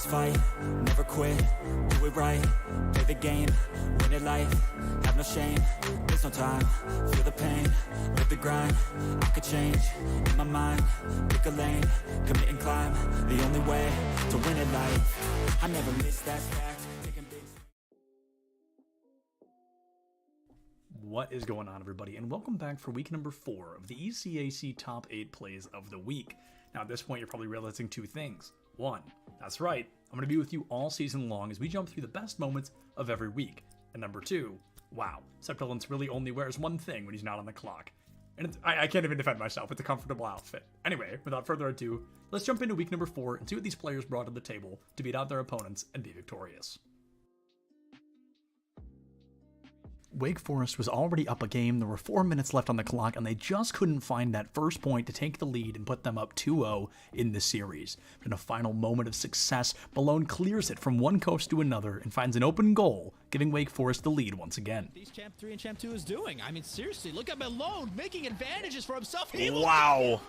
Always fight, never quit, do it right, play the game, win it life, have no shame, there's no time, feel the pain, live the grind, I could change, in my mind, pick a lane, commit and climb, the only way to win it life, I never miss that fact, taking big. What is going on, everybody, and welcome back for week number 4 of the ECAC Top 8 Plays of the Week. Now, at this point, you're probably realizing two things. One, that's right, I'm going to be with you all season long as we jump through the best moments of every week. And number two, wow, Septilence really only wears one thing when he's not on the clock. And I can't even defend myself, it's a comfortable outfit. Anyway, without further ado, let's jump into week number 4 and see what these players brought to the table to beat out their opponents and be victorious. Wake Forest was already up a game, there were 4 minutes left on the clock, and they just couldn't find that first point to take the lead and put them up 2-0 in the series. But in a final moment of success, Malone clears it from one coast to another and finds an open goal, giving Wake Forest the lead once again. These Champ 3 and Champ 2 is doing. I mean, seriously, look at Malone making advantages for himself. Wow.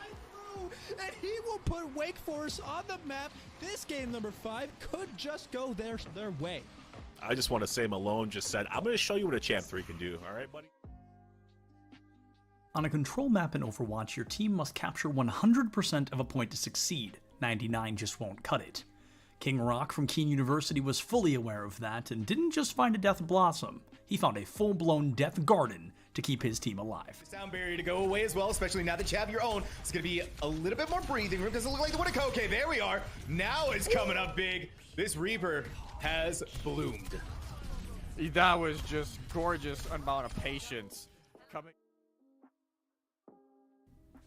And he will put Wake Forest on the map. This game number 5 could just go their way. I just want to say Malone just said, I'm going to show you what a Champ 3 can do. All right, buddy? On a control map in Overwatch, your team must capture 100% of a point to succeed. 99 just won't cut it. King Rock from Keene University was fully aware of that and didn't just find a Death Blossom. He found a full-blown Death Garden to keep his team alive. Sound barrier to go away as well, especially now that you have your own. It's going to be a little bit more breathing room. Doesn't look like the one. Okay, there we are. Now it's coming up big. This Reaper has bloomed. That was just gorgeous amount of patience coming.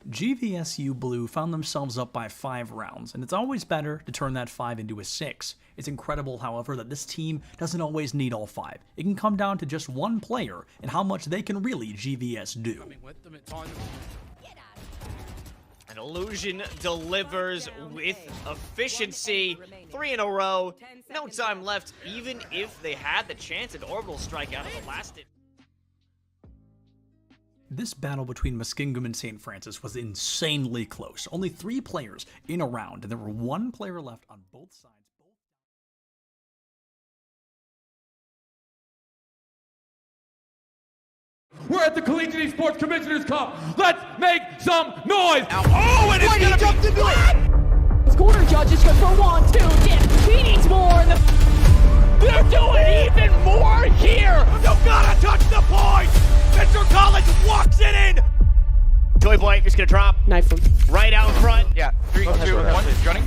GVSU Blue found themselves up by 5 rounds, and it's always better to turn that 5 into a 6. It's incredible, however, that this team doesn't always need all 5. It can come down to just one player and how much they can really GVS do. An Illusion delivers with efficiency. 3 in a row. No time left, even if they had the chance at Orbital Strike out of the last. This battle between Muskingum and St. Francis was insanely close. Only 3 players in a round, and there were 1 player left on both sides. We're at the Collegiate Esports Commissioners Cup. Let's make some noise. Oh, and it's gonna jumped into it. Corner judges go for 1, 2. Yeah, he needs more. They're doing even more here. You gotta touch the point. Mr. College walks it in. Toy Boy is gonna drop. Knife him. Right out in front. Yeah, 3, 2, 1, running.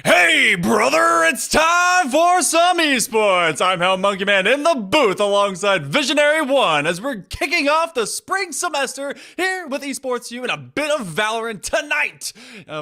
Hey brother, it's time for some esports! I'm Hell Monkey Man in the booth alongside Visionary One as we're kicking off the spring semester here with Esports U and a bit of Valorant tonight!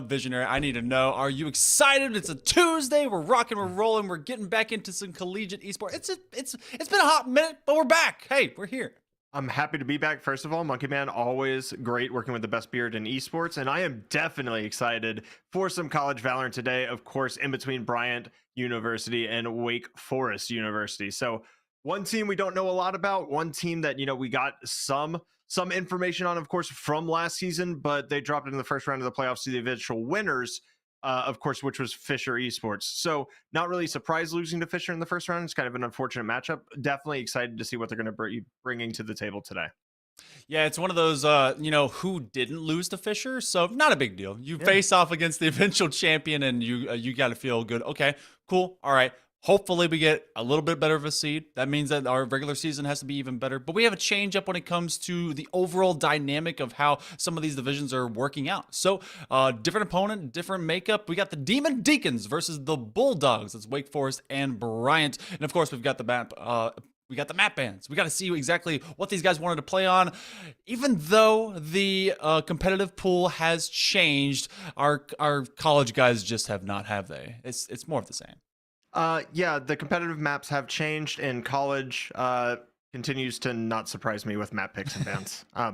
Visionary, I need to know, are you excited? It's a Tuesday, we're rocking, we're rolling, we're getting back into some collegiate esports. It's been a hot minute, but we're back! Hey, we're here. I'm happy to be back. First of all, Monkey Man, always great working with the best beard in esports, and I am definitely excited for some college Valorant today, of course, in between Bryant University and Wake Forest University. So one team we don't know a lot about, one team that, you know, we got some information on, of course, from last season, but they dropped in the first round of the playoffs to the eventual winners, of course, which was Fisher Esports. So not really surprised losing to Fisher in the first round. It's kind of an unfortunate matchup. Definitely excited to see what they're going to be bringing to the table today. Yeah, it's one of those, you know, who didn't lose to Fisher, so not a big deal. You face off against the eventual champion, and you got to feel good. Okay, cool, all right. Hopefully we get a little bit better of a seed. That means that our regular season has to be even better. But we have a change up when it comes to the overall dynamic of how some of these divisions are working out. So different opponent, different makeup. We got the Demon Deacons versus the Bulldogs. That's Wake Forest and Bryant. And of course, we've got the map. We got the map bans. We got to see exactly what these guys wanted to play on. Even though the competitive pool has changed, our college guys just have not, have they? It's more of the same. Yeah, the competitive maps have changed in college. continues to not surprise me with map picks and bans. A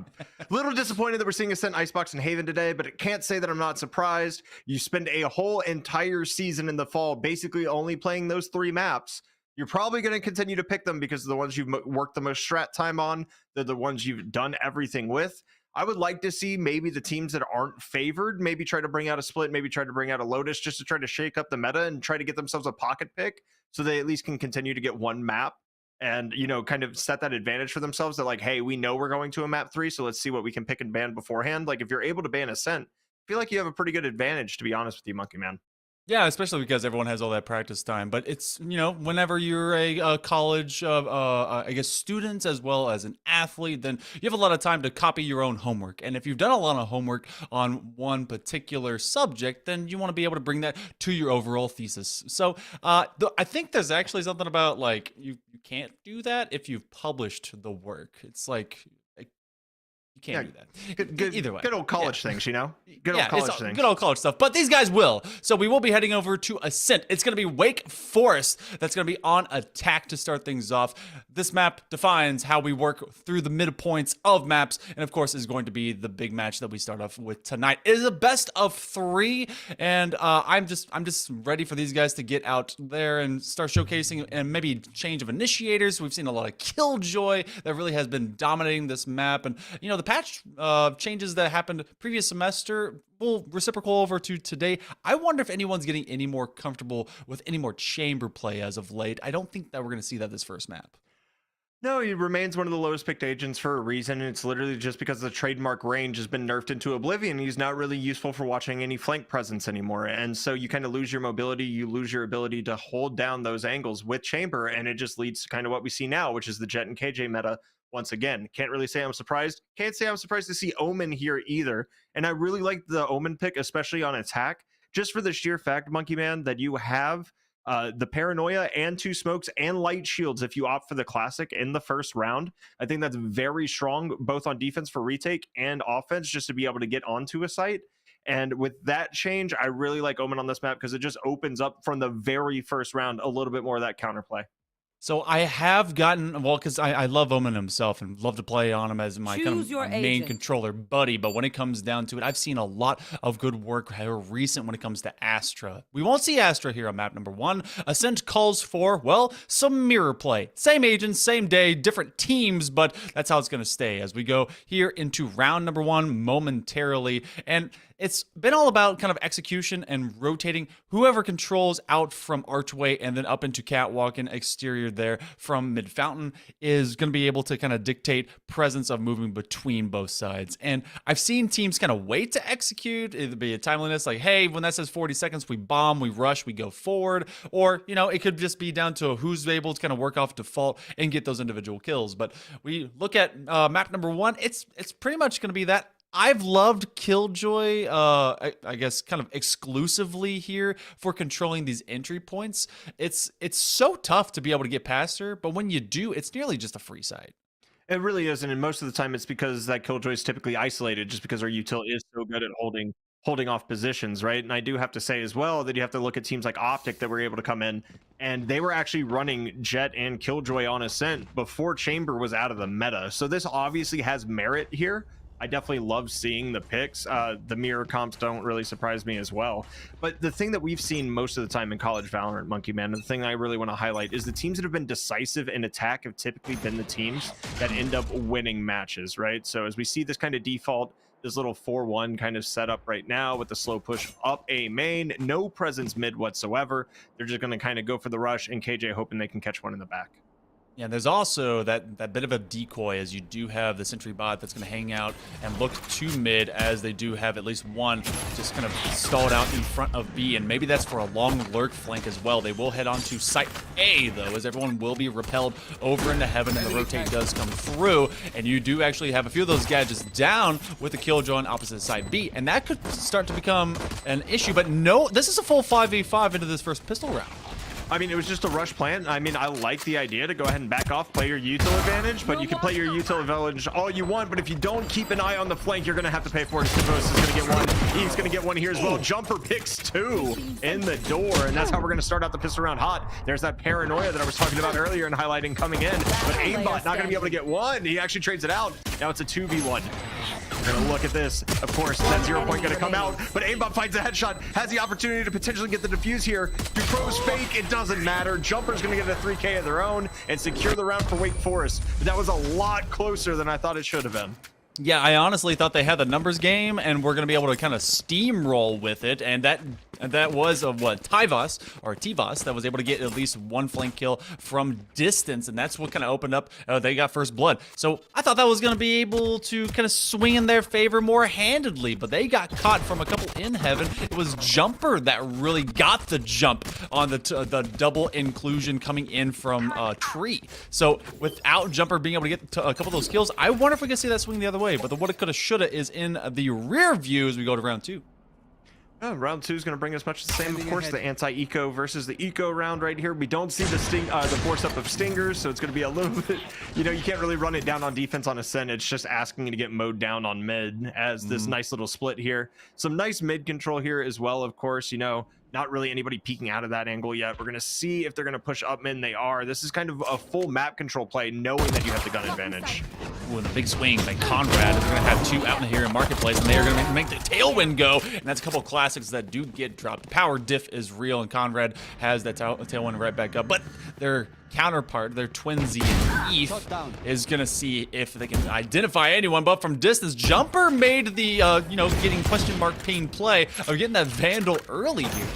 little disappointed that we're seeing Ascent, Icebox, and Haven today, but it can't say that I'm not surprised. You spend a whole entire season in the fall basically only playing those 3 maps. You're probably going to continue to pick them because they're the ones you've worked the most strat time on. They're the ones you've done everything with. I would like to see maybe the teams that aren't favored maybe try to bring out a split, maybe try to bring out a Lotus just to try to shake up the meta and try to get themselves a pocket pick so they at least can continue to get one map and, you know, kind of set that advantage for themselves that like, hey, we know we're going to a map 3, so let's see what we can pick and ban beforehand. Like if you're able to ban Ascent, I feel like you have a pretty good advantage, to be honest with you, Monkey Man. Yeah, especially because everyone has all that practice time. But it's, you know, whenever you're a college, I guess, student as well as an athlete, then you have a lot of time to copy your own homework. And if you've done a lot of homework on one particular subject, then you want to be able to bring that to your overall thesis. So I think there's actually something about, like, you can't do that if you've published the work. It's like... You can't do that. Either way. Good old college things, you know? Good old college things. Good old college stuff. But these guys will. So we will be heading over to Ascent. It's going to be Wake Forest that's going to be on attack to start things off. This map defines how we work through the midpoints of maps. And of course, is going to be the big match that we start off with tonight. It is a best of 3. And I'm just ready for these guys to get out there and start showcasing and maybe change of initiators. We've seen a lot of Killjoy that really has been dominating this map. And, you know, the patch changes that happened previous semester will reciprocal over to today. I wonder if anyone's getting any more comfortable with any more chamber play as of late. I don't think that we're going to see that this first map. No, he remains one of the lowest picked agents for a reason, and it's literally just because the trademark range has been nerfed into oblivion. He's not really useful for watching any flank presence anymore, and so you kind of lose your mobility, you lose your ability to hold down those angles with chamber, and it just leads to kind of what we see now, which is the Jet and KJ meta. Once again, can't really say I'm surprised. Can't say I'm surprised to see Omen here either. And I really like the Omen pick, especially on attack, just for the sheer fact, Monkey Man, that you have the Paranoia and 2 smokes and light shields if you opt for the classic in the first round. I think that's very strong, both on defense for retake and offense, just to be able to get onto a site. And with that change, I really like Omen on this map because it just opens up from the very first round a little bit more of that counterplay. So I have gotten, well, because I love Omen himself and love to play on him as my kind of main controller buddy. But when it comes down to it, I've seen a lot of good work recent when it comes to Astra. We won't see Astra here on map number 1. Ascent calls for, well, some mirror play. Same agents, same day, different teams, but that's how it's going to stay as we go here into round number 1 momentarily. And it's been all about kind of execution and rotating whoever controls out from archway and then up into catwalk and exterior there from mid fountain is going to be able to kind of dictate presence of moving between both sides. And I've seen teams kind of wait to execute. It'd be a timeliness like, hey, when that says 40 seconds, we bomb, we rush, we go forward. Or, you know, it could just be down to who's able to kind of work off default and get those individual kills. But we look at map number 1, it's pretty much going to be that. I've loved Killjoy, I guess, kind of exclusively here for controlling these entry points. It's so tough to be able to get past her, but when you do, it's nearly just a free side. It really isn't, and most of the time it's because that Killjoy is typically isolated just because our util is so good at holding off positions, right? And I do have to say as well that you have to look at teams like Optic that were able to come in, and they were actually running Jet and Killjoy on Ascent before Chamber was out of the meta. So this obviously has merit here. I definitely love seeing the picks. The mirror comps don't really surprise me as well. But the thing that we've seen most of the time in college Valorant, Monkey Man, and the thing I really want to highlight is the teams that have been decisive in attack have typically been the teams that end up winning matches, right? So as we see this kind of default, this little 4-1 kind of setup right now with the slow push up A main, no presence mid whatsoever. They're just going to kind of go for the rush, and KJ hoping they can catch one in the back. Yeah, there's also that bit of a decoy as you do have the sentry bot that's going to hang out and look to mid as they do have at least one just kind of stalled out in front of B, and maybe that's for a long lurk flank as well. They will head on to site A, though, as everyone will be repelled over into heaven, and the rotate does come through, and you do actually have a few of those gadgets down with the Killjoy on opposite side B, and that could start to become an issue, but no, this is a full 5v5 into this first pistol round. I mean, it was just a rush plan. I mean, I like the idea to go ahead and back off, play your util advantage, but you can play your util advantage all you want, but if you don't keep an eye on the flank, you're going to have to pay for it. Sivos is going to get one. He's going to get one here as well. Jumper picks 2 in the door, and that's how we're going to start out the pistol round hot. There's that paranoia that I was talking about earlier and highlighting coming in, but aimbot not going to be able to get one. He actually trades it out. Now it's a 2v1. We're gonna look at this. Of course, that 0 point gonna come out, but aimbot finds a headshot, has the opportunity to potentially get the defuse here. Ducro's fake, it doesn't matter. Jumper's gonna get a 3K of their own and secure the round for Wake Forest. But that was a lot closer than I thought it should have been. Yeah, I honestly thought they had the numbers game and we're going to be able to kind of steamroll with it. And that was what Tivas that was able to get at least one flank kill from distance. And that's what kind of opened up. They got first blood. So I thought that was going to be able to kind of swing in their favor more handedly. But they got caught from a couple in heaven. It was Jumper that really got the jump on the double inclusion coming in from Tree. So without Jumper being able to get a couple of those kills, I wonder if we can see that swing the other way. But the woulda, coulda, shoulda is in the rear view as we go to round 2. Round 2 is going to bring us much the same. Of course, the anti-eco versus the eco round right here. We don't see the force up of stingers, so it's going to be a little bit, you can't really run it down on defense on Ascent. It's just asking you to get mowed down on mid as this nice little split here. Some nice mid control here as well, of course, not really anybody peeking out of that angle yet. We're going to see if they're going to push up mid, and they are. This is kind of a full map control play, knowing that you have the gun advantage. Ooh, and a big swing by Conrad. They're going to have 2 out in here in Marketplace, and they are going to make the Tailwind go. And that's a couple of classics that do get dropped. The power diff is real, and Conrad has that Tailwind right back up. But their counterpart, their twinsy, Eve, is going to see if they can identify anyone. But from distance, Jumper made the, getting question mark ping play of getting that Vandal early here.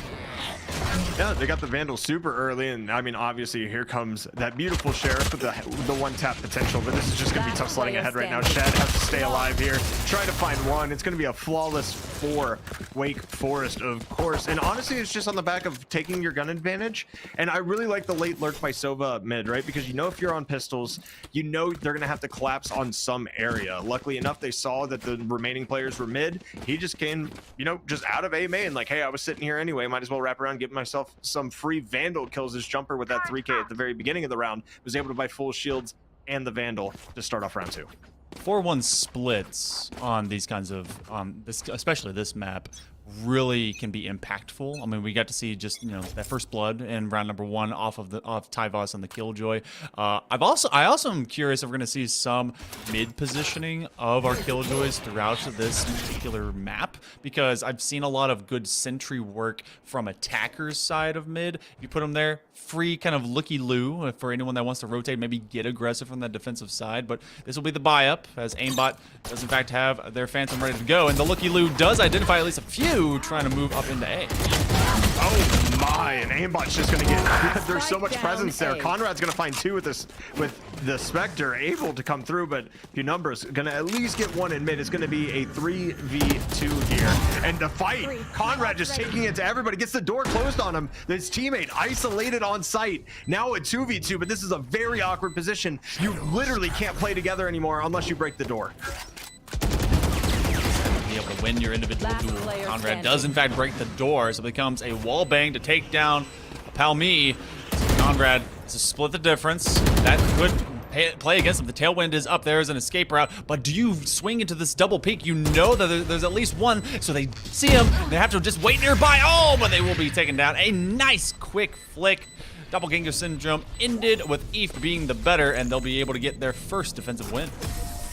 Yeah, they got the Vandal super early, and I mean, obviously, here comes that beautiful Sheriff with the one-tap potential, but this is just going to be tough sledding ahead right now. Shed has to stay alive here, try to find one. It's going to be a flawless 4 Wake Forest, of course, and honestly, it's just on the back of taking your gun advantage, and I really like the late lurk by Sova mid, right? Because if you're on pistols, they're going to have to collapse on some area. Luckily enough, they saw that the remaining players were mid. He just came, just out of A main, like, hey, I was sitting here anyway, might as well wrap around, give myself some free Vandal kills. His Jumper with that 3K at the very beginning of the round was able to buy full shields and the Vandal to start off round 2. 4-1 splits on these kinds of especially this map really can be impactful. I mean, we got to see just that first blood in round number 1 off Tivas and the Killjoy. I also am curious if we're going to see some mid positioning of our Killjoys throughout this particular map, because I've seen a lot of good sentry work from attackers side of mid. If you put them there, free kind of looky-loo for anyone that wants to rotate, maybe get aggressive from that defensive side. But this will be the buy-up as aimbot does in fact have their Phantom ready to go, and the looky-loo does identify at least a few trying to move up into A. Oh my, and aimbot's just gonna get there's so much presence there. Conrad's gonna find 2 with the Spectre able to come through, but numbers gonna at least get 1 in mid. It's gonna be a 3v2 here, and the fight, Conrad just taking it to everybody, gets the door closed on him. His teammate isolated on site, now a 2v2, but this is a very awkward position. You literally can't play together anymore unless you break the door. Be able to win your individual duel. Conrad does in fact break the door, so it becomes a wall bang to take down Palmi. Conrad to split the difference. That could play against him. The Tailwind is up there as an escape route, but do you swing into this double peek? You know that there's at least one, so they see him. They have to just wait nearby. Oh, but they will be taken down. A nice quick flick. Doppelganger Syndrome ended with Eve being the better, and they'll be able to get their first defensive win.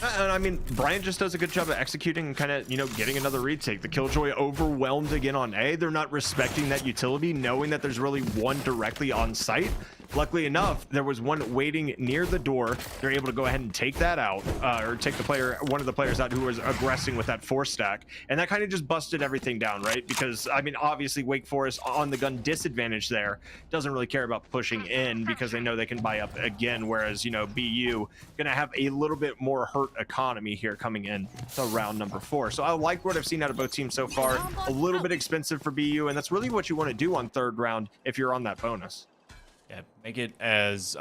And I mean, Bryant just does a good job of executing and kind of, getting another retake. The Killjoy overwhelmed again on A. They're not respecting that utility, knowing that there's really one directly on site. Luckily enough, there was one waiting near the door. They're able to go ahead and take that out, or take one of the players out who was aggressing with that 4-stack. And that kind of just busted everything down, right? Because, I mean, obviously Wake Forest on the gun disadvantage there doesn't really care about pushing in because they know they can buy up again. Whereas, BU gonna have a little bit more hurt economy here coming in to round number 4. So I like what I've seen out of both teams so far. A little bit expensive for BU, and that's really what you want to do on 3rd round if you're on that bonus. Yeah, make it as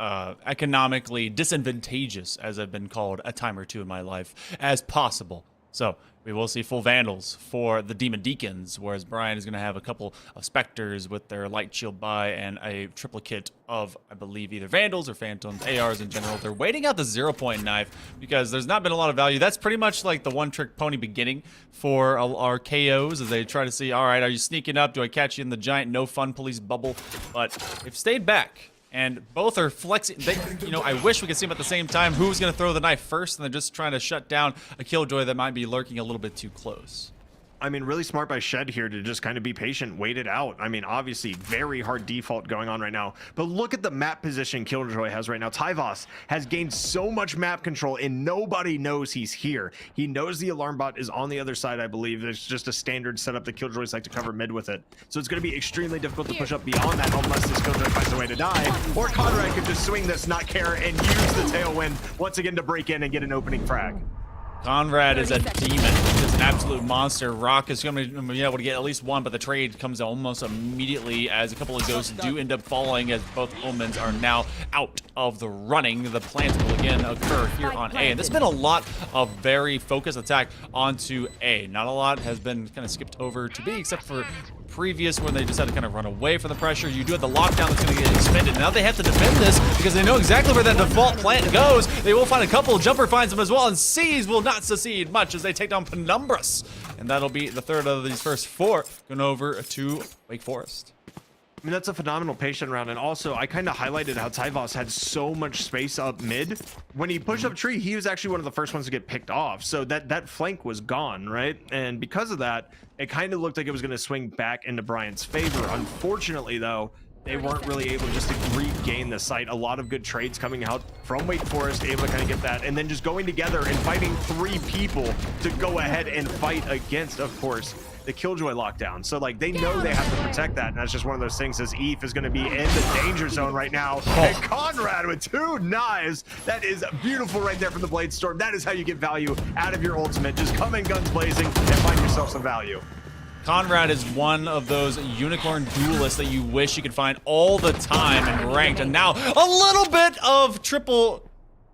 economically disadvantageous, as I've been called a time or two in my life, as possible. So we will see full Vandals for the Demon Deacons, whereas Bryant is going to have a couple of Spectres with their Light Shield buy and a triplicate of, I believe, either Vandals or Phantoms, ARs in general. They're waiting out the 0-point knife because there's not been a lot of value. That's pretty much like the one-trick pony beginning for our KOs as they try to see, all right, are you sneaking up? Do I catch you in the giant no fun police bubble? But they've stayed back. And both are flexing. You know, I wish we could see them at the same time. Who's going to throw the knife first? And they're just trying to shut down a Killjoy that might be lurking a little bit too close. I mean, really smart by Shed here to just kind of be patient, wait it out. I mean, obviously, very hard default going on right now. But look at the map position Killjoy has right now. Tyvos has gained so much map control, and nobody knows he's here. He knows the alarm bot is on the other side, I believe. There's just a standard setup that Killjoys like to cover mid with it. So it's going to be extremely difficult to push up beyond that unless this Killjoy finds a way to die. Or Conrad could just swing this, not care, and use the tailwind once again to break in and get an opening frag. Conrad is a demon. He's an absolute monster. Rock is going to be able to get at least one, but the trade comes almost immediately as a couple of ghosts do end up falling as both Omens are now out of the running. The plant will again occur here on A. And there's been a lot of very focused attack onto A. Not a lot has been kind of skipped over to B, except for previous when they just had to kind of run away from the pressure. You do have the lockdown that's going to get expended. Now they have to defend this because they know exactly where that default plant goes. They will find a couple. Jumper finds them as well, and C's will not succeed much as they take down Penumbras. And that'll be the third of these first four going over to Wake Forest. I mean, that's a phenomenal patient round. And also, I kind of highlighted how Tyvos had so much space up mid. When he pushed up tree, he was actually one of the first ones to get picked off. So that flank was gone, right? And because of that, it kind of looked like it was going to swing back into Bryant's favor. Unfortunately, though, they weren't really able just to regain the site. A lot of good trades coming out from Wake Forest, able to kind of get that. And then just going together and fighting 3 people to go ahead and fight against, of course, the Killjoy lockdown. So like they know they have to protect that, and that's just one of those things as Eve is going to be in the danger zone right now. And Conrad with 2 knives. That is beautiful right there from the Blade Storm. That is how you get value out of your ultimate. Just come in guns blazing and find yourself some value. Conrad is one of those unicorn duelists that you wish you could find all the time in ranked, and now a little bit of triple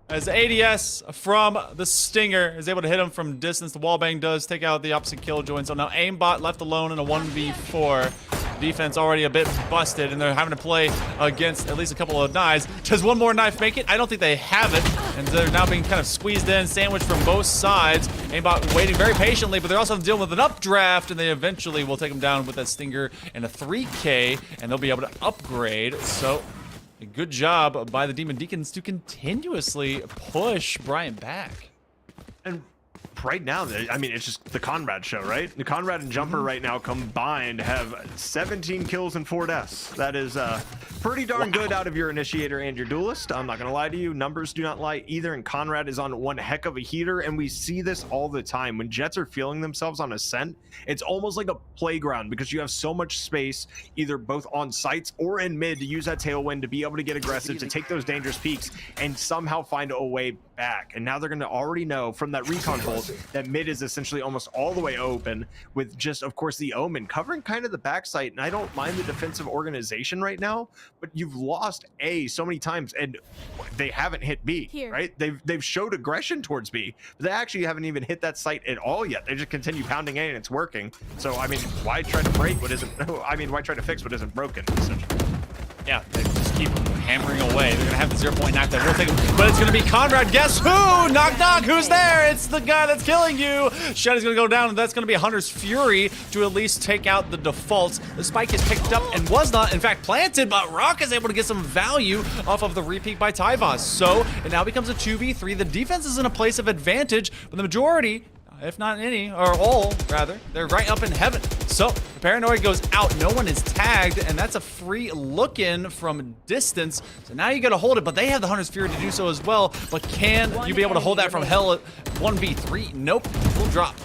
as ADS from the Stinger is able to hit him from distance. The wallbang does take out the opposite Killjoy, so now aimbot left alone in a 1v4. Defense already a bit busted, and they're having to play against at least a couple of knives. Does one more knife make it? I don't think they have it, and they're now being kind of squeezed in, sandwiched from both sides. Aimbot waiting very patiently, but they're also dealing with an updraft, and they eventually will take them down with that Stinger and a 3K, and they'll be able to upgrade. So a good job by the Demon Deacons to continuously push Bryant back. And right now, I mean, it's just the Conrad show, right? The Conrad and Jumper right now combined have 17 kills and 4 deaths. That is pretty darn good out of your initiator and your duelist. I'm not gonna lie to you, numbers do not lie either, and Conrad is on one heck of a heater, and we see this all the time. When Jets are feeling themselves on Ascent, it's almost like a playground because you have so much space, either both on sites or in mid, to use that tailwind to be able to get aggressive, to take those dangerous peaks, and somehow find a way back. And now they're gonna already know from that recon bolt that mid is essentially almost all the way open, with just, of course, the Omen covering kind of the backside. And I don't mind the defensive organization right now, but you've lost A so many times, and they haven't hit B, right? They've showed aggression towards B, but they actually haven't even hit that site at all yet. They just continue pounding A, and it's working. So, I mean, why try to break what isn't, I mean, why try to fix what isn't broken, essentially? Yeah, they just keep hammering away. They're gonna have the 0-point knife that will take him, but it's gonna be Conrad. Guess who? Knock, knock. Who's there? It's the guy that's killing you. Shed is gonna go down, and that's gonna be Hunter's Fury to at least take out the defaults. The spike is picked up and was not, in fact, planted, but Rock is able to get some value off of the repeat by Tyvos. So it now becomes a 2v3. The defense is in a place of advantage, but the majority, if not any, or all, rather, they're right up in heaven. So the Paranoid goes out. No one is tagged, and that's a free look-in from distance. So now you got to hold it, but they have the Hunter's Fury to do so as well. But can you be able to hold that from hell at 1v3? Nope. Full drop.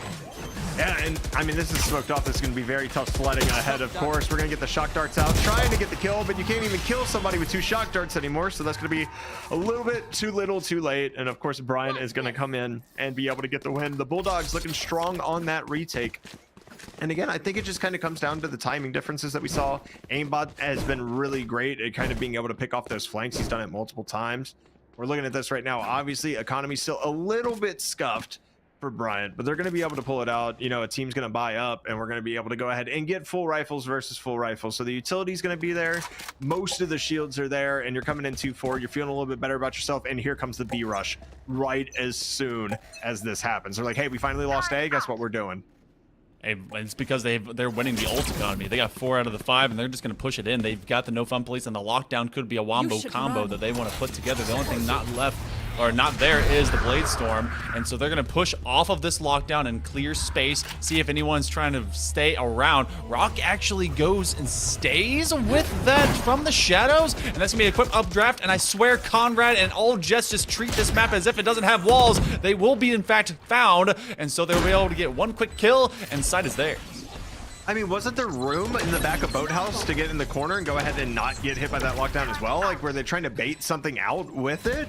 Yeah, and I mean, this is smoked off. This is going to be very tough sledding ahead, of course. We're going to get the shock darts out, trying to get the kill, but you can't even kill somebody with 2 shock darts anymore, so that's going to be a little bit too little, too late. And of course, Bryant is going to come in and be able to get the win. The Bulldogs looking strong on that retake. And again, I think it just kind of comes down to the timing differences that we saw. Aimbot has been really great at kind of being able to pick off those flanks. He's done it multiple times. We're looking at this right now. Obviously, economy's still a little bit scuffed, for Bryant, but they're going to be able to pull it out. You know, a team's going to buy up, and we're going to be able to go ahead and get full rifles versus full rifles. So the utility's going to be there. Most of the shields are there, and you're coming in 2-4. You're feeling a little bit better about yourself, and here comes the B rush right as soon as this happens. They're like, hey, we finally lost A. Guess what we're doing? It's because they're winning the ult economy. They got 4 out of the 5, and they're just going to push it in. They've got the no fun police, and the lockdown could be a wombo combo that they want to put together. The only thing not left or not there is the Blade Storm, and so they're going to push off of this lockdown and clear space, see if anyone's trying to stay around. Rock actually goes and stays with that from the shadows, and that's going to be a quick updraft, and I swear Conrad and all Jets just treat this map as if it doesn't have walls. They will be, in fact, found, and so they'll be able to get one quick kill, and side is theirs. I mean, wasn't there room in the back of Boathouse to get in the corner and go ahead and not get hit by that lockdown as well? Like, were they trying to bait something out with it?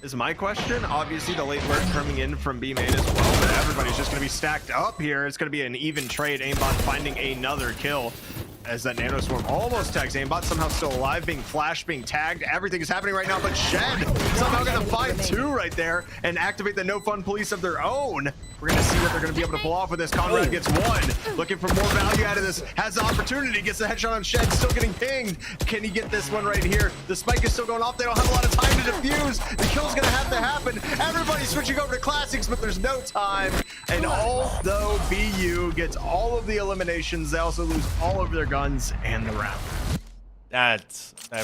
Is my question. Obviously, the late work coming in from B main as well, but everybody's just going to be stacked up here. It's going to be an even trade. Aimbot finding another kill as that Nano Swarm almost tags Aimbot, somehow still alive, being flashed, being tagged. Everything is happening right now, but Shed somehow going to find 2 right there and activate the no fun police of their own. We're going to see what they're going to be able to pull off with this. Conrad gets 1. Looking for more value out of this. Has the opportunity. Gets the headshot on Shed. Still getting pinged. Can he get this one right here? The spike is still going off. They don't have a lot of time to defuse. The kill's going to have to happen. Everybody's switching over to classics, but there's no time. And although BU gets all of the eliminations, they also lose all of their guns and the round. That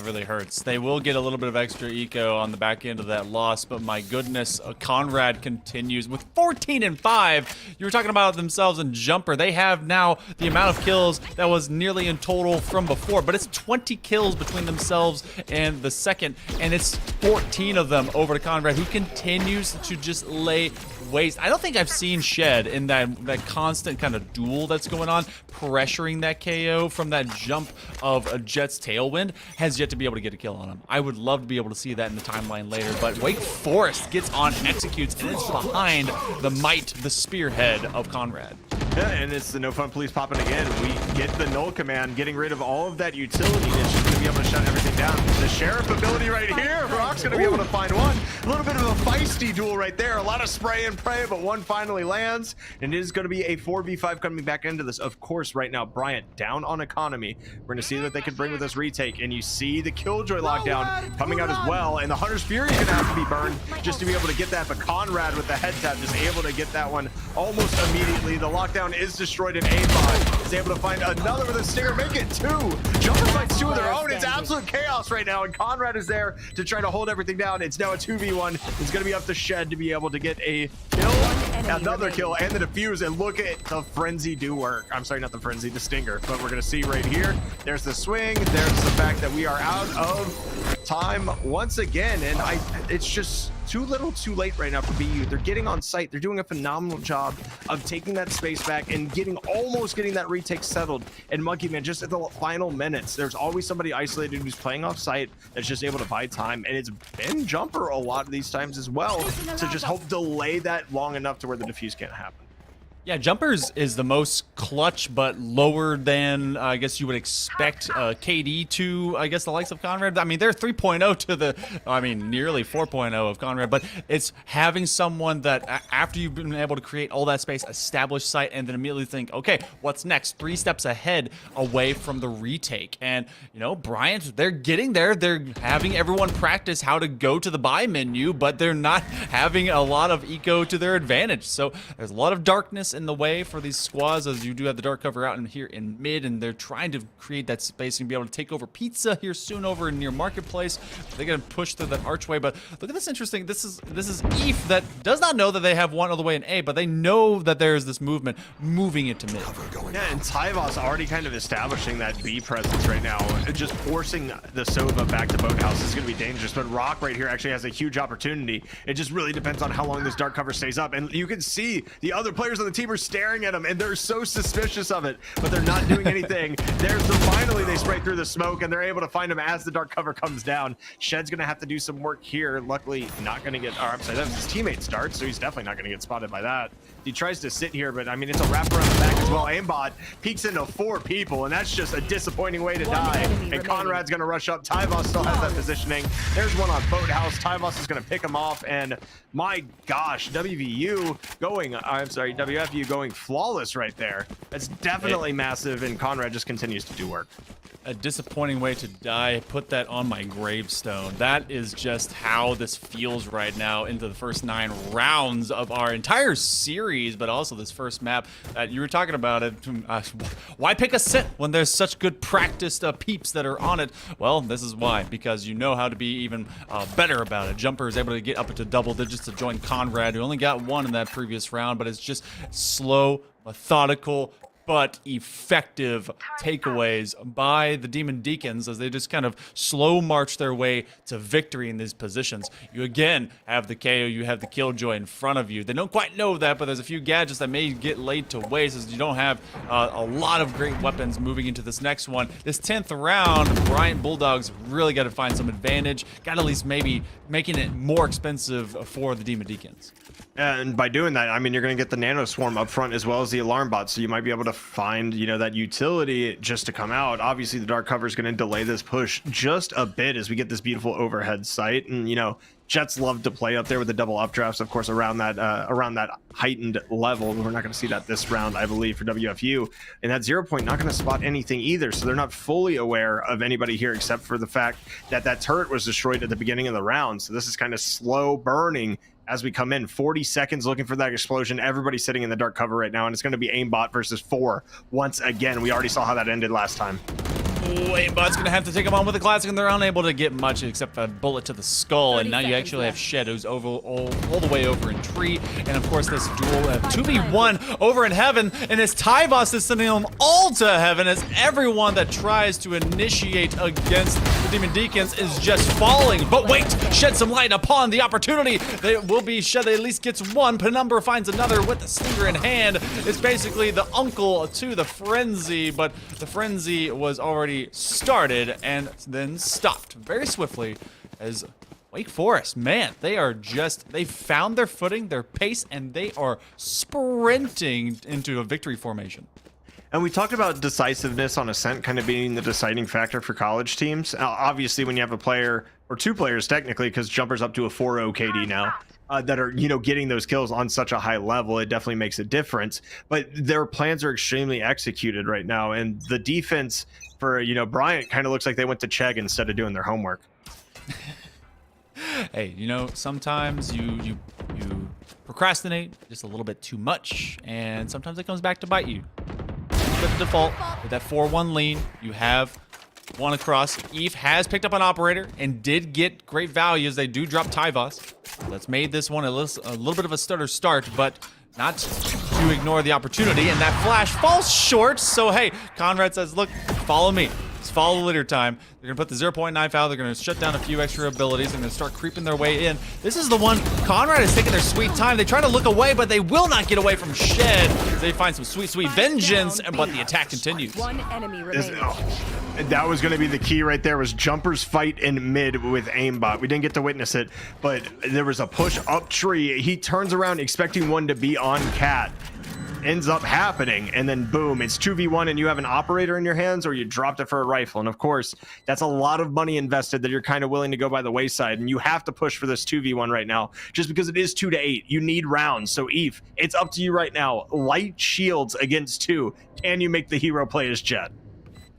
really hurts. They will get a little bit of extra eco on the back end of that loss, but my goodness, Conrad continues with 14 and 5. You were talking about themselves and Jumper. They have now the amount of kills that was nearly in total from before, but it's 20 kills between themselves and the second, and it's 14 of them over to Conrad, who continues to just lay waste. I don't think I've seen Shed in that constant kind of duel that's going on, pressuring that KO from that jump of a Jet's tailwind, has yet to be able to get a kill on him. I would love to be able to see that in the timeline later, but Wake Forest gets on, executes, and it's behind the might, the spearhead of Conrad. Yeah, and it's the no fun police popping again. We get the null command, getting rid of all of that utility. It's just going to be able to shut everything down. The sheriff ability right here. Rock's going to be able to find one. A little bit of a feisty duel right there. A lot of spray and pray, but one finally lands. And it is going to be a 4v5 coming back into this. Of course, right now, Bryant down on economy. We're going to see what they can bring with this retake. And you see the Killjoy lockdown coming out as well. And the Hunter's Fury is going to have to be burned just to be able to get that. But Conrad with the head tap just able to get that one almost immediately. The lockdown is destroyed, and Aimbot is able to find another with a stinger, make it 2. Jumper fights 2 of their own. It's absolute chaos right now, and Conrad is there to try to hold everything down. It's now a 2v1. It's going to be up to Shed to be able to get a kill, another kill, and the defuse, and look at the frenzy do work. I'm sorry, not the frenzy, the stinger, but we're going to see right here. There's the swing. There's the fact that we are out of time once again, and it's just too little too late right now for BU. They're getting on site. They're doing a phenomenal job of taking that space back and almost getting that retake settled. And Monkey Man, just at the final minutes, there's always somebody isolated who's playing off site that's just able to buy time. And it's been Jumper a lot of these times as well to just help delay that long enough to where the defuse can't happen. Yeah, Jumpers is the most clutch, but lower than, I guess you would expect KD to, I guess, the likes of Conrad. I mean, they're 3.0 to the, I mean, nearly 4.0 of Conrad, but it's having someone that, after you've been able to create all that space, establish site, and then immediately think, okay, what's next? 3 steps ahead away from the retake. And, you know, Bryant, they're getting there. They're having everyone practice how to go to the buy menu, but they're not having a lot of eco to their advantage. So there's a lot of darkness in the way for these squads, as you do have the dark cover out in here in mid, and they're trying to create that space and be able to take over Pizza here soon over near Marketplace. They're gonna push through that archway, but look at this interesting. This is ETH that does not know that they have one all the way in A, but they know that there is this movement moving into mid. Yeah, and Tyvos already kind of establishing that B presence right now, just forcing the Sova back to Boathouse is gonna be dangerous. But Rock right here actually has a huge opportunity. It just really depends on how long this dark cover stays up, and you can see the other players on the team are staring at him, and they're so suspicious of it, but they're not doing anything. Finally they spray through the smoke, and they're able to find him as the dark cover comes down. Shed's gonna have to do some work here. Luckily, not gonna get, or I'm sorry, that was his teammate start, so he's definitely not gonna get spotted by that. He tries to sit here, but I mean, it's a wrap around the back as well. Aimbot peeks into 4 people, and that's just a disappointing way to die. And Conrad's going to rush up. Tyvos still has that positioning. There's one on Boathouse. Tyvos is going to pick him off, and my gosh, WVU going flawless right there. That's definitely massive, and Conrad just continues to do work. A disappointing way to die. Put that on my gravestone. That is just how this feels right now into the first 9 rounds of our entire series, but also this first map. You were talking about it. Why pick a set when there's such good practiced peeps that are on it? Well, this is why, because you know how to be even better about it. Jumper is able to get up into double digits to join Conrad, who only got 1 in that previous round, but it's just slow, methodical, but effective takeaways by the Demon Deacons as they just kind of slow march their way to victory in these positions. You again have the KO, you have the Killjoy in front of you. They don't quite know that, but there's a few gadgets that may get laid to waste as you don't have a lot of great weapons moving into this next one. This 10th round, Bryant Bulldogs really got to find some advantage. Got to at least maybe making it more expensive for the Demon Deacons. And by doing that, I mean, you're going to get the Nano Swarm up front as well as the Alarm Bot, so you might be able to find, you know, that utility just to come out. Obviously, the Dark Cover is going to delay this push just a bit as we get this beautiful overhead sight. And, you know, Jets love to play up there with the double updrafts, of course, around that heightened level. We're not going to see that this round, I believe, for WFU. And that 0 point not going to spot anything either, so they're not fully aware of anybody here except for the fact that that turret was destroyed at the beginning of the round. So this is kind of slow burning as we come in. 40 seconds looking for that explosion. Everybody's sitting in the dark cover right now, and it's going to be aimbot versus 4 once again. We already saw how that ended last time. Aimbot's going to have to take him on with a classic, and they're unable to get much except a bullet to the skull. And now you actually have Shadows over all the way over in Tree. And of course, this duel 2v1 over in Heaven. And as Tyvos is sending them all to Heaven, as everyone that tries to initiate against the Demon Deacons is just falling. But wait, shed some light upon the opportunity. They will be shed. They at least gets one. Penumbra finds another with the stinger in hand. It's basically the uncle to the frenzy, but the frenzy was already started and then stopped very swiftly as Wake Forest, man, they found their footing, their pace, and they are sprinting into a victory formation. And we talked about decisiveness on Ascent kind of being the deciding factor for college teams. Obviously, when you have a player, or 2 players technically, because Jumper's up to a 4-0 KD now, that are, you know, getting those kills on such a high level, it definitely makes a difference. But their plans are extremely executed right now, and the defense for, you know, Bryant kind of looks like they went to Chegg instead of doing their homework. Hey, you know, sometimes you procrastinate just a little bit too much, and sometimes it comes back to bite you. But the default with that 4-1 lean, you have one across. Eve has picked up an operator and did get great value as they do drop Tyvos. That's made this one a little bit of a stutter start, but not to ignore the opportunity, and that flash falls short. So hey, Conrad says, look, follow me. Just follow the leader time. They're going to put the 0.9 out. They're going to shut down a few extra abilities. They're going to start creeping their way in. This is the one. Conrad is taking their sweet time. They try to look away, but they will not get away from Shed. They find some sweet, sweet vengeance, but the attack continues. One enemy remaining. That was going to be the key right there, was Jumper's fight in mid with aimbot. We didn't get to witness it, but there was a push up Tree. He turns around expecting one to be on Cat. Ends up happening, and then boom, it's 2v1 and you have an operator in your hands, or you dropped it for a rifle. And of course, that's a lot of money invested that you're kind of willing to go by the wayside, and you have to push for this 2v1 right now just because it is 2 to 8. You need rounds. So Eve, it's up to you right now. Light shields against 2. Can you make the hero play as Jet?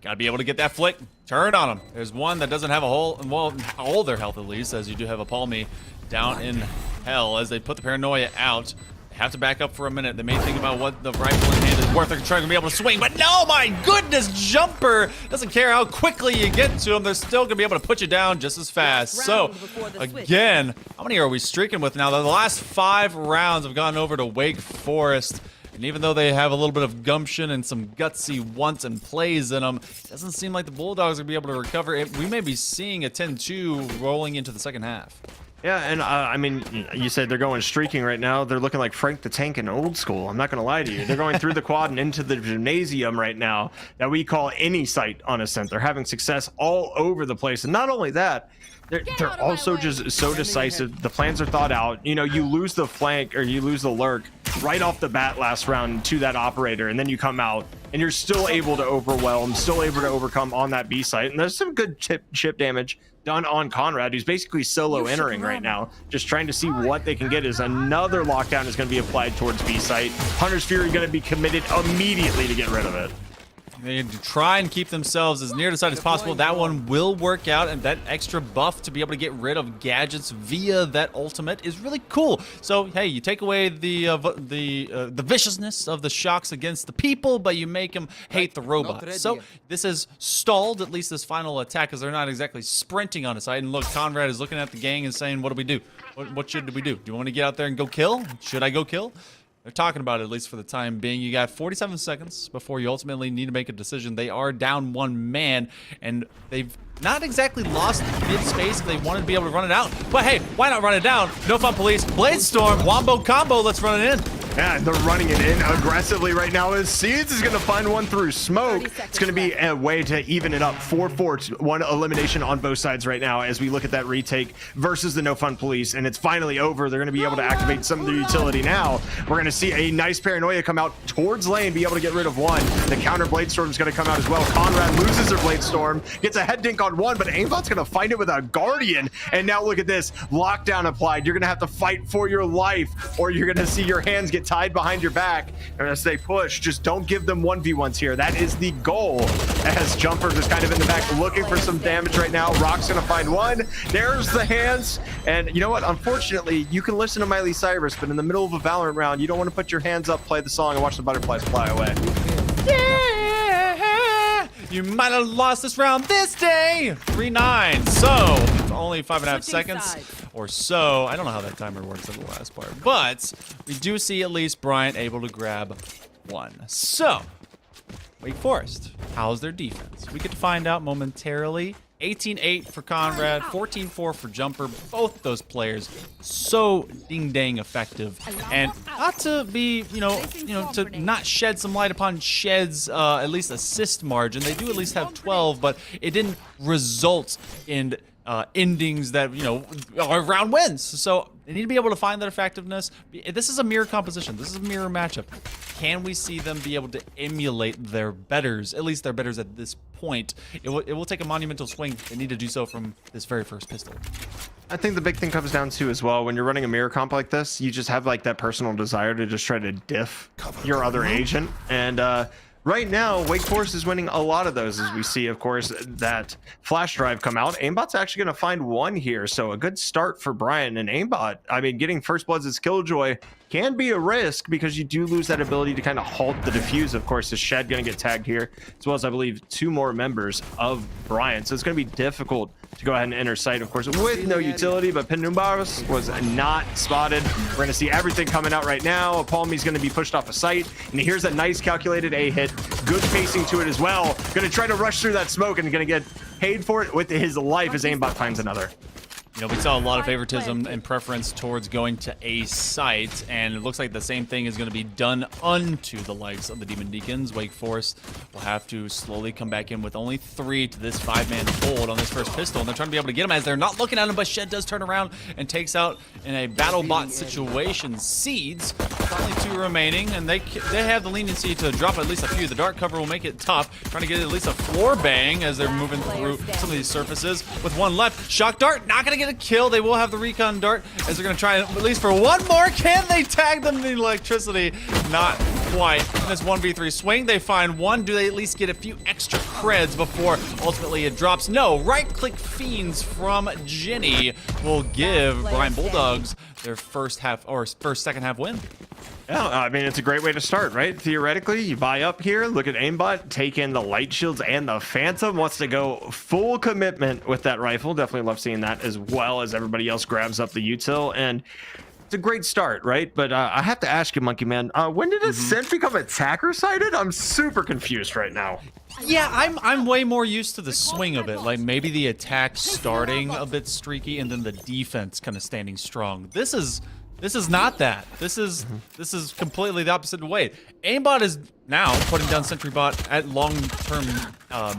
Gotta be able to get that flick. Turn on him. There's one that doesn't have a whole, well, all their health at least, as you do have a Palmy down in hell as they put the paranoia out. Have to back up for a minute. They may think about what the rifle in hand is worth. They're trying to be able to swing, but no, my goodness, Jumper doesn't care how quickly you get to him. They're still going to be able to put you down just as fast. So, again, how many are we streaking with now? The last 5 rounds have gone over to Wake Forest. And even though they have a little bit of gumption and some gutsy wants and plays in them, it doesn't seem like the Bulldogs are going to be able to recover. We may be seeing a 10-2 rolling into the second half. Yeah, and I mean, you said they're going streaking right now. They're looking like Frank the Tank in old school. I'm not going to lie to you. They're going through the quad and into the gymnasium right now that we call any site on Ascent. They're having success all over the place. And not only that, they're also just so decisive. The plans are thought out. You know, you lose the flank or you lose the lurk right off the bat last round to that operator, and then you come out and you're still able to overwhelm, still able to overcome on that B site. And there's some good chip damage done on Conrad, who's basically solo entering right now, just trying to see what they can get. As another lockdown is going to be applied towards B site. Hunter's Fury going to be committed immediately to get rid of it. They try and keep themselves as near to side as possible. That one will work out, and that extra buff to be able to get rid of gadgets via that ultimate is really cool. So hey, you take away the viciousness of the shocks against the people, but you make them hate the robot. So this is stalled, at least this final attack, because they're not exactly sprinting on a side. And look, Conrad is looking at the gang and saying, "What do we do? What should we do? Do you want to get out there and go kill? Should I go kill?" They're talking about it, at least for the time being. You got 47 seconds before you ultimately need to make a decision. They are down one man, and they've not exactly lost mid-space if they wanted to be able to run it out. But hey, why not run it down? No Fun Police, Blade Storm, Wombo combo, let's run it in. Yeah, they're running it in aggressively right now as Seeds is going to find one through smoke. It's going to be a way to even it up. 4-4, one elimination on both sides right now as we look at that retake versus the No Fun Police, and it's finally over. They're going to be able to activate some of their utility now. We're going to see a nice Paranoia come out towards lane, be able to get rid of one. The counter Blade Storm is going to come out as well. Conrad loses their Blade Storm, gets a head dink on one, but Aimbot's going to find it with a Guardian. And now look at this, lockdown applied. You're going to have to fight for your life, or you're going to see your hands get tied behind your back. And as they push, just don't give them 1v1s here. That is the goal. As Jumper is kind of in the back looking for some damage right now. Rock's gonna find one. There's the hands. And you know what? Unfortunately, you can listen to Miley Cyrus, but in the middle of a Valorant round, you don't want to put your hands up, play the song, and watch the butterflies fly away. Yeah! You might have lost this round this day. 3-9. So it's only 5.5 seconds or so. I don't know how that timer works in the last part, but we do see at least Bryant able to grab one. So Wake Forest, how's their defense? We get to find out momentarily. 18-8 for Conrad, 14-4 for Jumper. Both those players so ding-dang effective. And not to be, to not shed some light upon Shed's at least assist margin. They do at least have 12, but it didn't result in endings that, are round wins. So they need to be able to find that effectiveness. This is a mirror composition. This is a mirror matchup. Can we see them be able to emulate their betters, at least their betters at this point? It will take a monumental swing. They need to do so from this very first pistol. I think the big thing comes down to as well, when you're running a mirror comp like this, you just have like that personal desire to just try to diff your other agent. And right now, Wake Forest is winning a lot of those, as we see, of course, that flash drive come out. Aimbot's actually going to find one here, so a good start for Bryant. And Aimbot, I mean, getting first bloods as Killjoy can be a risk because you do lose that ability to kind of halt the defuse. Of course, is Shed going to get tagged here, as well as, I believe, 2 more members of Bryant. So it's going to be difficult to go ahead and enter sight, of course, with no utility, but Penumbras was not spotted. We're going to see everything coming out right now. Palmy's going to be pushed off a sight, and here's a nice calculated A hit. Good pacing to it as well. Going to try to rush through that smoke and going to get paid for it with his life as Aimbot finds another. We saw a lot of favoritism and preference towards going to a site, and it looks like the same thing is going to be done unto the likes of the Demon Deacons. Wake Forest will have to slowly come back in with only 3 to this 5-man hold on this first pistol, and they're trying to be able to get him as they're not looking at him, but Shed does turn around and takes out in a battle bot situation Seeds. Only 2 remaining, and they have the leniency to drop at least a few. The dark cover will make it tough, trying to get at least a floor bang as they're moving through some of these surfaces. With 1 left, Shock Dart not going to get a kill. They will have the recon dart as they're going to try at least for 1 more. Can they tag them in the electricity? Not quite. In this 1v3 swing, they find 1. Do they at least get a few extra creds before ultimately it drops? No. Right-click fiends from Jenny will give Bryant Bulldogs their second half win. Yeah, I mean, it's a great way to start, right? Theoretically, you buy up here, look at Aimbot, take in the light shields and the Phantom, wants to go full commitment with that rifle. Definitely love seeing that, as well as everybody else grabs up the util, and it's a great start, right? But I have to ask you, Monkey Man, when did Ascent become attacker-sided? I'm super confused right now. Yeah, I'm way more used to the swing of it. Like maybe the attack starting a bit streaky and then the defense kind of standing strong. This is not that. This is completely the opposite way. Aimbot is now putting down Sentry Bot at long-term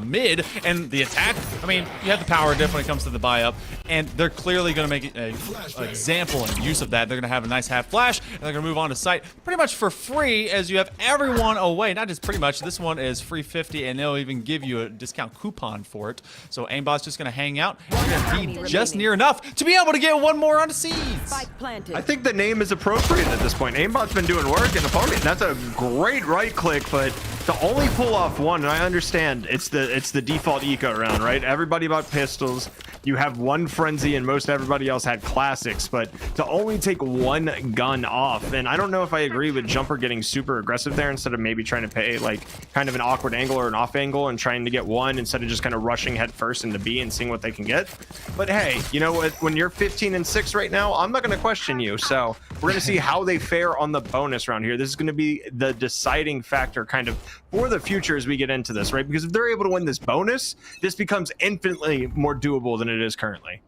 mid, and the attack, I mean, you have the power diff when it comes to the buy-up, and they're clearly going to make an example and use of that. They're going to have a nice half flash, and they're going to move on to site pretty much for free as you have everyone away. Not just pretty much, this one is free 50, and they'll even give you a discount coupon for it. So Aimbot's just going to hang out. You're going to be just near enough to be able to get one more on the seeds. I think the name is appropriate at this point. Aimbot's been doing work, and opponent, that's a great right click, but to only pull off one, and I understand it's the default eco round, right? Everybody bought pistols. You have one frenzy, and most everybody else had classics, but to only take one gun off, and I don't know if I agree with Jumper getting super aggressive there instead of maybe trying to pay like kind of an awkward angle or an off angle and trying to get one instead of just kind of rushing head first into B and seeing what they can get. But hey, you know what? When you're 15-6 right now, I'm not going to question you. So we're going to see how they fare on the bonus round here. This is going to be the deciding factor kind of for the future as we get into this, right? Because if they're able to win this bonus, this becomes infinitely more doable than it is currently.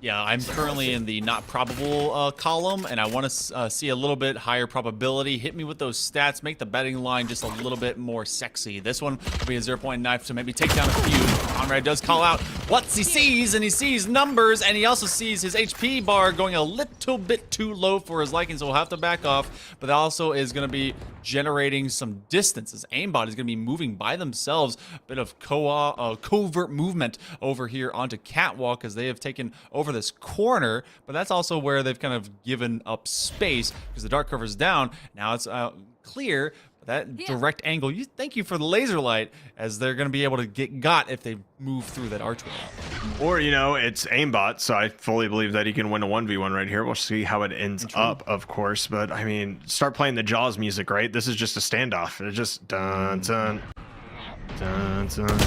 Yeah, I'm currently in the not probable column, and I want to see a little bit higher probability. Hit me with those stats, make the betting line just a little bit more sexy. This one will be a 0-point knife to maybe take down a few. Conrad does call out what he sees, and he sees numbers, and he also sees his HP bar going a little bit too low for his liking, so we'll have to back off. But that also is going to be generating some distance as Aimbot is going to be moving by themselves. A bit of covert movement over here onto Catwalk as they have taken over this corner, but that's also where they've kind of given up space because the dark cover's down. Now it's clear. That direct angle, thank you for the laser light, as they're going to be able to get got if they move through that archway. Or, you know, it's Aimbot, so I fully believe that he can win a 1v1 right here. We'll see how it ends up, of course. But, I mean, start playing the Jaws music, right? This is just a standoff. It's just dun, dun, dun, dun.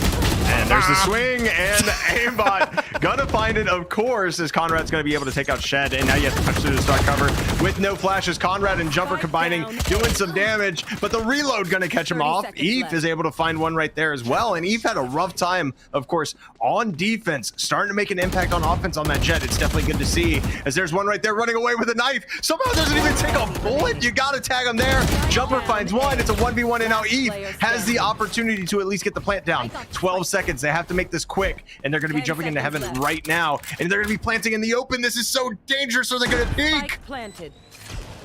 And there's the swing, and Aimbot gonna find it, of course, as Conrad's gonna be able to take out Shed, and now you have to punch through the dark cover with no flashes. Conrad and Jumper combining, doing some damage, but the reload gonna catch him off. Eve is able to find one right there as well, and Eve had a rough time, of course, on defense, starting to make an impact on offense on that Jet. It's definitely good to see, as there's one right there running away with a knife. Somehow doesn't even take a bullet. You gotta tag him there. Jumper finds one. It's a 1v1, and now Eve has the opportunity to at least get the plant down. 12 seconds. They have to make this quick, and they're going to be jumping into heaven right now, and they're going to be planting in the open. This is so dangerous, so they're going to peek.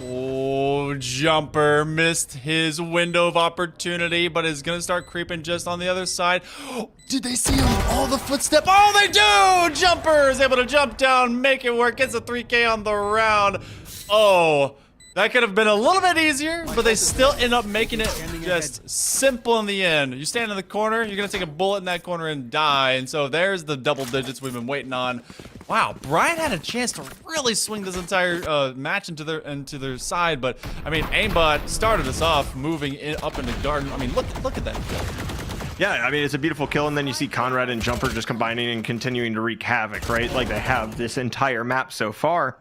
Oh, Jumper missed his window of opportunity, but is going to start creeping just on the other side. Did they see him? Oh, the footstep. Oh, they do! Jumper is able to jump down, make it work, gets a 3K on the round. Oh, that could have been a little bit easier, but they still end up making it just simple in the end. You stand in the corner, you're going to take a bullet in that corner and die. And so there's the double digits we've been waiting on. Wow, Bryant had a chance to really swing this entire match into their side, but I mean, Aimbot started us off moving up into Garden. I mean, look at that kill. Yeah, I mean, it's a beautiful kill, and then you see Conrad and Jumper just combining and continuing to wreak havoc, right? Like they have this entire map so far.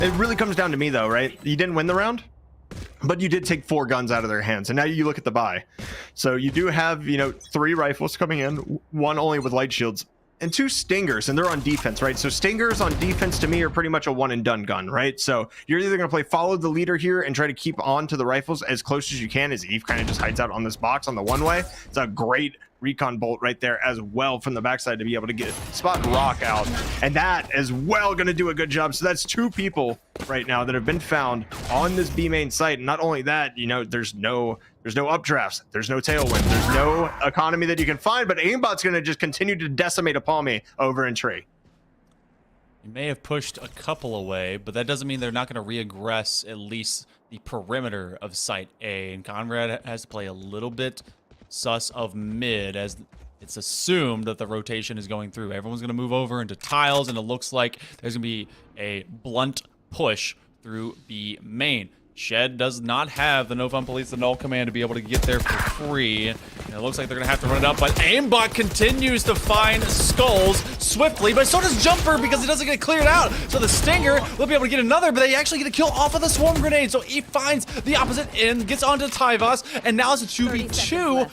It really comes down to me, though, right? You didn't win the round, but you did take 4 guns out of their hands, and now you look at the buy. So you do have, you know, 3 rifles coming in, 1 only with light shields, and 2 stingers, and they're on defense, right? So stingers on defense to me are pretty much a one and done gun, right? So you're either going to play follow the leader here and try to keep on to the rifles as close as you can, as Eve kind of just hides out on this box on the one way. It's a great recon bolt right there as well from the backside to be able to get spot Rock out, and that as well going to do a good job. So that's 2 people right now that have been found on this B main site. And not only that, you know, there's no updrafts, there's no tailwind, there's no economy that you can find, but Aimbot's going to just continue to decimate upon me over in tree. You may have pushed a couple away, but that doesn't mean they're not going to re-aggress at least the perimeter of site A, and Conrad has to play a little bit sus of mid, as it's assumed that the rotation is going through. Everyone's going to move over into tiles, and it looks like there's going to be a blunt push through B main. Shed does not have the No Fun Police, the null command to be able to get there for free. And it looks like they're going to have to run it up, but Aimbot continues to find skulls swiftly, but so does Jumper because it doesn't get cleared out. So the Stinger will be able to get another, but they actually get a kill off of the Swarm Grenade. So he finds the opposite end, gets onto Tyvos, and now it's a 2v2.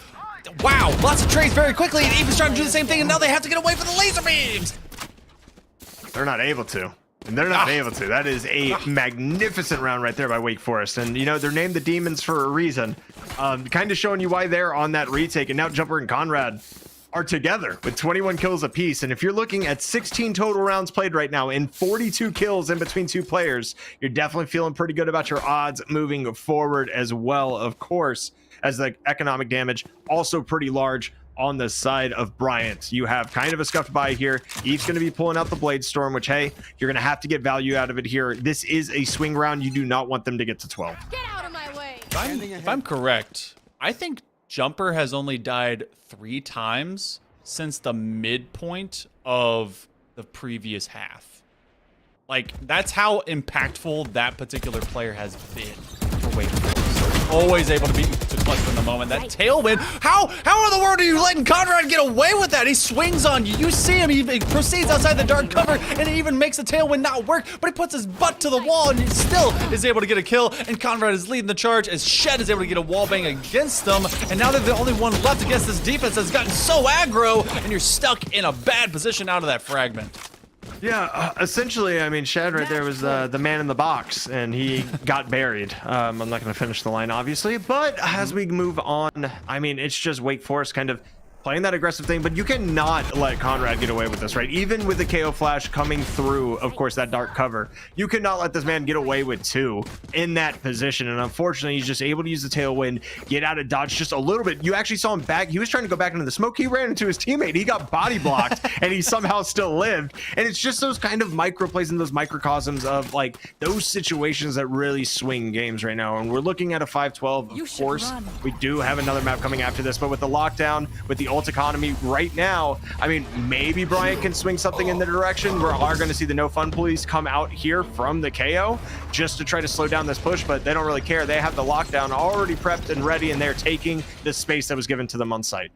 Wow, lots of trades very quickly, and Eva's trying to do the same thing, and now they have to get away from the laser beams. They're not able to. And they're not able to. That is a magnificent round right there by Wake Forest. And, you know, they're named the Demons for a reason. Kind of showing you why they're on that retake. And now Jumper and Conrad are together with 21 kills apiece. And if you're looking at 16 total rounds played right now and 42 kills in between two players, you're definitely feeling pretty good about your odds moving forward as well, of course, as the economic damage also pretty large. On the side of Bryant, you have kind of a scuffed by here. Eve's going to be pulling out the Blade Storm, which, hey, you're going to have to get value out of it here. This is a swing round. You do not want them to get to 12. Get out of my way. If I'm correct, I think Jumper has only died 3 times since the midpoint of the previous half. Like, that's how impactful that particular player has been for Wake Forest. Always able to be to clutch in the moment. That tailwind. How in the world are you letting Conrad get away with that? He swings on you. You see him. He proceeds outside the dark cover, and he even makes the tailwind not work. But he puts his butt to the wall, and he still is able to get a kill. And Conrad is leading the charge as Shed is able to get a wall bang against them. And now they're the only one left against this defense that's gotten so aggro, and you're stuck in a bad position out of that fragment. Yeah, essentially, I mean, Shad right there was the man in the box, and he got buried. I'm not going to finish the line, obviously, but as we move on, I mean, it's just Wake Forest kind of playing that aggressive thing, but you cannot let Conrad get away with this, right? Even with the KO flash coming through, of course, that dark cover, you cannot let this man get away with 2 in that position. And unfortunately, he's just able to use the tailwind, get out of dodge just a little bit. You actually saw him back. He was trying to go back into the smoke. He ran into his teammate. He got body blocked and he somehow still lived. And it's just those kind of micro plays and those microcosms of like those situations that really swing games right now. And we're looking at a 5-12, of course. We do have another map coming after this, but with the lockdown, with the ult economy right now, I mean, maybe Bryant can swing something in the direction. We are going to see the no fun police come out here from the KO just to try to slow down this push, but they don't really care. They have the lockdown already prepped and ready, and they're taking the space that was given to them on site.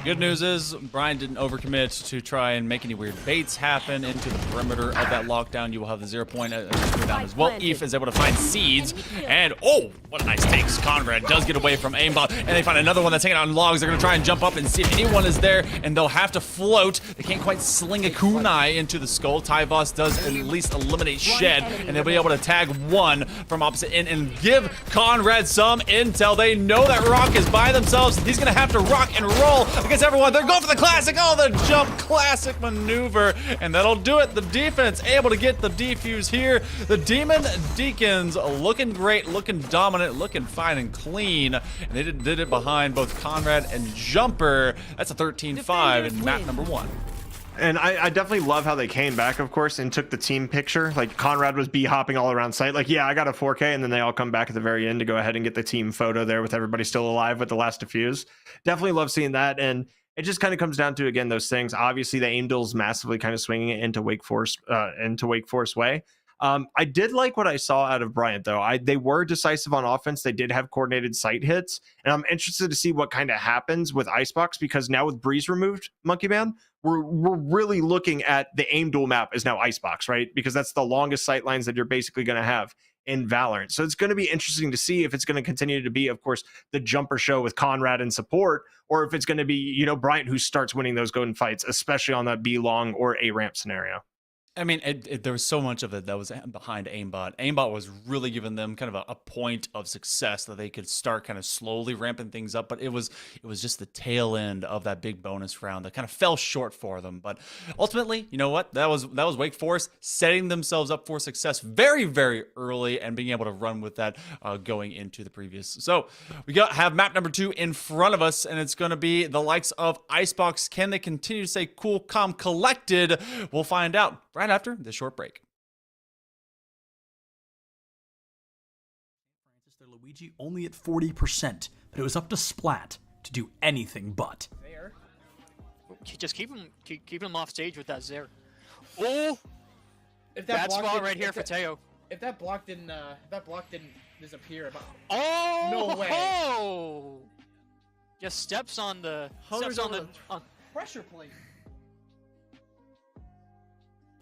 Good news is Bryant didn't overcommit to try and make any weird baits happen into the perimeter of that lockdown. You will have the 0 point down as well. Eve is able to find seeds, and oh, what a nice take. Conrad does get away from aimbot, and they find another one that's hanging on logs. They're going to try and jump up and see if anyone is there, and they'll have to float. They can't quite sling a kunai into the skull. Tyvos does at least eliminate Shed, and they'll be able to tag one from opposite end and give Conrad some intel. They know that Rock is by themselves. He's going to have to rock and roll against everyone. They're going for the classic. Oh, the jump classic maneuver, and that'll do it. The defense able to get the defuse here. The Demon Deacons looking great, looking dominant, looking fine and clean, and they did it behind both Conrad and Jumper. That's a 13-5 in map number 1. And I definitely love how they came back, of course, and took the team picture. Like, Conrad was hopping all around site. Like, yeah, I got a 4K, and then they all come back at the very end to go ahead and get the team photo there with everybody still alive with the last defuse. Definitely love seeing that, and it just kind of comes down to, again, those things. Obviously, the aim duel's massively kind of swinging it into Wake Forest way. I did like what I saw out of Bryant, though. They were decisive on offense. They did have coordinated sight hits, and I'm interested to see what kind of happens with Icebox, because now with Breeze removed, Monkey Man, we're really looking at the aim duel map is now Icebox, right? Because that's the longest sight lines that you're basically going to have in Valorant. So it's going to be interesting to see if it's going to continue to be, of course, the Jumper show with Conrad and support, or if it's going to be, you know, Bryant who starts winning those golden fights, especially on that B long or A ramp scenario. I mean, there was so much of it that was behind aimbot. Aimbot was really giving them kind of a point of success that they could start kind of slowly ramping things up. But it was just the tail end of that big bonus round that kind of fell short for them. But ultimately, you know what? That was Wake Forest setting themselves up for success very, very early and being able to run with that going into the previous. So we have map number 2 in front of us, and it's going to be the likes of Icebox. Can they continue to stay cool, calm, collected? We'll find out right after this short break. Their Luigi only at 40%, but it was up to Splat to do anything but. There. Just keep him off stage with that Zare. Oh, if that spot right here for Teo. If that block didn't disappear, oh no way! Oh, just steps on the pressure plate.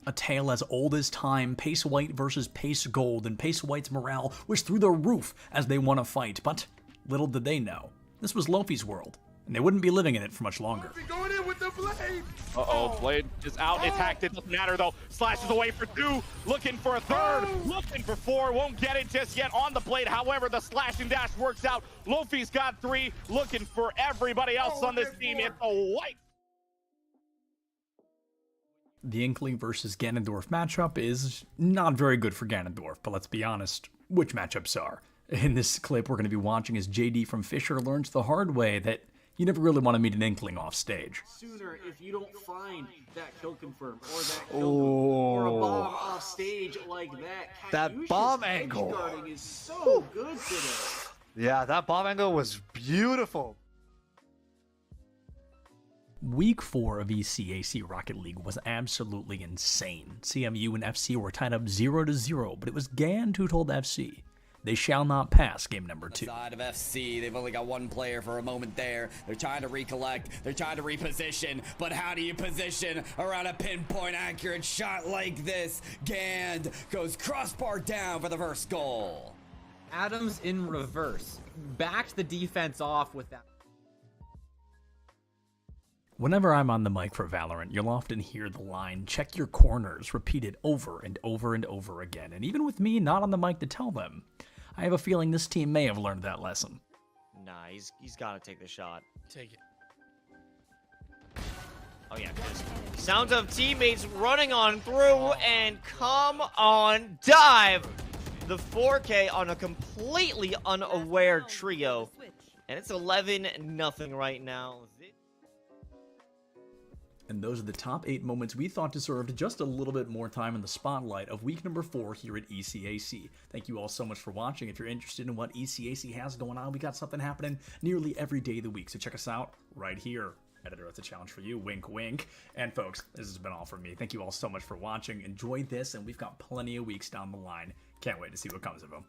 A tale as old as time, Pace White versus Pace Gold, and Pace White's morale was through the roof as they won a fight, but little did they know, this was Lofi's world, and they wouldn't be living in it for much longer. Going in with the blade. Uh-oh, Blade is out. It's hacked. It doesn't matter, though. Slashes away for 2, looking for a 3rd, looking for 4. Won't get it just yet on the Blade. However, the slash and dash works out. Luffy's got 3, looking for everybody else on this team. It's a white. The Inkling versus Ganondorf matchup is not very good for Ganondorf, but let's be honest, which matchups are? In this clip, we're going to be watching as JD from Fisher learns the hard way that you never really want to meet an Inkling off stage. Sooner if you don't find that kill confirm or that kill or a bomb off stage like that. That bomb angle guarding is so good today. Yeah, that bomb angle was beautiful. Week 4 of ECAC Rocket League was absolutely insane. CMU and FC were tied up 0-0, but it was Gand who told FC they shall not pass game number 2. Side of FC, they've only got one player for a moment there. They're trying to recollect, they're trying to reposition, but how do you position around a pinpoint accurate shot like this? Gand goes crossbar down for the first goal. Adams in reverse, backed the defense off with that. Whenever I'm on the mic for Valorant, you'll often hear the line, check your corners, repeated over and over and over again. And even with me not on the mic to tell them, I have a feeling this team may have learned that lesson. Nah, he's got to take the shot. Take it. Oh yeah, just sounds of teammates running on through and come on, dive! The 4K on a completely unaware trio. And it's 11-0 right now. And those are the top 8 moments we thought deserved just a little bit more time in the spotlight of week number 4 here at ECAC. Thank you all so much for watching. If you're interested in what ECAC has going on, we got something happening nearly every day of the week. So check us out right here. Editor, that's a challenge for you. Wink, wink. And folks, this has been all from me. Thank you all so much for watching. Enjoy this, and we've got plenty of weeks down the line. Can't wait to see what comes of them.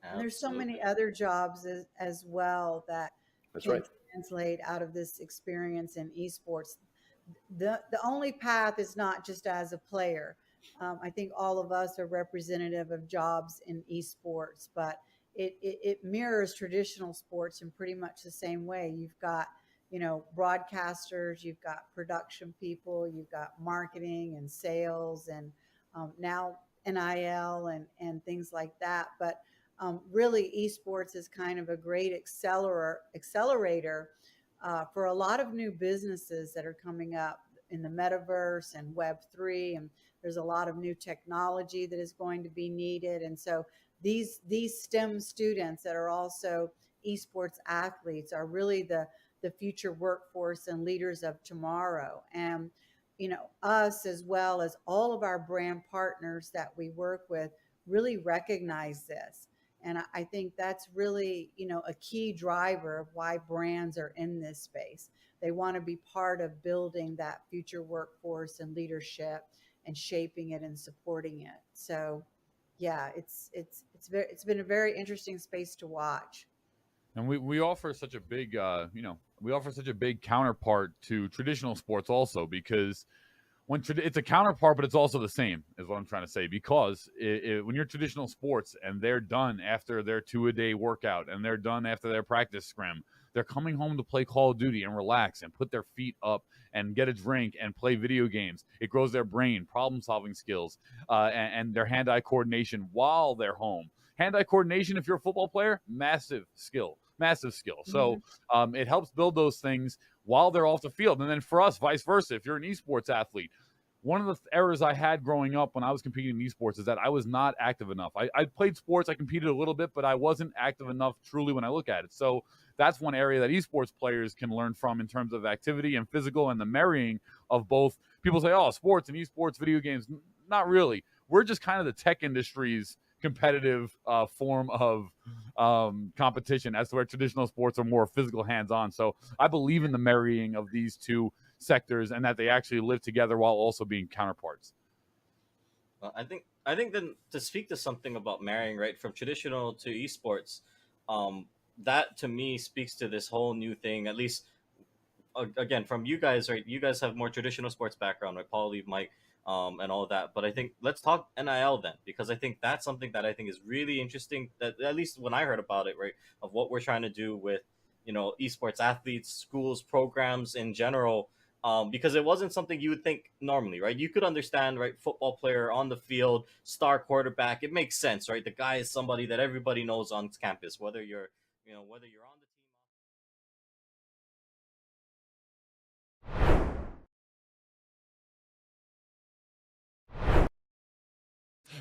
And there's so many other jobs as well that can translate out of this experience in esports. The only path is not just as a player. I think all of us are representative of jobs in esports, but it mirrors traditional sports in pretty much the same way. You've got, you know, broadcasters, you've got production people, you've got marketing and sales, and now NIL and things like that. But really, esports is kind of a great accelerator for a lot of new businesses that are coming up in the metaverse and Web3, and there's a lot of new technology that is going to be needed. And so these STEM students that are also esports athletes are really the future workforce and leaders of tomorrow. And you know, us as well as all of our brand partners that we work with really recognize this. And I think that's really, you know, a key driver of why brands are in this space. They want to be part of building that future workforce and leadership and shaping it and supporting it. So, yeah, it's been a very interesting space to watch. And we offer such a big, we offer such a big counterpart to traditional sports also, because it's a counterpart, but it's also the same, is what I'm trying to say. Because when you're traditional sports and they're done after their 2-a-day workout and they're done after their practice scrim, they're coming home to play Call of Duty and relax and put their feet up and get a drink and play video games. It grows their brain, problem-solving skills, and their hand-eye coordination while they're home. Hand-eye coordination, if you're a football player, massive skill. So it helps build those things while they're off the field. And then for us, vice versa, if you're an esports athlete, one of the errors I had growing up when I was competing in esports is that I was not active enough. I played sports, I competed a little bit, but I wasn't active enough truly when I look at it. So that's one area that esports players can learn from in terms of activity and physical and the marrying of both. People say, oh, sports and esports, video games. Not really. We're just kind of the tech industry's competitive form of competition, as to where traditional sports are more physical, hands-on. So I believe in the marrying of these two sectors and that they actually live together while also being counterparts. Well, I think I think then to speak to something about marrying right from traditional to esports, that to me speaks to this whole new thing. At least again from you guys, right? You guys have more traditional sports background, right? Paul, Lee, Mike, and all of that. But I think let's talk NIL then, because I think that's something that I think is really interesting. That at least when I heard about it, right, of what we're trying to do with esports athletes, schools, programs in general. Because it wasn't something you would think normally, right? You could understand, right? Football player on the field, star quarterback. It makes sense, right? The guy is somebody that everybody knows on campus, whether you're on the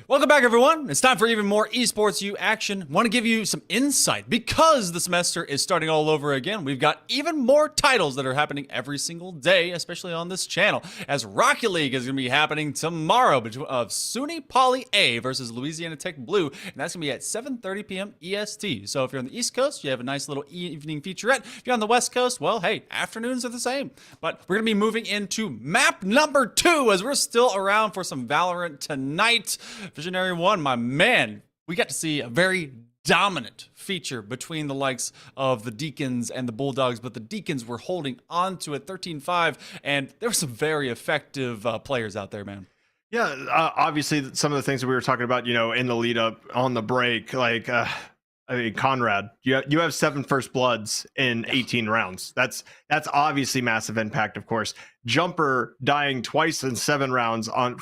Welcome back, everyone. It's time for even more Esports U action. Want to give you some insight because the semester is starting all over again. We've got even more titles that are happening every single day, especially on this channel, as Rocket League is going to be happening tomorrow of SUNY Poly A versus Louisiana Tech Blue, and that's going to be at 7:30 p.m. EST. So if you're on the East Coast, you have a nice little evening featurette. If you're on the West Coast, well, hey, afternoons are the same. But we're going to be moving into map number 2 as we're still around for some Valorant tonight. Visionary 1, my man, we got to see a very dominant feature between the likes of the Deacons and the Bulldogs, but the Deacons were holding on to it 13-5, and there were some very effective players out there, man. Yeah, obviously some of the things that we were talking about, in the lead up on the break, like Conrad, you have 7 first bloods in 18 rounds. That's obviously massive impact, of course. Jumper dying twice in 7 rounds on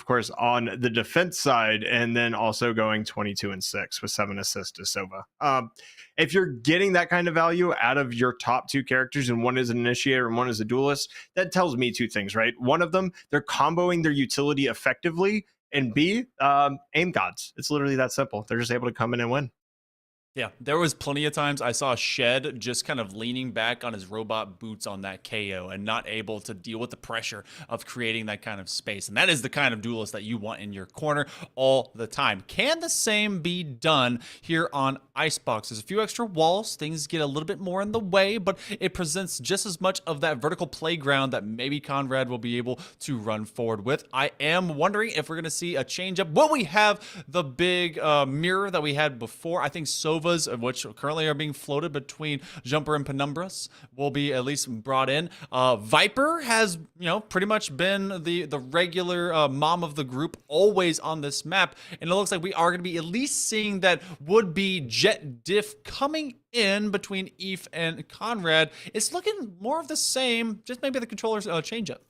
the defense side, and then also going 22-6 with 7 assists to Sova. If you're getting that kind of value out of your top 2 characters, and one is an initiator and one is a duelist, that tells me 2 things, right? One of them, they're comboing their utility effectively, and B, aim gods. It's literally that simple. They're just able to come in and win. Yeah, there was plenty of times I saw Shed just kind of leaning back on his robot boots on that KO and not able to deal with the pressure of creating that kind of space. And that is the kind of duelist that you want in your corner all the time. Can the same be done here on Icebox? There's a few extra walls. Things get a little bit more in the way, but it presents just as much of that vertical playground that maybe Conrad will be able to run forward with. I am wondering if we're going to see a change up. Will we have the big mirror that we had before? I think Sova, which currently are being floated between Jumper and Penumbras, will be at least brought in. Viper has, pretty much been the regular mom of the group, always on this map, and it looks like we are going to be at least seeing that would-be jet diff coming in between Eve and Conrad. It's looking more of the same, just maybe the controllers change up.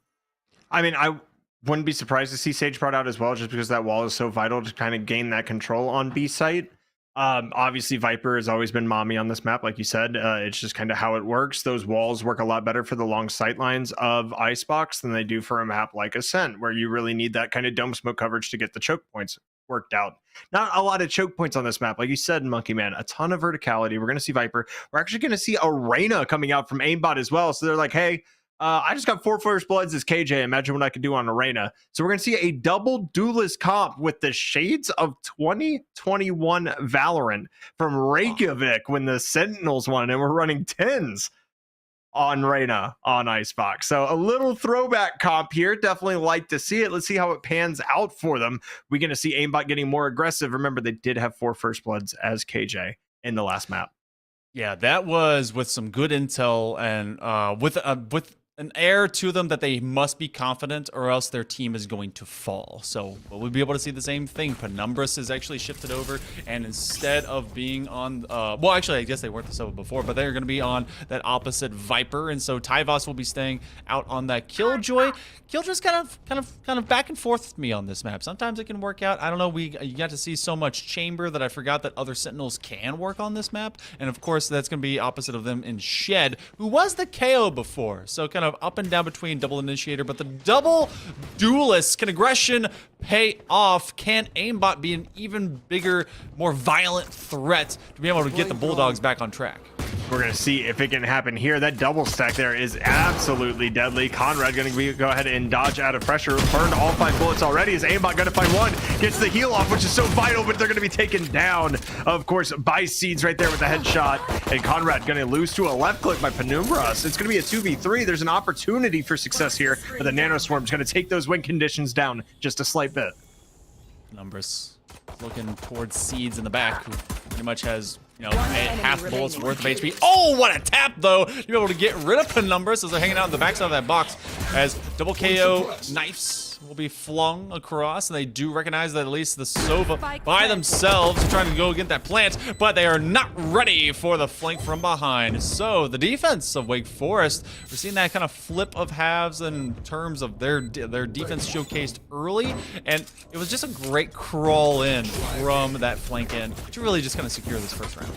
I mean, I wouldn't be surprised to see Sage brought out as well, just because that wall is so vital to kind of gain that control on B site. Obviously Viper has always been mommy on this map, like you said. It's just kind of how it works. Those walls work a lot better for the long sight lines of Icebox than they do for a map like Ascent, where you really need that kind of dome smoke coverage to get the choke points worked out. Not a lot of choke points on this map, like you said, Monkey Man. A ton of verticality. We're going to see Viper. We're actually going to see Arena coming out from aimbot as well. So they're like, hey, I just got 4 first bloods as KJ. Imagine what I could do on Arena. So we're going to see a double duelist comp with the shades of 2021 Valorant from Reykjavik when the Sentinels won, and we're running 10s on Reyna on Icebox. So a little throwback comp here. Definitely like to see it. Let's see how it pans out for them. We're going to see aimbot getting more aggressive. Remember, they did have 4 first bloods as KJ in the last map. Yeah, that was with some good intel and with an air to them that they must be confident or else their team is going to fall. So we'll be able to see the same thing. Penumbras is actually shifted over, and instead of being on, well, actually, I guess they weren't the Sova before, but they're going to be on that opposite Viper, and so Tyvos will be staying out on that Killjoy. Killjoy's kind of back and forth with me on this map. Sometimes it can work out. I don't know. You got to see so much Chamber that I forgot that other Sentinels can work on this map, and of course that's going to be opposite of them in Shed, who was the KO before. So kind of up and down between double initiator, but the double duelist, can aggression pay off? Can aimbot be an even bigger, more violent threat to be able to get the Bulldogs back on track? We're going to see if it can happen here. That double stack there is absolutely deadly. Conrad going to go ahead and dodge out of pressure. Burned all 5 bullets already. His aimbot going to find one. Gets the heal off, which is so vital, but they're going to be taken down, of course, by Seeds right there with the headshot. And Conrad going to lose to a left click by Penumbras. It's going to be a 2v3. There's an opportunity for success here, but the Nanoswarm is going to take those win conditions down just a slight bit. Numbers looking towards Seeds in the back, who pretty much has, you know, a half bullets worth of HP. Oh, what a tap, though! You'll be able to get rid of Penumbras as they're hanging out in the backside of that box, as double KO knives will be flung across, and they do recognize that at least the Sova by themselves are trying to go get that plant, but they are not ready for the flank from behind. So the defense of Wake Forest, we're seeing that kind of flip of halves in terms of their defense showcased early, and it was just a great crawl in from that flank end to really just kind of secure this first round.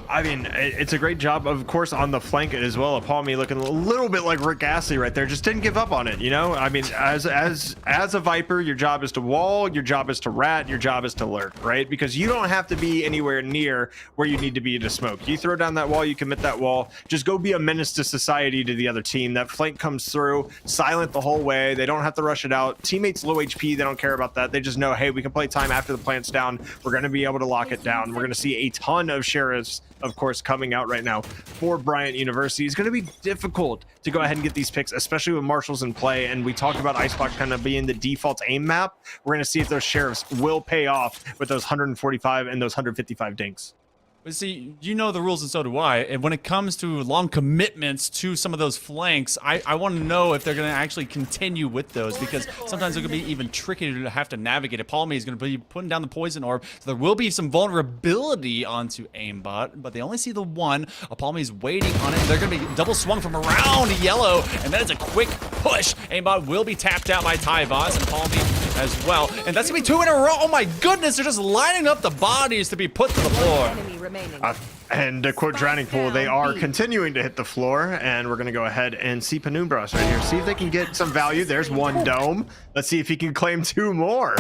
I mean, it's a great job, of course, on the flank as well. Palmy looking a little bit like Rick Astley right there. Just didn't give up on it, you know? I mean, as a Viper, your job is to wall, your job is to rat, your job is to lurk, right? Because you don't have to be anywhere near where you need to be to smoke. You throw down that wall, you commit that wall, just go be a menace to society to the other team. That flank comes through, silent the whole way. They don't have to rush it out. Teammates low HP, they don't care about that. They just know, hey, we can play time after the plant's down. We're going to be able to lock it down. We're going to see a ton of sheriffs, of course, coming out right now for Bryant University. It's going to be difficult to go ahead and get these picks, especially with marshals in play. And we talked about Icebox kind of being the default aim map. We're going to see if those sheriffs will pay off with those 145 and those 155 dinks. But see, you know the rules and so do I. And when it comes to long commitments to some of those flanks, I want to know if they're going to actually continue with those, because sometimes they're going to be even trickier to have to navigate. Palmy is going to be putting down the poison orb, so there will be some vulnerability onto aimbot, but they only see the one. Palmy is waiting on it. They're going to be double swung from around yellow, and that is a quick push. Aimbot will be tapped out by Tyvos and Palmy as well. And that's going to be 2 in a row. Oh my goodness, they're just lining up the bodies to be put to the floor. And to quote Drowning Pool, they are continuing to hit the floor, and we're going to go ahead and see Penumbras right here. See if they can get some value. There's one dome. Let's see if he can claim 2 more.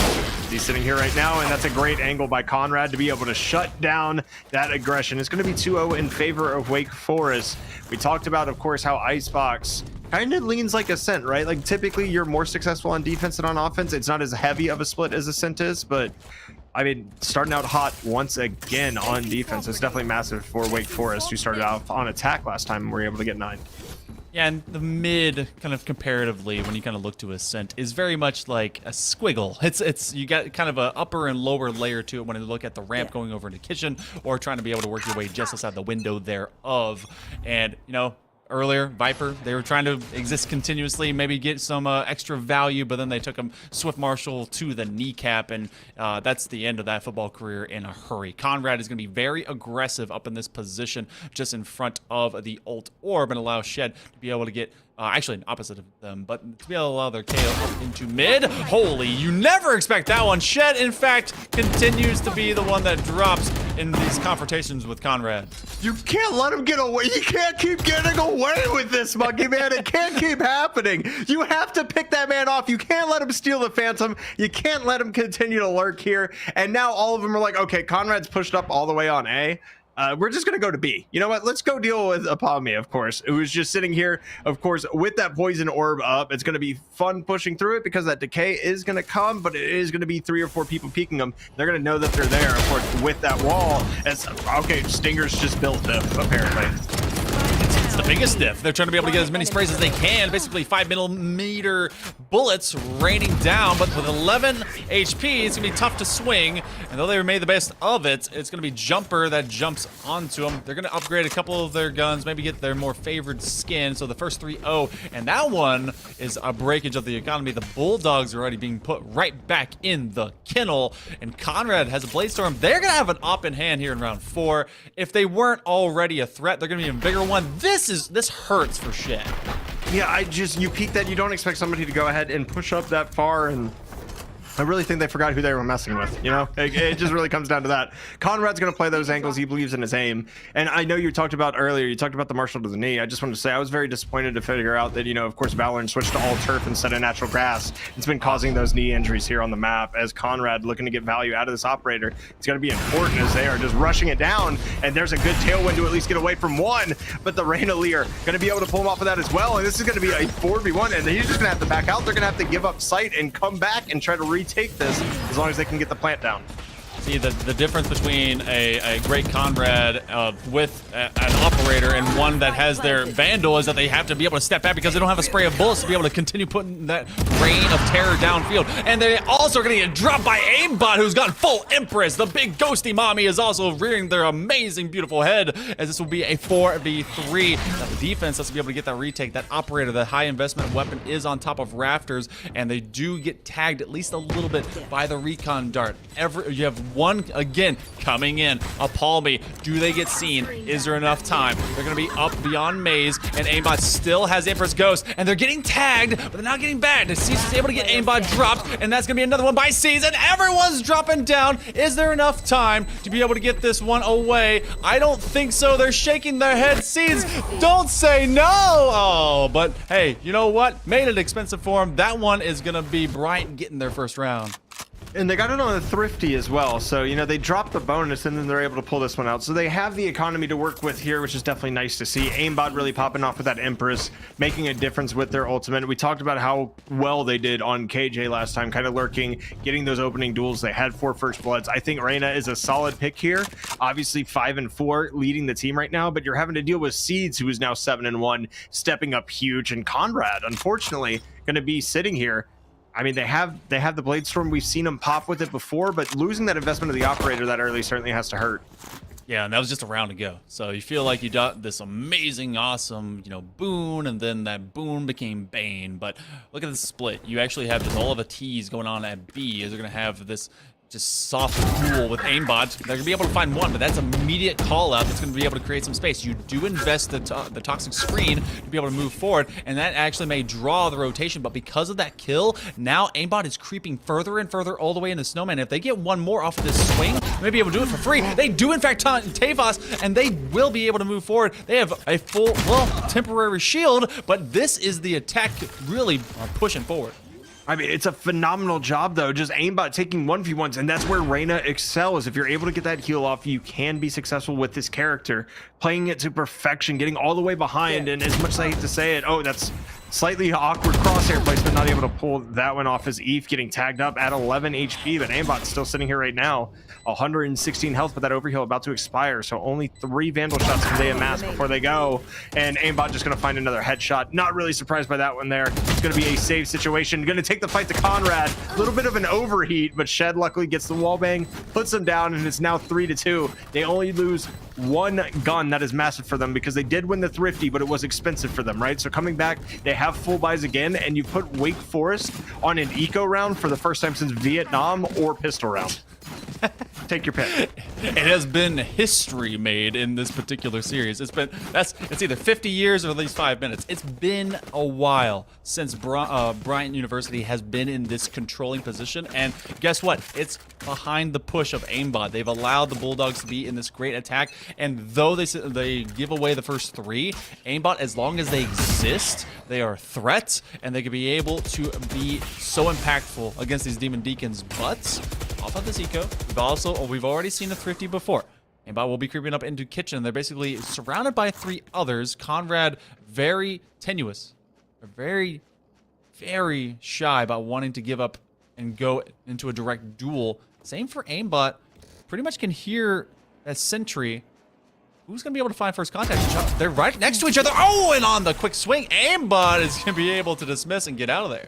He's sitting here right now, and that's a great angle by Conrad to be able to shut down that aggression. It's going to be 2-0 in favor of Wake Forest. We talked about, of course, how Icebox kind of leans like Ascent, right? Like typically you're more successful on defense than on offense. It's not as heavy of a split as Ascent is, but I mean, starting out hot once again on defense is definitely massive for Wake Forest, who started out on attack last time and were able to get 9. Yeah, and the mid, kind of comparatively, when you kind of look to Ascent, is very much like a squiggle. It's you got kind of a upper and lower layer to it when you look at the ramp going over into kitchen, or trying to be able to work your way just outside the window thereof. And, you know, earlier, Viper, they were trying to exist continuously, maybe get some extra value, but then they took him Swift Marshal to the kneecap, and that's the end of that football career in a hurry. Conrad is going to be very aggressive up in this position, just in front of the ult orb, and allow Shed to be able to get actually opposite of them, but to be able to allow their KO up into mid. Holy, you never expect that one. Shed, in fact, continues to be the one that drops in these confrontations with Conrad. You can't let him get away. You can't keep getting away with this, Monkey Man. It can't keep happening. You have to pick that man off. You can't let him steal the Phantom. You can't let him continue to lurk here. And now all of them are like, okay, Conrad's pushed up all the way on A. We're just going to go to B. You know what? Let's go deal with Apami, of course, who is just sitting here, of course, with that poison orb up. It's going to be fun pushing through it because that decay is going to come, but it is going to be 3 or 4 people peeking them. They're going to know that they're there, of course, with that wall. As okay, Stinger's just built them, apparently. It's the biggest diff. They're trying to be able to get as many sprays as they can. Basically 5mm bullets raining down, but with 11 HP, it's gonna be tough to swing. And though they made the best of it, it's gonna be Jumper that jumps onto them. They're gonna upgrade a couple of their guns, maybe get their more favored skin. So the first 3-0, and that one is a breakage of the economy. The Bulldogs are already being put right back in the kennel, and Conrad has a Bladestorm. They're gonna have an op in hand here in round 4. If they weren't already a threat, they're gonna be a bigger one. This hurts for shit. Yeah, you peek that, you don't expect somebody to go ahead and push up that far, and I really think they forgot who they were messing with, you know? It just really comes down to that. Conrad's going to play those angles. He believes in his aim. And I know you talked about earlier, you talked about the Marshal to the knee. I just wanted to say I was very disappointed to figure out that, you know, of course, Valorant switched to all turf instead of natural grass. It's been causing those knee injuries here on the map as Conrad looking to get value out of this operator. It's going to be important as they are just rushing it down. And there's a good tailwind to at least get away from one. But the Reyna Lear going to be able to pull him off of that as well. And this is going to be a 4v1. And he's just going to have to back out. They're going to have to give up sight and come back and try to retake this as long as they can get the plant down. See, the difference between a great Conrad with an operator and one that has their Vandal is that they have to be able to step back because they don't have a spray of bullets to be able to continue putting that rain of terror downfield. And they also are going to get dropped by Aimbot, who's got full Empress. The big ghosty mommy is also rearing their amazing, beautiful head, as this will be a 4v3. Now, the defense has to be able to get that retake. That operator, the high investment weapon, is on top of rafters, and they do get tagged at least a little bit by the recon dart. You have one again coming in. Appall me. Do they get seen? Is there enough time? They're going to be up beyond Maze, and Aimbot still has Empress Ghost, and they're getting tagged, but they're not getting bagged. Seeds is able to get Aimbot dropped, and that's going to be another one by Seeds, and everyone's dropping down. Is there enough time to be able to get this one away? I don't think so. They're shaking their head. Seeds, don't say no. Oh, but hey, you know what? Made it expensive for them. That one is going to be Bryant getting their first round. And they got it on a Thrifty as well, so you know they dropped the bonus and then they're able to pull this one out. So they have the economy to work with here, which is definitely nice to see. Aimbot really popping off with that Empress, making a difference with their ultimate. We talked about how well they did on KJ last time, kind of lurking, getting those opening duels. They had 4 first bloods. I think Reyna is a solid pick here. Obviously 5-4 leading the team right now, but you're having to deal with Seeds, who is now 7-1, stepping up huge, and Conrad, unfortunately, going to be sitting here. I mean, they have the Blade Storm. We've seen them pop with it before, but losing that investment of the operator that early certainly has to hurt. Yeah, and that was just a round ago. So you feel like you got this amazing, awesome, boon, and then that boon became bane. But look at the split. You actually have just all of a tease going on at B, as they're going to have this just soft duel with Aimbot. They're going to be able to find one, but that's immediate call out that's going to be able to create some space. You do invest the toxic screen to be able to move forward, and that actually may draw the rotation, but because of that kill, now Aimbot is creeping further and further all the way into Snowman. If they get one more off of this swing, they may be able to do it for free. They do in fact taunt Tavos, and they will be able to move forward. They have a full, temporary shield, but this is the attack really pushing forward. I mean, it's a phenomenal job, though. Just Aimbot taking 1v1s, and that's where Reyna excels. If you're able to get that heal off, you can be successful with this character. Playing it to perfection, getting all the way behind, and as much as I hate to say it, oh, that's slightly awkward crosshair placement, not able to pull that one off as Eve getting tagged up at 11 HP, but Aimbot's still sitting here right now. 116 health, but that overheal about to expire, so only 3 Vandal shots can they amass before they go, and Aimbot just going to find another headshot. Not really surprised by that one there. It's going to be a save situation. Going to take the fight to Conrad. A little bit of an overheat, but Shed luckily gets the wallbang, puts him down, and it's now 3-2. They only lose 1 gun. That is massive for them because they did win the Thrifty, but it was expensive for them, right? So coming back, they have full buys again, and you put Wake Forest on an eco round for the first time since Vietnam, or pistol round. Take your pick. It has been history made in this particular series. It's either 50 years or at least 5 minutes. It's been a while since Bryant University has been in this controlling position, and guess what? It's behind the push of Aimbot. They've allowed the Bulldogs to be in this great attack, and though they give away the first 3, Aimbot, as long as they exist, they are threats, and they can be able to be so impactful against these Demon Deacons. But off of this eco, we've already seen the Thrifty before. Aimbot will be creeping up into Kitchen. They're basically surrounded by 3 others. Conrad, very tenuous, very, very shy about wanting to give up and go into a direct duel. Same for Aimbot. Pretty much can hear that sentry. Who's going to be able to find first contact? They're right next to each other. Oh, and on the quick swing, Aimbot is going to be able to dismiss and get out of there.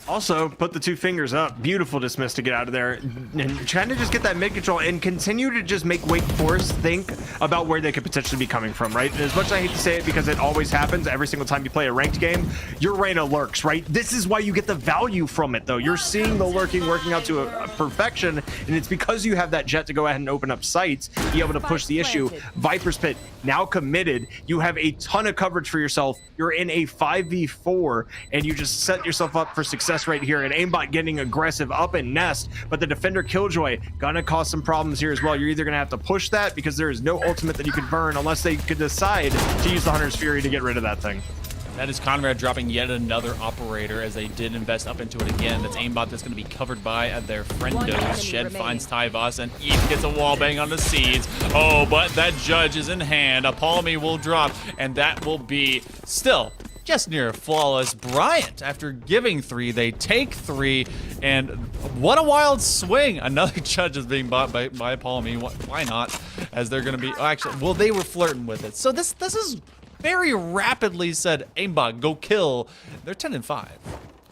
Also, put the 2 fingers up. Beautiful dismiss to get out of there. And trying to just get that mid control and continue to just make Wake Forest think about where they could potentially be coming from, right? And as much as I hate to say it because it always happens every single time you play a ranked game, your Reyna lurks, right? This is why you get the value from it, though. You're seeing the lurking working out to a perfection, and it's because you have that jet to go ahead and open up sights, be able to push the issue. Viper's Pit now committed. You have a ton of coverage for yourself. You're in a 5v4, and you just set yourself up for success right here. And Aimbot getting aggressive up and nest, but the defender Killjoy gonna cause some problems here as well. You're either gonna have to push that because there is no ultimate that you could burn unless they could decide to use the Hunter's Fury to get rid of that thing. That is Conrad dropping yet another operator as they did invest up into it again. That's Aimbot that's going to be covered by their friendos. Shed finds Tyvos, and Eve gets a wallbang on the Seeds. Oh, but that judge is in hand. Appall Me will drop, and that will be still just near flawless. Bryant, after giving 3, they take 3, and what a wild swing. Another judge is being bought by Palmy. Why not? As they're going to be, actually, well, they were flirting with it. So this is very rapidly said, aimbot, go kill. They're 10-5.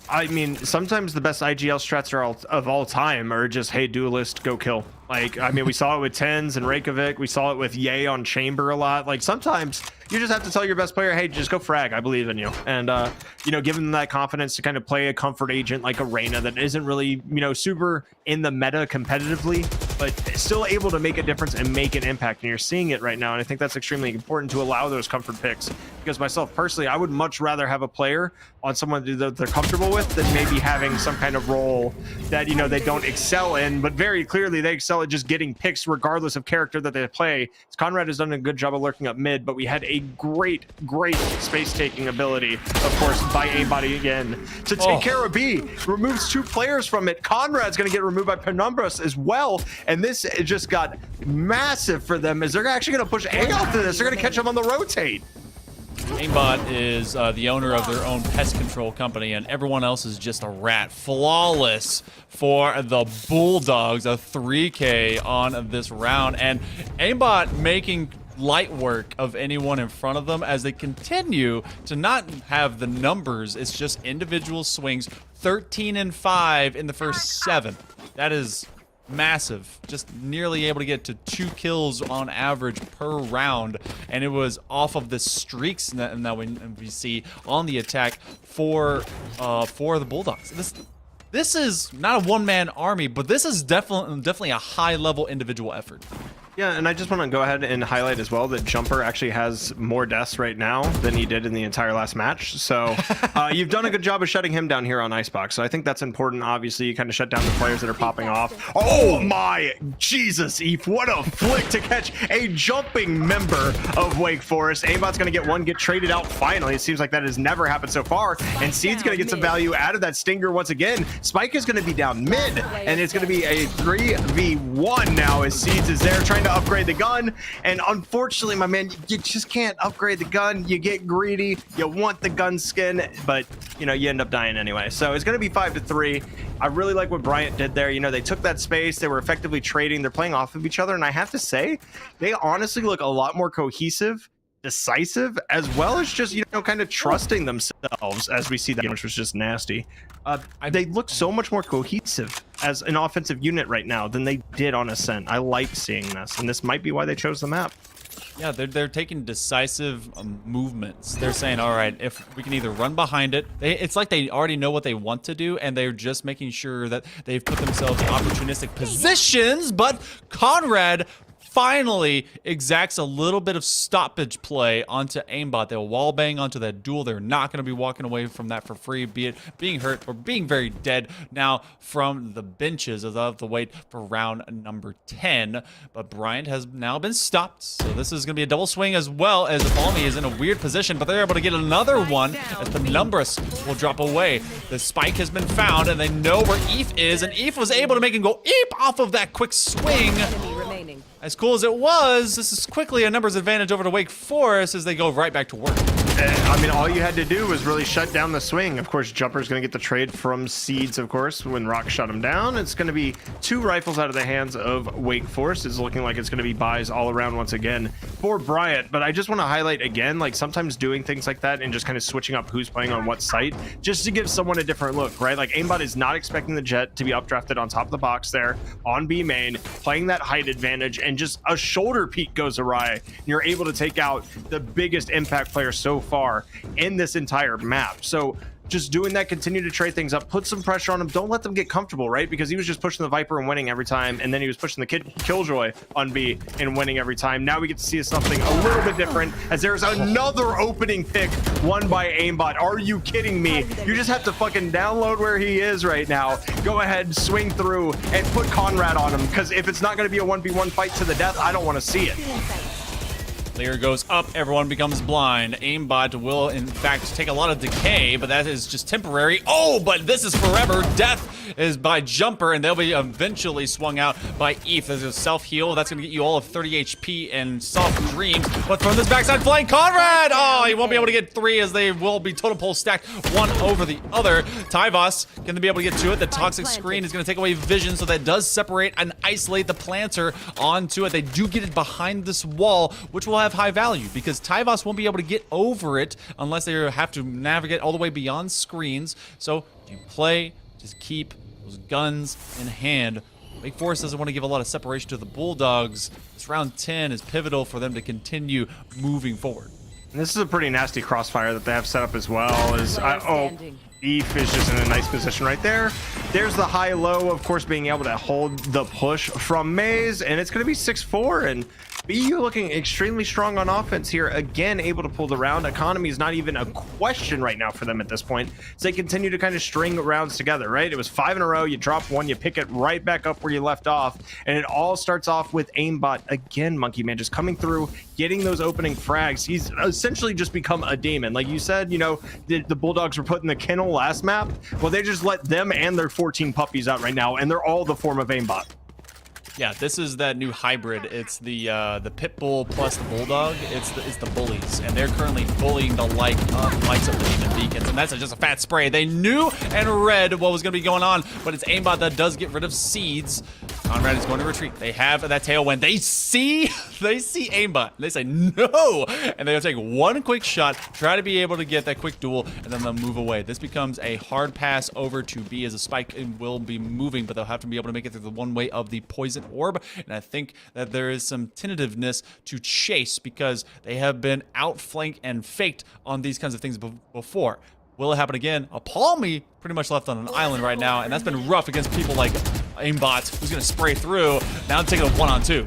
I mean, sometimes the best IGL strats of all time are just, hey, duelist, go kill. Like, I mean, we saw it with Tens and Reykjavik. We saw it with Ye on Chamber a lot. Like, sometimes you just have to tell your best player, hey, just go frag. I believe in you. And, you know, give them that confidence to kind of play a comfort agent like Arena that isn't really, you know, super in the meta competitively, but still able to make a difference and make an impact. And you're seeing it right now. And I think that's extremely important to allow those comfort picks. Because myself, personally, I would much rather have a player on someone that they're comfortable with than maybe having some kind of role that, you know, they don't excel in, but very clearly they excel at just getting picks regardless of character that they play. Conrad has done a good job of lurking up mid, but we had a great space taking ability, of course, by aimbot again to take care of B. Removes 2 players from it. Conrad's going to get removed by Penumbras as well, and this just got massive for them as they're actually going to push A out to this. They're going to catch him on the rotate. Aimbot is the owner of their own pest control company, and everyone else is just a rat. Flawless for the Bulldogs, a 3K on this round, and Aimbot making light work of anyone in front of them as they continue to not have the numbers. It's just individual swings. 13-5 in the first 7. That is massive. Just nearly able to get to 2 kills on average per round, and it was off of the streaks that we see on the attack for the Bulldogs. This is not a one-man army, but this is definitely a high-level individual effort. Yeah, and I just want to go ahead and highlight as well that Jumper actually has more deaths right now than he did in the entire last match. So you've done a good job of shutting him down here on Icebox. So I think that's important. Obviously, you kind of shut down the players that are popping off. Oh my Jesus, Eve. What a flick to catch a jumping member of Wake Forest. Aimbot's going to get traded out finally. It seems like that has never happened so far. And Seed's going to get some value out of that Stinger once again. Spike is going to be down mid, and it's going to be a 3v1 now as Seeds is there trying to upgrade the gun, and unfortunately, my man, you just can't upgrade the gun. You get greedy, you want the gun skin, but you know, you end up dying anyway. So it's going to be 5-3. I really like what Bryant did there. You know, they took that space, they were effectively trading, they're playing off of each other, and I have to say, they honestly look a lot more cohesive, decisive, as well as just, you know, kind of trusting themselves as we see that, which was just nasty. They look so much more cohesive as an offensive unit right now than they did on Ascent. I like seeing this, and this might be why they chose the map. Yeah, they're taking decisive movements. They're saying, all right, if we can either run behind it, it's like they already know what they want to do, and they're just making sure that they've put themselves in opportunistic positions. But Conrad finally exacts a little bit of stoppage play onto Aimbot. They'll wallbang onto that duel. They're not going to be walking away from that for free, be it being hurt or being very dead now from the benches of the wait for round number 10. But Bryant has now been stopped, so this is going to be a double swing as well, as Balmy is in a weird position, but they're able to get another one as the numbers will drop away. The spike has been found, and they know where Eve is, and Eve was able to make him go Eep off of that quick swing. As cool as it was, this is quickly a numbers advantage over to Wake Forest as they go right back to work. I mean, all you had to do was really shut down the swing. Of course, Jumper's going to get the trade from Seeds, of course, when Rock shut him down. It's going to be 2 rifles out of the hands of Wake Forest. It's looking like it's going to be buys all around once again for Bryant. But I just want to highlight again, like sometimes doing things like that and just kind of switching up who's playing on what site, just to give someone a different look, right? Like Aimbot is not expecting the Jet to be updrafted on top of the box there on B main, playing that height advantage, and just a shoulder peek goes awry. And you're able to take out the biggest impact player so far in this entire map. So just doing that, continue to trade things up, put some pressure on him. Don't let them get comfortable, right? Because he was just pushing the Viper and winning every time, and then he was pushing the Killjoy on B and winning every time. Now we get to see something a little bit different as there's another opening pick won by Aimbot. Are you kidding me? You just have to fucking download where he is right now. Go ahead, swing through, and put Conrad on him, because if it's not going to be a 1v1 fight to the death, I don't want to see it. Clear goes up, everyone becomes blind. Aimbot will, in fact, take a lot of decay, but that is just temporary. Oh, but this is forever. Death is by Jumper, and they'll be eventually swung out by Eve. There's a self-heal. That's going to get you all of 30 HP and soft dreams. But from this backside flank, Conrad! Oh, he won't be able to get 3 as they will be totem pole stacked one over the other. Tyvos going to be able to get to it. The toxic screen is going to take away vision, so that does separate and isolate the planter onto it. They do get it behind this wall, which will have high value because Tyvos won't be able to get over it unless they have to navigate all the way beyond screens. So you play, just keep those guns in hand. Wake Forest doesn't want to give a lot of separation to the Bulldogs. This round 10 is pivotal for them to continue moving forward. And this is a pretty nasty crossfire that they have set up as well. Eve is just in a nice position right there. There's the high-low, of course, being able to hold the push from Maze, and it's going to be 6-4, and BU looking extremely strong on offense here. Again, able to pull the round. Economy is not even a question right now for them at this point. So they continue to kind of string rounds together, right? It was 5 in a row. You drop one, you pick it right back up where you left off. And it all starts off with aimbot. Again, Monkey Man just coming through, getting those opening frags. He's essentially just become a demon. Like you said, you know, the Bulldogs were put in the kennel last map. Well, they just let them and their 14 puppies out right now. And they're all the form of aimbot. Yeah, this is that new hybrid. It's the pit bull plus the bulldog. It's the bullies, and they're currently bullying the likes of Demon Beacons, and that's just a fat spray. They knew and read what was going to be going on, but it's aimbot that does get rid of seeds. Conrad is going to retreat. They have that tailwind. They see aimbot. They say no, and they'll take one quick shot, try to be able to get that quick duel, and then they'll move away. This becomes a hard pass over to B as a spike and will be moving, but they'll have to be able to make it through the one way of the poison orb, and I think that there is some tentativeness to chase because they have been outflanked and faked on these kinds of things before. Will it happen again? Palmy pretty much left on an island right now, and that's been rough against people like Aimbot, who's going to spray through. Now taking a 1-on-2.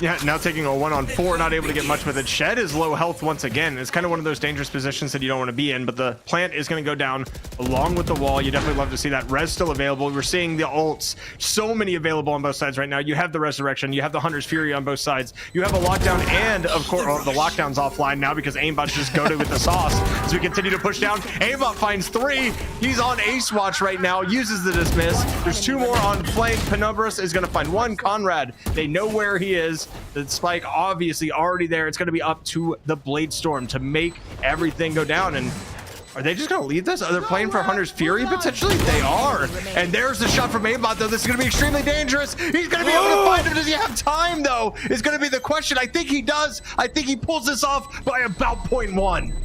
Yeah, now taking a 1-on-4, not able to get much with it. Shed is low health once again. It's kind of one of those dangerous positions that you don't want to be in, but the plant is going to go down along with the wall. You definitely love to see that. Res still available. We're seeing the ults. So many available on both sides right now. You have the Resurrection. You have the Hunter's Fury on both sides. You have a lockdown, and of course, the lockdown's offline now because Aimbot's just goaded with the sauce. As we continue to push down, Aimbot finds 3. He's on Ace Watch right now, uses the dismiss. There's 2 more on flank. Penumbras is going to find 1. Conrad, they know where he is. The spike obviously already there. It's going to be up to the Blade Storm to make everything go down. And are they just going to leave this? Are they playing for Hunter's Fury potentially? They are. And there's the shot from Aimbot, though. This is going to be extremely dangerous. He's going to be able to find him. Does he have time, though? Is going to be the question. I think he does. I think he pulls this off by about 0.1.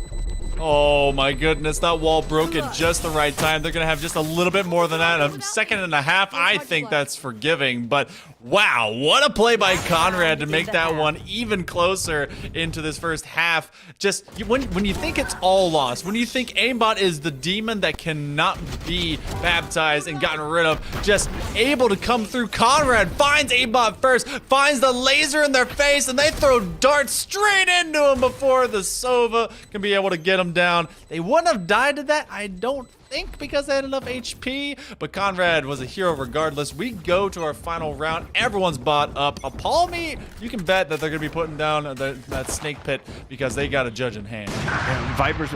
Oh my goodness, that wall broke at just the right time. They're gonna have just a little bit more than that, a second and a half. I think that's forgiving, but wow, what a play by Conrad to make that one even closer into this first half. Just when you think it's all lost, when you think Aimbot is the demon that cannot be baptized and gotten rid of, just able to come through, Conrad finds Aimbot first, finds the laser in their face, and they throw darts straight into him before the Sova can be able to get him down. They wouldn't have died to that, I don't think, because they had enough HP, but Conrad was a hero regardless. We go to our final round. Everyone's bought up. Palmy, you can bet that they're going to be putting down that snake pit because they got a judge in hand. And Vipers...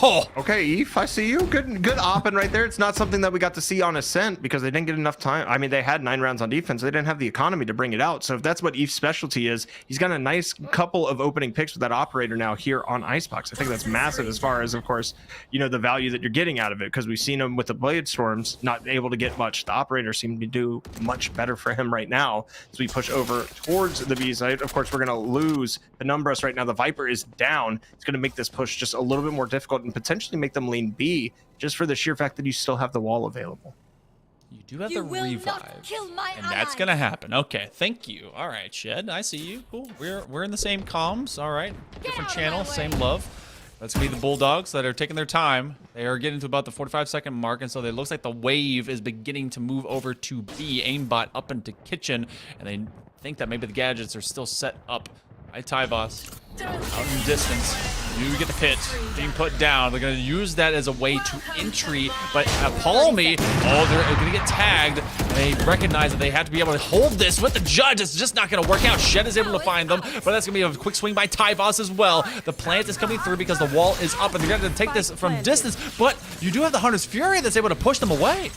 Oh, okay, Eve, I see you. Good opping right there. It's not something that we got to see on Ascent because they didn't get enough time. I mean, they had 9 rounds on defense. They didn't have the economy to bring it out. So if that's what Eve's specialty is, he's got a nice couple of opening picks with that operator now here on Icebox. I think that's massive as far as, of course, you know, the value that you're getting out of it, because we've seen him with the Blade Storms not able to get much. The operator seemed to do much better for him right now as we push over towards the B side. Of course, we're going to lose Penumbras right now. The Viper is down. It's going to make this push just a little bit more difficult and potentially make them lean B, just for the sheer fact that you still have the wall available. You do have the revive, and that's gonna happen. Okay, thank you. All right, Shed, I see you. Cool. We're in the same comms. All right, different channel, same love. Let's be the Bulldogs that are taking their time. They are getting to about the 45-second mark, and so it looks like the wave is beginning to move over to B. Aimbot up into kitchen, and they think that maybe the gadgets are still set up by Tyvos. out in distance. You get the pit being put down. They're going to use that as a way to entry, but Palmy, they're going to get tagged. They recognize that they have to be able to hold this with the judge. It's just not going to work out. Shed is able to find them, but that's going to be a quick swing by Tyvos as well. The plant is coming through because the wall is up, and they're going to take this from distance, but you do have the Hunter's Fury that's able to push them away.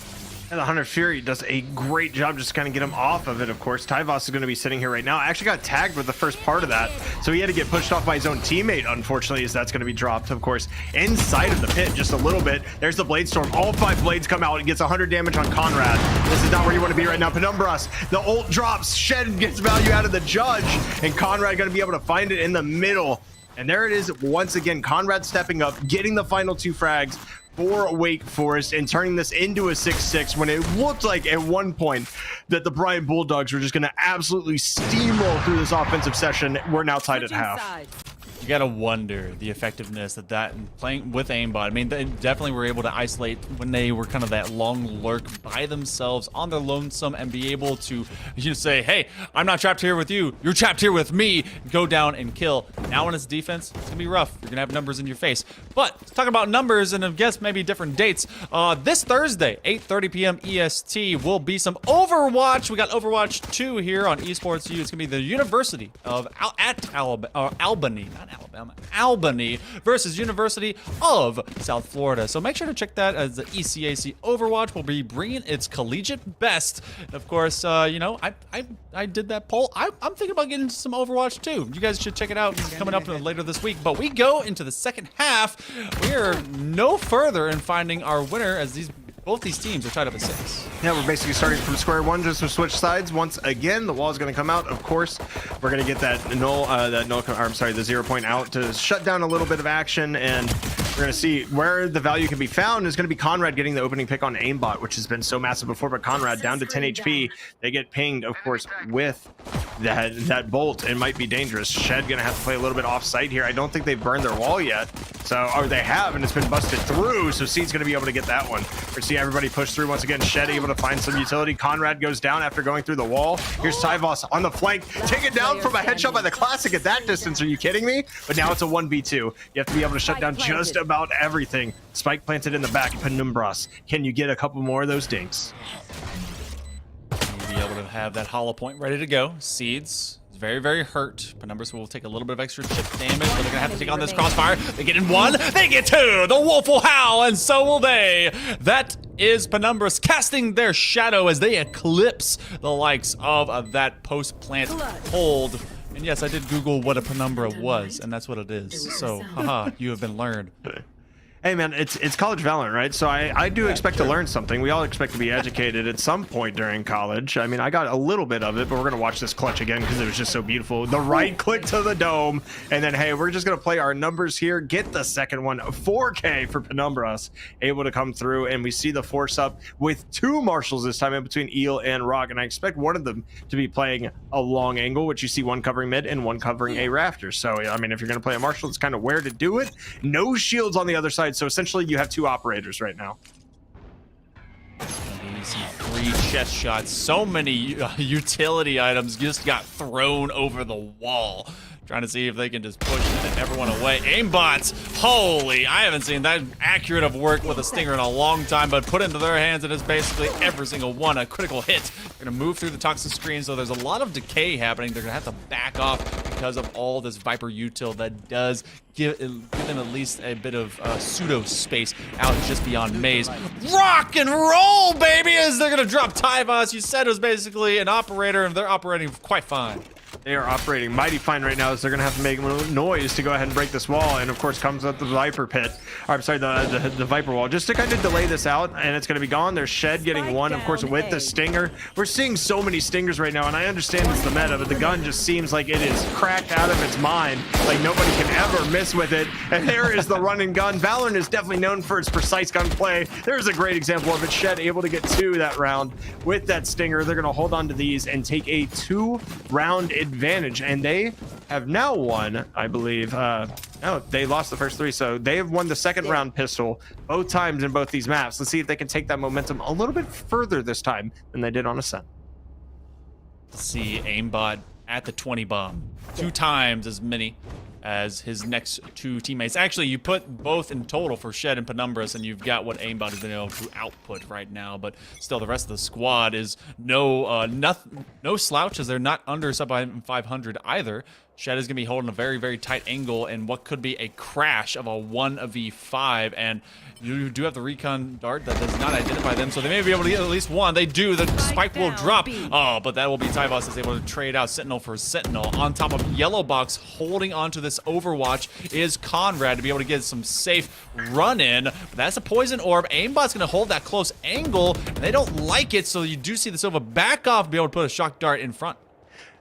And the Hunter Fury does a great job just kind of get him off of it, of course. Tyvos is going to be sitting here right now. I actually got tagged with the first part of that, so he had to get pushed off by his own teammate, unfortunately, as that's going to be dropped, of course, inside of the pit just a little bit. There's the Blade Storm. All 5 blades come out and gets 100 damage on Conrad. This is not where you want to be right now. Penumbras, the ult drops. Shed gets value out of the judge, and Conrad going to be able to find it in the middle. And there it is once again. Conrad stepping up, getting the final 2 frags for Wake Forest and turning this into a 6-6 when it looked like at one point that the Bryant Bulldogs were just going to absolutely steamroll through this offensive session. We're now tied at half. You gotta wonder the effectiveness of that and playing with aimbot. I mean, they definitely were able to isolate when they were kind of that long lurk by themselves on their lonesome and be able to say, hey, I'm not trapped here with you. You're trapped here with me. Go down and kill. Now when it's defense, it's gonna be rough. You're gonna have numbers in your face. But talking about numbers and I guess maybe different dates, this Thursday, 8:30 p.m. EST, will be some Overwatch. We got Overwatch 2 here on Esports U. It's gonna be the University of Albany, not Alabama, Albany versus University of South Florida. So make sure to check that as the ECAC Overwatch will be bringing its collegiate best. And of course, you know, I did that poll. I'm thinking about getting into some Overwatch too. You guys should check it out. It's coming up later this week. But we go into the second half. We are no further in finding our winner as both these teams are tied up at 6. Yeah, we're basically starting from square one just to switch sides. Once again, the wall is going to come out. Of course, we're going to get that the 0 point out to shut down a little bit of action, and we're going to see where the value can be found is going to be Conrad getting the opening pick on aimbot, which has been so massive before, but Conrad down to 10 HP. They get pinged, of course, with that bolt. It might be dangerous. Shed going to have to play a little bit off site here. I don't think they've burned their wall yet. So, or they have, and it's been busted through. So Seed's going to be able to get that one. We're see everybody push through once again. Shed able to find some utility. Conrad goes down after going through the wall. Here's Tyvos on the flank. Take it down from a headshot by the Classic at that distance. Are you kidding me? But now it's a 1v2. You have to be able to shut down just about everything. Spike planted in the back. Penumbras. Can you get a couple more of those dinks? You'll be able to have that hollow point ready to go. Seeds. Very, very hurt. Penumbras will take a little bit of extra chip damage, but they're gonna have to take on this crossfire. They get in 1, they get 2. The wolf will howl, and so will they. That is Penumbras casting their shadow as they eclipse the likes of that post-plant hold. And yes, I did Google what a penumbra was, and that's what it is. So, haha, you have been learned. Hey man, it's college Valorant, right? So I do expect to learn something. We all expect to be educated at some point during college. I mean, I got a little bit of it, but we're gonna watch this clutch again because it was just so beautiful. The right click to the dome, and then hey, we're just gonna play our numbers here. Get the second one, 4K for Penumbras, able to come through, and we see the force up with 2 marshals this time in between Eel and Rock, and I expect one of them to be playing a long angle, which you see one covering mid and one covering a rafter. So I mean, if you're gonna play a marshal, it's kind of where to do it. No shields on the other side. So essentially you have 2 operators right now. You see 3 chest shots. So many utility items just got thrown over the wall. Trying to see if they can just push everyone away. Aimbots, holy, I haven't seen that accurate of work with a stinger in a long time, but put into their hands and it's basically every single one a critical hit. They're gonna move through the toxic screen, so there's a lot of decay happening. They're gonna have to back off because of all this Viper util that does give them at least a bit of pseudo space out just beyond maze. Rock and roll, baby, as they're gonna drop Tyvos. You said it was basically an operator, and they're operating quite fine. They are operating mighty fine right now, as they're going to have to make noise to go ahead and break this wall. And of course comes up the Viper pit. Or, I'm sorry, the Viper wall. Just to kind of delay this out, and it's going to be gone. There's Shed getting 1, of course, with the stinger. We're seeing so many stingers right now, and I understand it's the meta, but the gun just seems like it is cracked out of its mind. Like nobody can ever miss with it. And there is the run and gun. Valorant is definitely known for its precise gunplay. There's a great example of it. Shed able to get 2 that round with that stinger. They're going to hold on to these and take a 2-round advantage, and they have now won, I believe. No, they lost the first 3, so they have won the second round pistol both times in both these maps. Let's see if they can take that momentum a little bit further this time than they did on Ascent. Let's see aimbot at the 20 bomb, 2 times as many as his next two teammates. Actually, you put both in total for Shed and Penumbras, and you've got what Aimbot has been able to output right now. But still, the rest of the squad is no slouch, as they're not under sub 500 either. Shed is going to be holding a very, very tight angle in what could be a crash of a 1v5, and you do have the recon dart that does not identify them, so they may be able to get at least one. They do. The spike will drop. Oh, but that will be Tyvos that's able to trade out Sentinel for Sentinel. On top of Yellow Box, holding onto this Overwatch is Conrad to be able to get some safe run in. But that's a poison orb. Aimbot's going to hold that close angle, and they don't like it, so you do see the Silva back off to be able to put a shock dart in front.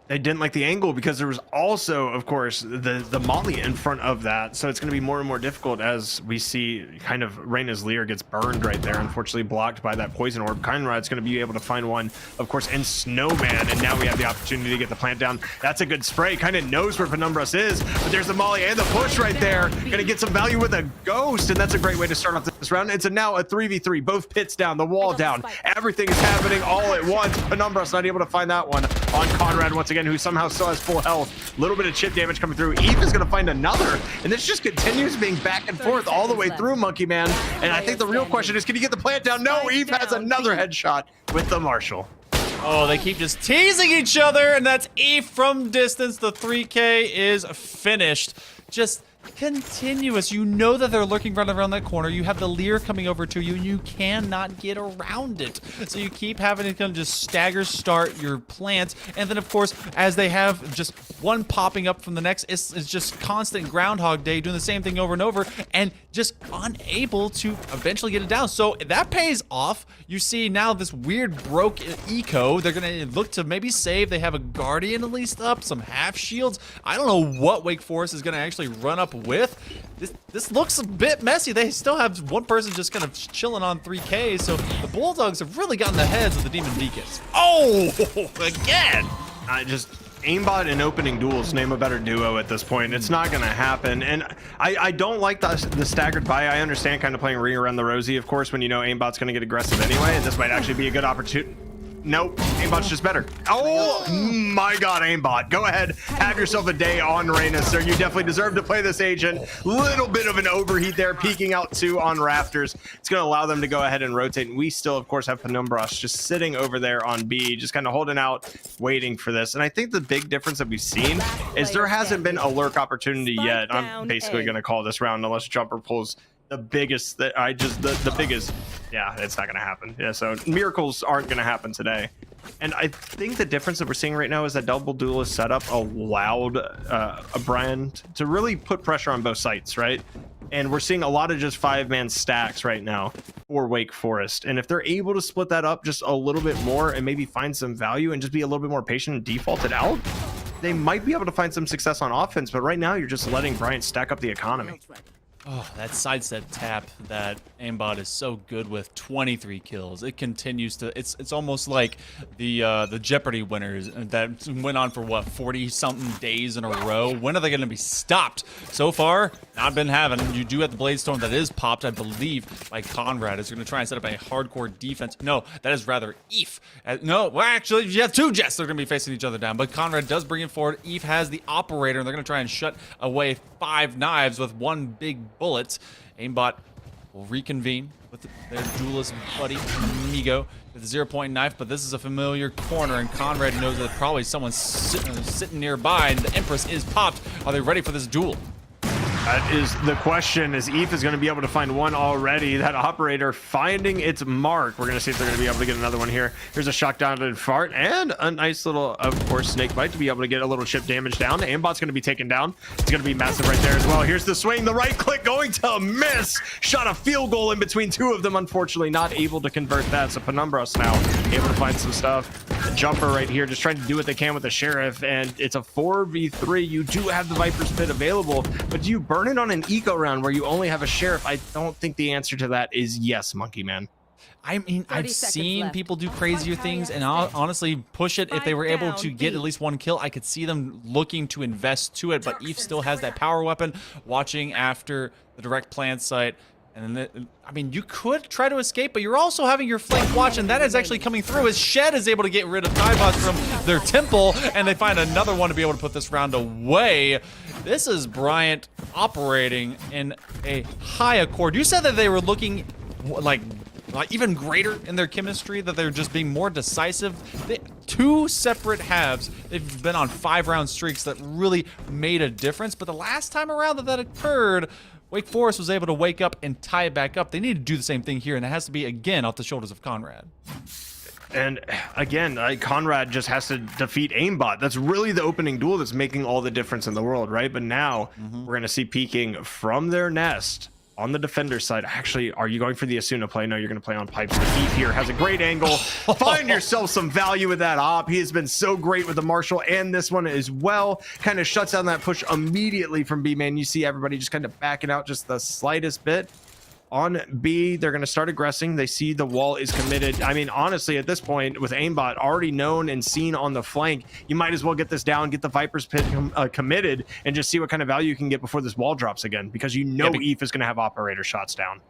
They didn't like the angle because there was also, of course, the molly in front of that. So it's going to be more and more difficult as we see kind of Reyna's Lear gets burned right there. Unfortunately blocked by that poison orb. Conrad's going to be able to find one, of course, in Snowman. And now we have the opportunity to get the plant down. That's a good spray. Kind of knows where Penumbras is. But there's the molly and the push right there. Going to get some value with a ghost. And that's a great way to start off this round. It's now a 3v3. Both pits down, the wall down. Everything is happening all at once. Penumbras not able to find that one on Conrad once again, who somehow still has full health. A little bit of chip damage coming through. Eve is going to find another, and this just continues being back and forth all the way through, Monkey Man. And I think the real question is, can you get the plant down? No, Eve has another headshot with the Marshall. Oh, they keep just teasing each other, and that's Eve from distance. The 3K is finished. Just continuous. You know that they're lurking right around that corner. You have the Lear coming over to you, and you cannot get around it. So you keep having to kind of just stagger start your plant, and then of course, as they have just one popping up from the next, it's just constant Groundhog Day, doing the same thing over and over, and just unable to eventually get it down. So that pays off. You see now this weird broke eco. They're gonna look to maybe save. They have a Guardian at least up, some half shields. I don't know what Wake Forest is gonna actually run up with. This looks a bit messy. They still have one person just kind of chilling on 3K, so the Bulldogs have really gotten the heads of the Demon Deacons. Oh, again! Just aimbot and opening duels, name a better duo at this point. It's not going to happen. And I don't like the staggered buy. I understand kind of playing ring around the rosy, of course, when you know aimbot's going to get aggressive anyway, and this might actually be a good opportunity. Nope, aimbot's just better. Oh my god, aimbot. Go ahead, have yourself a day on Reyna, sir. You definitely deserve to play this agent. Little bit of an overheat there, peeking out two on Rafters. It's going to allow them to go ahead and rotate. And we still, of course, have Penumbras just sitting over there on B, just kind of holding out, waiting for this. And I think the big difference that we've seen is there hasn't been a lurk opportunity yet. I'm basically going to call this round unless Jumper pulls the biggest that the biggest. Yeah, it's not gonna happen. Yeah, so miracles aren't gonna happen today. And I think the difference that we're seeing right now is that double duelist setup allowed Bryant to really put pressure on both sites, right? And we're seeing a lot of just 5-man stacks right now for Wake Forest. And if they're able to split that up just a little bit more and maybe find some value and just be a little bit more patient and default it out, they might be able to find some success on offense. But right now, you're just letting Bryant stack up the economy. Oh, that sidestep tap that aimbot is so good with. 23 kills. It continues to. It's almost like the Jeopardy winners that went on for what, 40-something days in a row. When are they going to be stopped? So far, not been having. You do have the Bladestorm that is popped, I believe, by Conrad. Is going to try and set up a hardcore defense. No, that is rather Eve. No, well, actually, you have two Jets. They're going to be facing each other down. But Conrad does bring it forward. Eve has the operator, and they're going to try and shut away 5 knives with one big bullet. Aimbot will reconvene with their duelist buddy, Amigo, with the 0-point knife, but this is a familiar corner, and Conrad knows that probably someone's sitting nearby, and the Empress is popped. Are they ready for this duel? That is the question, as Eve is going to be able to find one already. That operator finding its mark. We're going to see if they're going to be able to get another one here. Here's a shock down to Fart and a nice little, of course, snake bite to be able to get a little chip damage down. Aimbot's going to be taken down. It's going to be massive right there as well. Here's the swing, the right click going to miss. Shot a field goal in between two of them. Unfortunately, not able to convert that. So Penumbras now able to find some stuff. The jumper right here, just trying to do what they can with the Sheriff, and it's a 4v3. You do have the Viper's Pit available, but do you burn it on an eco round where you only have a Sheriff? I don't think the answer to that is yes, Monkey Man. I mean, I've seen people do crazier things, and I'll honestly push it. If they were able to get at least one kill, I could see them looking to invest to it, but Eve still has that power weapon, watching after the direct plant site. And then, I mean, you could try to escape, but you're also having your flank watch, and that is actually coming through as Shed is able to get rid of Tybots from their temple, and they find another one to be able to put this round away. This is Bryant operating in a high accord. You said that they were looking like even greater in their chemistry, that they're just being more decisive. Two separate halves, they've been on 5-round streaks that really made a difference. But the last time around that occurred, Wake Forest was able to wake up and tie it back up. They need to do the same thing here, and it has to be, again, off the shoulders of Conrad. And again, Conrad just has to defeat aimbot. That's really the opening duel that's making all the difference in the world, right? But now we're going to see peeking from their nest on the defender side. Actually, are you going for the Asuna play? No, you're going to play on pipes. The Heat here has a great angle. Find yourself some value with that op. He has been so great with the Marshall and this one as well. Kind of shuts down that push immediately from B, man. You see everybody just kind of backing out just the slightest bit. On B, they're going to start aggressing. They see the wall is committed. I mean, honestly, at this point, with aimbot already known and seen on the flank, you might as well get this down, get the Viper's Pit committed, and just see what kind of value you can get before this wall drops again, because you know EVE is going to have operator shots down.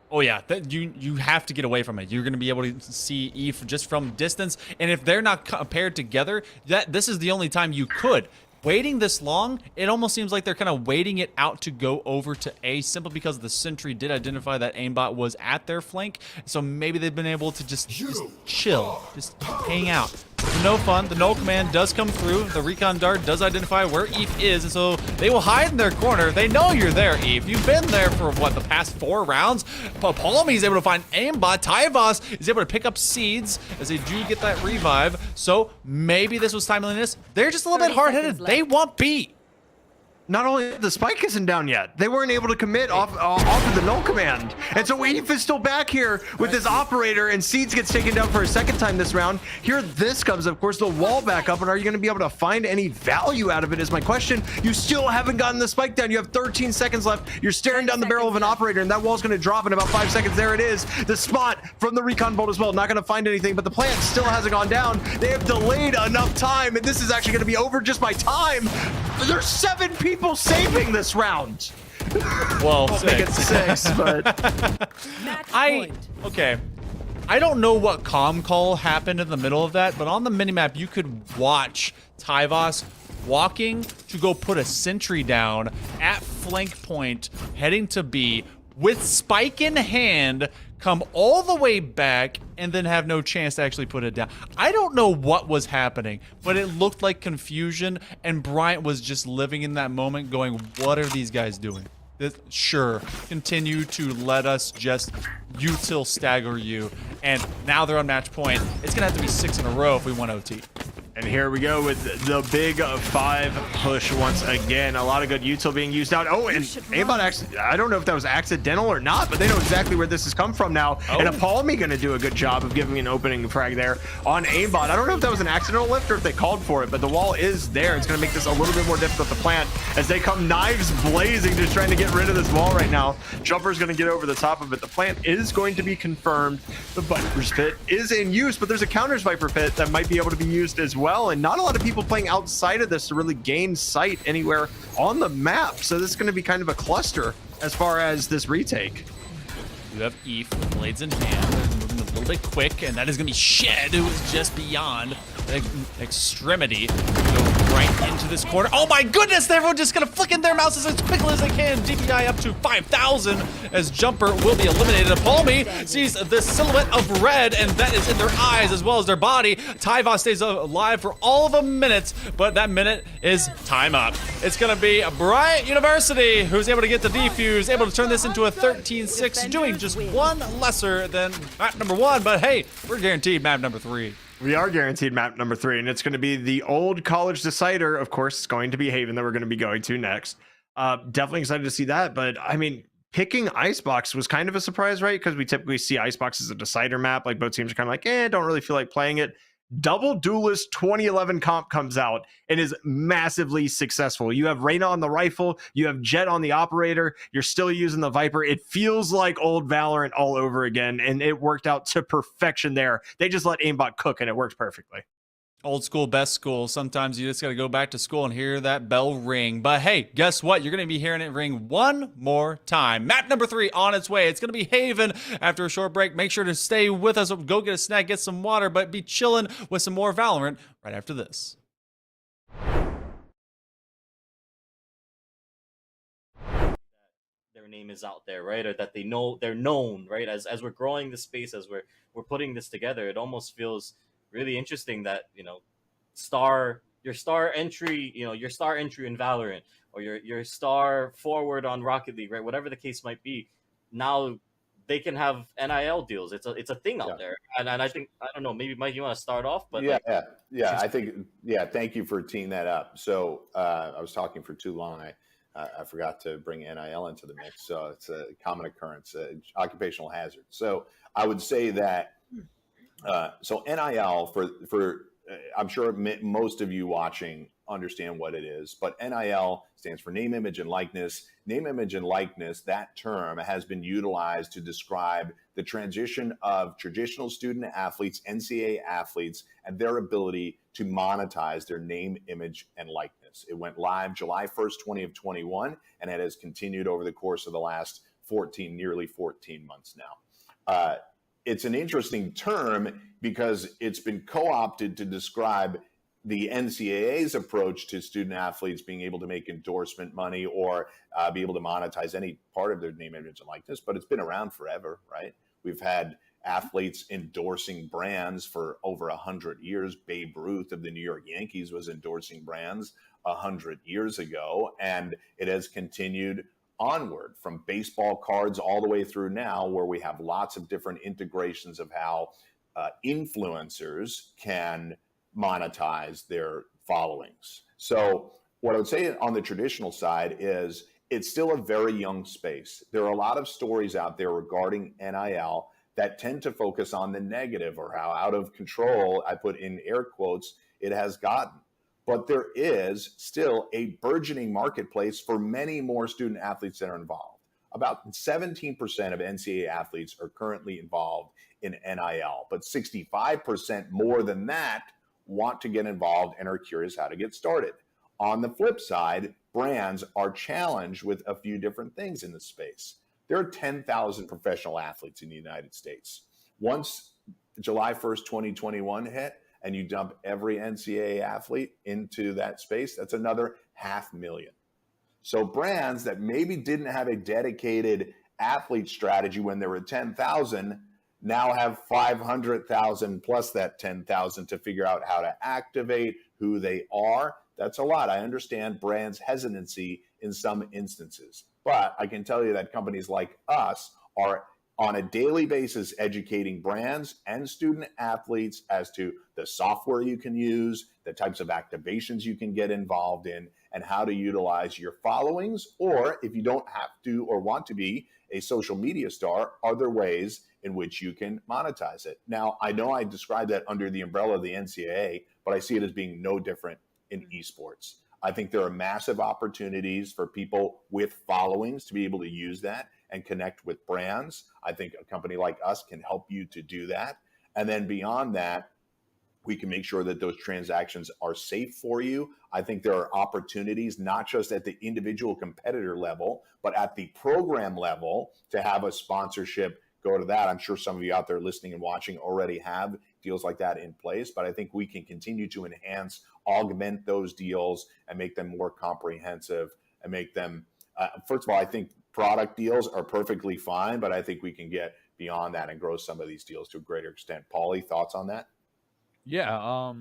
Oh yeah, you have to get away from it. You're going to be able to see EVE just from distance, and if they're not paired together, this is the only time you could. Waiting this long, it almost seems like they're kind of waiting it out to go over to A, simply because the sentry did identify that aimbot was at their flank. So maybe they've been able to just chill, just hang out. No fun. The null command does come through. The recon dart does identify where EVE is, and so they will hide in their corner. They know you're there, EVE. You've been there for what, the past 4 rounds? Palmy is able to find aimbot. Tyvos is able to pick up seeds as they do get that revive. So maybe this was timeliness. They're just a little bit hard-headed. They want B. Not only the spike isn't down yet, they weren't able to commit off of the null command. And so EVE is still back here with this operator, and Seeds gets taken down for a second time this round. Here this comes, of course, the wall back up, and are you going to be able to find any value out of it is my question. You still haven't gotten the spike down. You have 13 seconds left. You're staring down the barrel of an operator, and that wall's going to drop in about 5 seconds. There it is. The spot from the recon bolt as well. Not going to find anything, but the plant still hasn't gone down. They have delayed enough time, and this is actually going to be over just by time. There's 7 people saving this round. Well, I'll make it 6, but okay. I don't know what comm call happened in the middle of that, but on the minimap you could watch Tyvos walking to go put a sentry down at flank point, heading to B with spike in hand, come all the way back, and then have no chance to actually put it down. I don't know what was happening, but it looked like confusion, and Bryant was just living in that moment going, what are these guys doing? Sure, continue to let us just util stagger you, and now they're on match point. It's gonna have to be 6 in a row if we want OT. And here we go with the big 5 push once again. A lot of good util being used out. Oh, and aimbot actually, I don't know if that was accidental or not, but they know exactly where this has come from now. Oh. And Palmy going to do a good job of giving an opening frag there on aimbot. I don't know if that was an accidental lift or if they called for it, but the wall is there. It's going to make this a little bit more difficult to plant as they come knives blazing, just trying to get rid of this wall right now. Jumper's going to get over the top of it. The plant is going to be confirmed. The Viper's Pit is in use, but there's a counters Viper Pit that might be able to be used as well, and not a lot of people playing outside of this to really gain sight anywhere on the map, so this is going to be kind of a cluster as far as this retake. You have EVE with blades in hand. They're moving a little bit quick, and that is going to be Shed, who is just beyond the extremity. Go right into this corner. Oh my goodness, everyone just going to flick in their mouses as quickly as they can. DPI up to 5,000 as Jumper will be eliminated. Palmy sees the silhouette of red, and that is in their eyes as well as their body. Tyvos stays alive for all of a minute, but that minute is time up. It's going to be Bryant University who's able to get the defuse, able to turn this into a 13-6, doing just 1 lesser than map number 1, but hey, we're guaranteed map number 3. We are guaranteed map number 3, and it's going to be the old college decider. Of course, it's going to be Haven that we're going to be going to next. Definitely excited to see that, but I mean, picking Icebox was kind of a surprise, right? Because we typically see Icebox as a decider map. Like, both teams are kind of like, don't really feel like playing it. Double Duelist 2011 comp comes out and is massively successful. You have Reyna on the rifle, you have Jet on the operator, you're still using the Viper. It feels like old Valorant all over again, and it worked out to perfection there. They just let aimbot cook, and it worked perfectly. Old school, best school. Sometimes you just got to go back to school and hear that bell ring. But hey, guess what? You're going to be hearing it ring one more time. Map number 3 on its way. It's going to be Haven after a short break. Make sure to stay with us. Go get a snack, get some water, but be chilling with some more Valorant right after this. their name is out there, right? Or that they're known, right? As we're growing the space, as we're putting this together, it almost feels really interesting that, your star entry, your star entry in Valorant, or your star forward on Rocket League, right? Whatever the case might be, now they can have NIL deals. It's a thing out there, and I think, I don't know, maybe Mike, you want to start off, but yeah. I think thank you for teeing that up. So I was talking for too long. I forgot to bring NIL into the mix. So it's a common occurrence, occupational hazard. So I would say that so NIL for I'm sure most of you watching understand what it is, but NIL stands for name, image, and likeness. Name, image, and likeness, that term has been utilized to describe the transition of traditional student athletes, NCAA athletes, and their ability to monetize their name, image, and likeness. It went live July 1st, 2021, and it has continued over the course of the last nearly 14 months now. It's an interesting term because it's been co-opted to describe the NCAA's approach to student athletes being able to make endorsement money or be able to monetize any part of their name, image, and likeness. But it's been around forever, right? We've had athletes endorsing brands for over 100 years. Babe Ruth of the New York Yankees was endorsing brands 100 years ago, and it has continued onward from baseball cards all the way through now, where we have lots of different integrations of how influencers can monetize their followings. So what I would say on the traditional side is it's still a very young space. There are a lot of stories out there regarding NIL that tend to focus on the negative or how out of control, I put in air quotes, it has gotten. But there is still a burgeoning marketplace for many more student athletes that are involved. About 17% of NCAA athletes are currently involved in NIL, but 65% more than that want to get involved and are curious how to get started. On the flip side, brands are challenged with a few different things in the space. There are 10,000 professional athletes in the United States. Once July 1st, 2021 hit, and you dump every NCAA athlete into that space, that's another 500,000. So brands that maybe didn't have a dedicated athlete strategy when there were 10,000 now have 500,000 plus that 10,000 to figure out how to activate who they are. That's a lot. I understand brands' hesitancy in some instances, but I can tell you that companies like us are on a daily basis educating brands and student athletes as to the software you can use, the types of activations you can get involved in, and how to utilize your followings, or if you don't have to or want to be a social media star, are there ways in which you can monetize it? Now, I know I described that under the umbrella of the NCAA, but I see it as being no different in esports. I think there are massive opportunities for people with followings to be able to use that and connect with brands. I think a company like us can help you to do that. And then beyond that, we can make sure that those transactions are safe for you. I think there are opportunities, not just at the individual competitor level, but at the program level to have a sponsorship go to that. I'm sure some of you out there listening and watching already have deals like that in place, but I think we can continue to enhance, augment those deals and make them more comprehensive and make them, first of all, I think product deals are perfectly fine, but I think we can get beyond that and grow some of these deals to a greater extent. Paulie, thoughts on that? Yeah,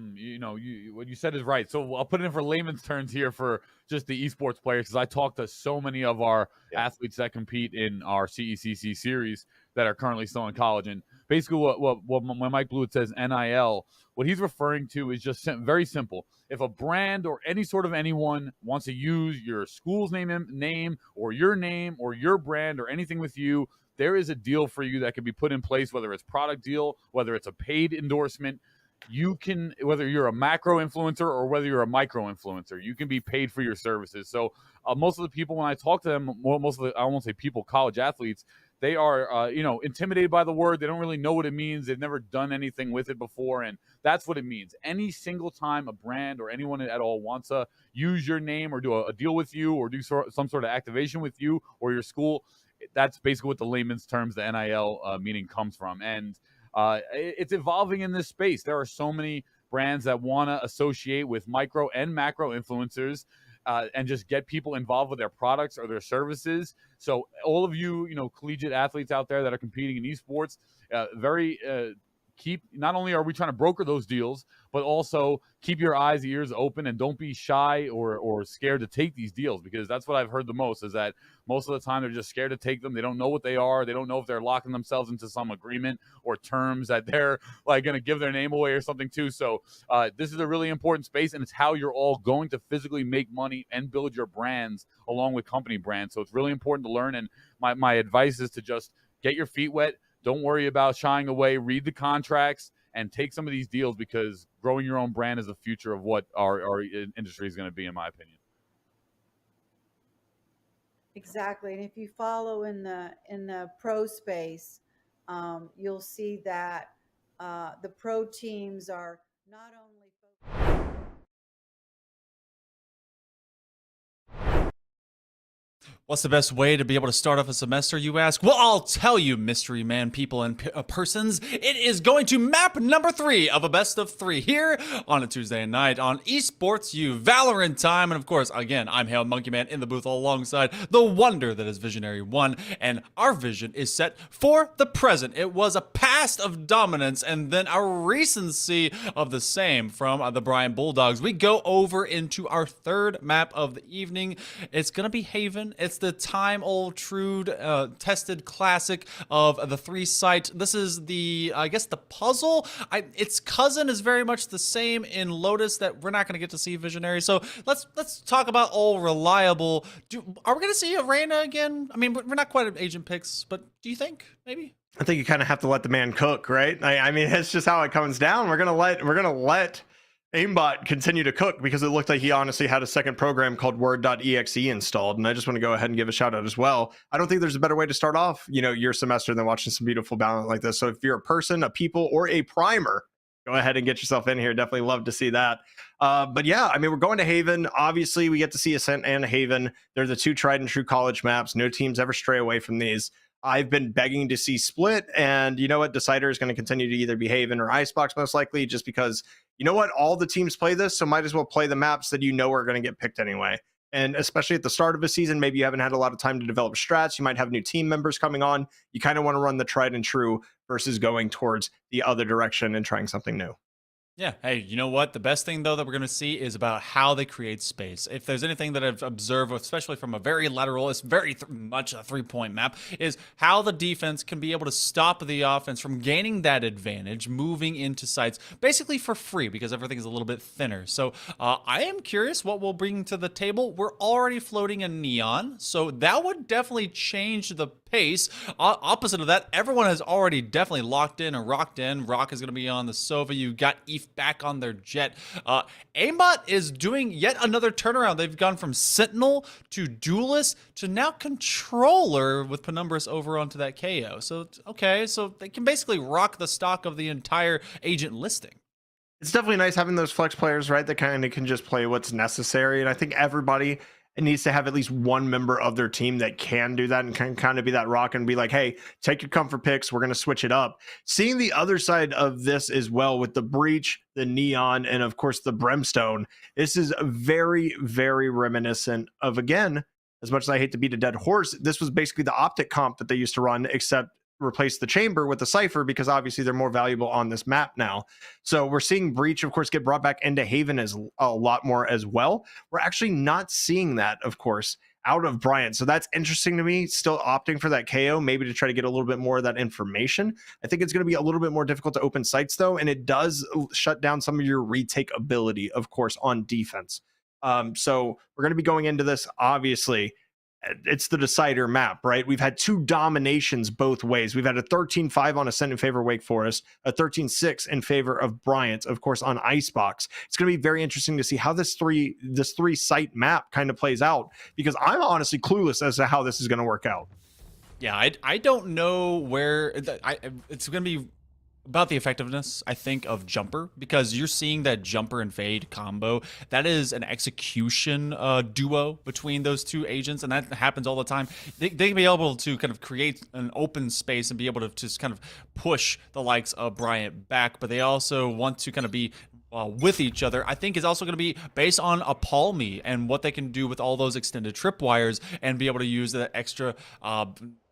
what you said is right. So I'll put it in for layman's terms here for just the esports players, because I talk to so many of our athletes that compete in our CECC series that are currently still in college. And basically what when Mike Blewett says NIL, what he's referring to is just very simple. If a brand or any sort of anyone wants to use your school's name or your brand or anything with you, there is a deal for you that can be put in place, whether it's product deal, whether it's a paid endorsement. You can, whether you're a macro influencer or whether you're a micro influencer, you can be paid for your services. So most of the people, when I talk to them, most of the, I won't say people, college athletes, they are, intimidated by the word. They don't really know what it means. They've never done anything with it before. And that's what it means. Any single time a brand or anyone at all wants to use your name or do a deal with you or do some sort of activation with you or your school, that's basically what the layman's terms, the NIL meaning comes from. And it's evolving in this space. There are so many brands that want to associate with micro and macro influencers. and just get people involved with their products or their services. So all of you, collegiate athletes out there that are competing in esports, not only are we trying to broker those deals, but also keep your eyes, ears open, and don't be shy or scared to take these deals, because that's what I've heard the most, is that most of the time they're just scared to take them. They don't know what they are. They don't know if they're locking themselves into some agreement or terms that they're like going to give their name away or something too. So this is a really important space, and it's how you're all going to physically make money and build your brands along with company brands. So it's really important to learn, and my advice is to just get your feet wet. Don't worry about shying away. Read the contracts and take some of these deals, because growing your own brand is the future of what our industry is going to be, in my opinion. Exactly. And if you follow in the pro space, you'll see that the pro teams are not only focused. What's the best way to be able to start off a semester, you ask? Well, I'll tell you, mystery man, people, and persons. It is going to map number 3 of a best of 3 here on a Tuesday night on Esports U Valorant time. And of course, again, I'm Hail Monkey Man in the booth alongside the wonder that is Visionary 1. And our vision is set for the present. It was a past of dominance and then a recency of the same from the Bryant Bulldogs. We go over into our third map of the evening. It's going to be Haven. It's the time-old, true, tested classic of the 3-site. This is the, I guess, the puzzle. Its cousin is very much the same in Lotus that we're not going to get to see Visionary. So let's talk about all reliable. Are we going to see Arena again? I mean, we're not quite at agent picks, but do you think maybe? I think you kind of have to let the man cook, right? I mean, it's just how it comes down. We're gonna let Aimbot continue to cook, because it looked like he honestly had a second program called Word.exe installed. And I just want to go ahead and give a shout out as well. I don't think there's a better way to start off, your semester than watching some beautiful Valorant like this. So if you're a person, a people, or a primer, go ahead and get yourself in here. Definitely love to see that. But yeah, I mean, we're going to Haven. Obviously, we get to see Ascent and Haven. They're the 2 tried and true college maps. No teams ever stray away from these. I've been begging to see Split, and you know what? Decider is going to continue to either be Haven or Icebox, most likely, just because, you know what? All the teams play this, so might as well play the maps that are going to get picked anyway. And especially at the start of a season, maybe you haven't had a lot of time to develop strats. You might have new team members coming on. You kind of want to run the tried and true versus going towards the other direction and trying something new. Yeah. Hey, you know what? The best thing, though, that we're going to see is about how they create space. If there's anything that I've observed, especially from a very lateral, it's very much a 3-point map, is how the defense can be able to stop the offense from gaining that advantage, moving into sites, basically for free, because everything is a little bit thinner. So I am curious what we'll bring to the table. We're already floating a Neon, so that would definitely change the pace. Opposite of that, everyone has already definitely locked in and rocked in. Rock is going to be on the Sova. You got ETH back on their Jet. Aimbot is doing yet another turnaround. They've gone from Sentinel to Duelist to now Controller with Penumbras over onto that KO. So, okay, so they can basically rock the stock of the entire agent listing. It's definitely nice having those flex players, right, that kind of can just play what's necessary. And I think everybody needs to have at least one member of their team that can do that and can kind of be that rock and be like, hey, take your comfort picks. We're going to switch it up. Seeing the other side of this as well with the Breach, the Neon, and of course the Brimstone, this is very, very reminiscent of, again, as much as I hate to beat a dead horse, this was basically the Optic comp that they used to run, except replace the Chamber with the Cypher, because obviously they're more valuable on this map now. So we're seeing Breach, of course, get brought back into Haven as a lot more as well. We're actually not seeing that, of course, out of Bryant. So that's interesting to me. Still opting for that KO, maybe to try to get a little bit more of that information. I think it's going to be a little bit more difficult to open sites, though, and it does shut down some of your retake ability, of course, on defense. So we're going to be going into this, obviously. It's the decider map, right? We've had 2 dominations both ways. We've had a 13-5 on Ascent in favor of Wake Forest, a 13-6 in favor of Bryant, of course, on Icebox. It's going to be very interesting to see how this 3-site map kind of plays out, because I'm honestly clueless as to how this is going to work out. Yeah, I don't know where it's going to be about the effectiveness, I think, of Jumper, because you're seeing that Jumper and Fade combo. That is an execution duo between those 2 agents, and that happens all the time. They can be able to kind of create an open space and be able to just kind of push the likes of Bryant back, but they also want to kind of be with each other, I think is also going to be based on a Palmy and what they can do with all those extended tripwires and be able to use that extra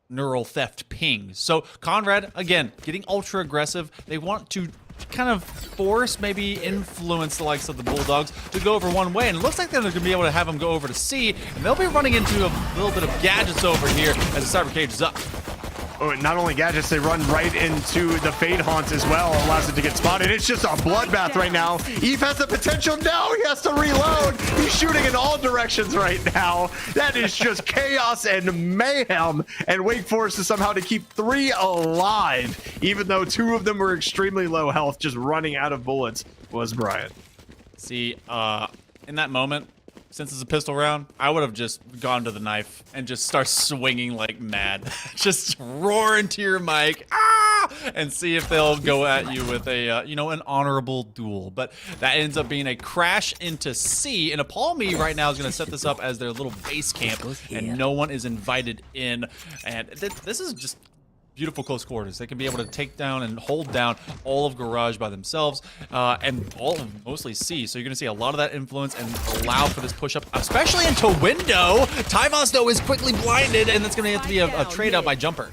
neural theft ping. So Conrad, again, getting ultra aggressive. They want to kind of force, maybe influence the likes of the Bulldogs to go over one way, and it looks like they're going to be able to have them go over to C, and they'll be running into a little bit of gadgets over here as the Cyber Cage is up. Oh, not only gadgets, they run right into the Fade Haunts as well, allows it to get spotted. It's just a bloodbath right now. Eve has the potential. Now he has to reload. He's shooting in all directions right now. That is just chaos and mayhem. And Wake Forest is somehow to keep 3 alive, even though 2 of them were extremely low health, just running out of bullets, was Bryant. See, in that moment, since it's a pistol round, I would have just gone to the knife and just start swinging like mad. Just roar into your mic, and see if they'll go at you with a, an honorable duel. But that ends up being a crash into C, and a Palmy right now is going to set this up as their little base camp, and no one is invited in. And this is just beautiful close quarters. They can be able to take down and hold down all of Garage by themselves, and all of mostly C. So you're going to see a lot of that influence and allow for this push up, especially into window. Tyvos, though, is quickly blinded, and that's going to have to be a trade out by Jumper.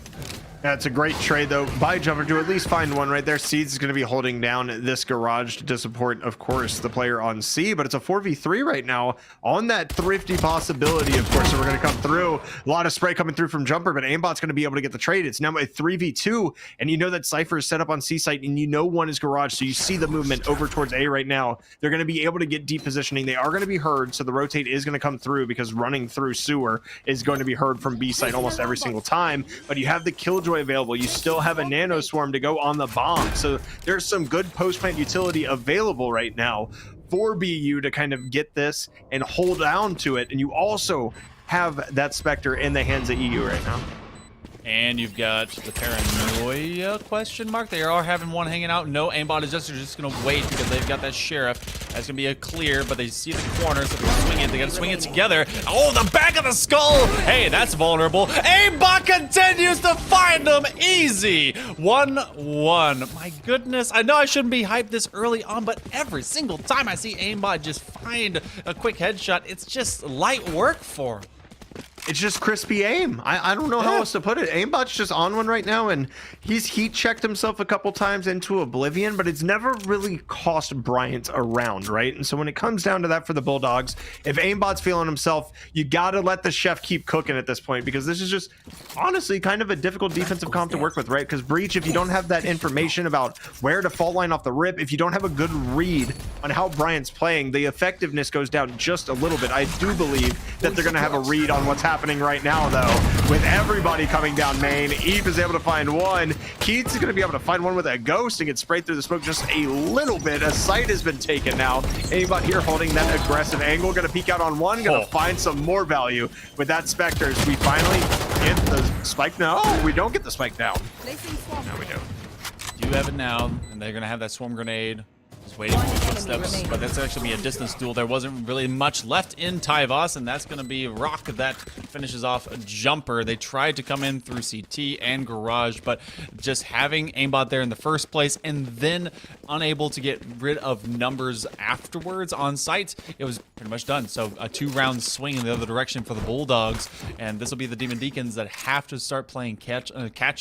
That's a great trade, though, by Jumper to at least find one right there. Seeds is going to be holding down this Garage to support, of course, the player on C, but it's a 4v3 right now on that thrifty possibility, of course. So we're going to come through. A lot of spray coming through from Jumper, but Aimbot's going to be able to get the trade. It's now a 3v2, and you know that Cypher is set up on C site, and you know one is Garage, so you see the movement over towards A right now. They're going to be able to get deep positioning. They are going to be heard, so the rotate is going to come through because running through sewer is going to be heard from B site almost every single time, but you have the Killjoy available. You still have a Nano Swarm to go on the bomb, so there's some good post-plant utility available right now for BU to kind of get this and hold down to it, and you also have that Spectre in the hands of EU right now. And you've got the Paranoia question mark. They are having one hanging out. No, Aimbot is just going to wait because they've got that Sheriff. That's going to be a clear, but they see the corner, so they're swing it. They got to swing it together. Oh, the back of the skull. Hey, that's vulnerable. Aimbot continues to find them easy. 1-1. My goodness. I know I shouldn't be hyped this early on, but every single time I see Aimbot just find a quick headshot, it's just light work for him. It's just crispy aim. I don't know how else to put it. Aimbot's just on one right now, and he's heat checked himself a couple times into oblivion, but it's never really cost Bryant a round, right? And so when it comes down to that for the Bulldogs, if Aimbot's feeling himself, you got to let the chef keep cooking at this point, because this is just honestly kind of a difficult defensive comp to work with, right? Because Breach, if you don't have that information about where to fault line off the rip, if you don't have a good read on how Bryant's playing, the effectiveness goes down just a little bit. I do believe that they're going to have a read on what's happening right now, though, with everybody coming down main. Eve is able to find one. Keats is going to be able to find one with a ghost and get sprayed through the smoke just a little bit. A site has been taken now. Aimbot here holding that aggressive angle. Going to peek out on one. Going to find some more value with that Spectre. We finally get the spike. No, we don't get the spike down. No, we don't. You have it now, and they're going to have that swarm grenade. Just waiting for footsteps, but that's actually a distance duel. There wasn't really much left in Tyvos, and that's going to be Rock that finishes off a Jumper. They tried to come in through CT and Garage, but just having Aimbot there in the first place and then unable to get rid of numbers afterwards on site, it was pretty much done. So a 2-round swing in the other direction for the Bulldogs, and this will be the Demon Deacons that have to start playing catch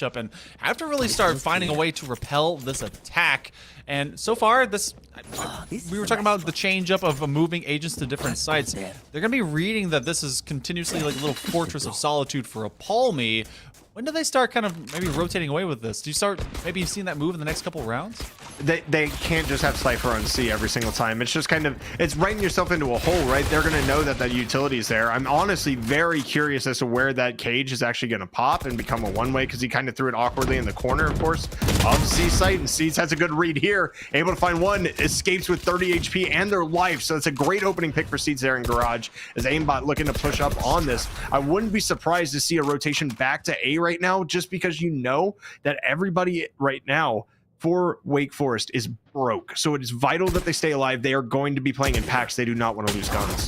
up and have to really start finding a way to repel this attack. And so far, we were talking about the change up of moving agents to different sites. They're going to be reading that this is continuously like a little fortress of solitude for a Palmy. When do they start kind of maybe rotating away with this? Do you start maybe seeing that move in the next couple of rounds? They can't just have Cypher on C every single time. It's just kind of, it's writing yourself into a hole, right? They're going to know that that utility is there. I'm honestly very curious as to where that cage is actually going to pop and become a one-way, because he kind of threw it awkwardly in the corner, of course, of C site. And Seeds has a good read here, able to find one, escapes with 30 HP and their life. So it's a great opening pick for Seeds there in Garage, as Aimbot looking to push up on this. I wouldn't be surprised to see a rotation back to A right now, just because you know that everybody right now for Wake Forest is broke. So it is vital that they stay alive. They are going to be playing in packs. They do not want to lose guns.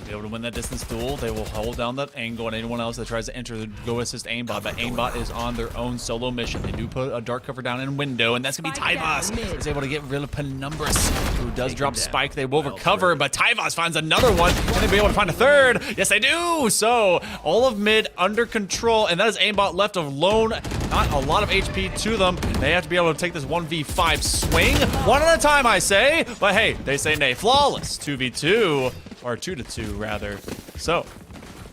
Be able able to win that distance duel. They will hold down that angle, and anyone else that tries to enter the go assist aimbot. But aimbot is on their own solo mission. They do put a dark cover down in window, and that's gonna be Tyvos. Is able to get rid of Penumbras, who does drop spike. They will recover, but Tyvos finds another one. Can they be able to find a third? Yes, they do. So all of mid under control, and that is aimbot left alone. Not a lot of HP to them. They have to be able to take this 1v5 swing one at a time, I say. But hey, they say nay. Flawless 2v2, or 2-2 rather. So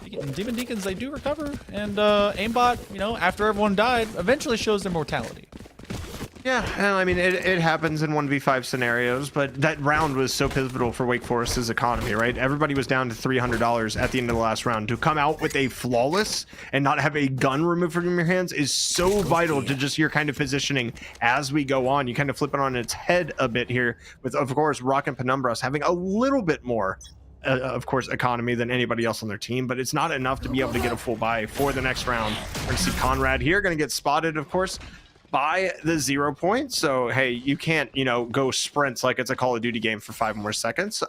Demon Deacons, they do recover, and aimbot, you know, after everyone died, eventually shows their mortality. Yeah, and I mean, it happens in 1v5 scenarios, but that round was so pivotal for Wake Forest's economy, right? Everybody was down to $300 at the end of the last round. To come out with a flawless and not have a gun removed from your hands is so vital to just your kind of positioning as we go on. You kind of flip it on its head a bit here with, of course, Rock and Penumbras having a little bit more of course, economy than anybody else on their team, but it's not enough to be able to get a full buy for the next round. We're going to see Conrad here, going to get spotted, of course, by the 0 points. So hey, you can't, you know, go sprints like it's a Call of Duty game for 5 more seconds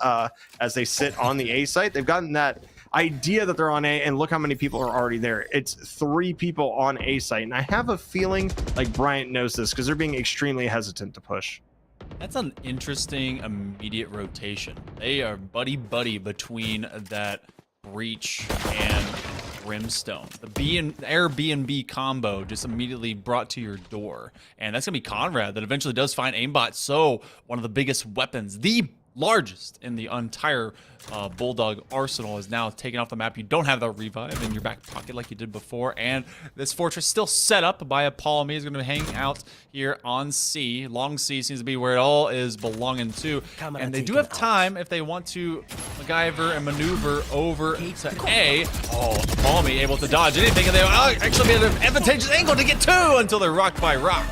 as they sit on the A site. They've gotten that idea that they're on A, and look how many people are already there. It's 3 people on A site, and I have a feeling like Bryant knows this because they're being extremely hesitant to push. That's an interesting immediate rotation. They are buddy-buddy between that Breach and Brimstone. The Airbnb combo just immediately brought to your door. And that's going to be Conrad that eventually does find aimbot. So one of the biggest weapons, the largest in the entire Bulldog arsenal, is now taken off the map. You don't have that revive in your back pocket like you did before, and this fortress still set up by a Palmy is going to hang out here on C. Long C seems to be where it all is belonging to, and they do have time if they want to MacGyver and maneuver over to A. Oh, Palmy able to dodge anything, and they actually be at an advantageous angle to get 2 until they're rocked by rock.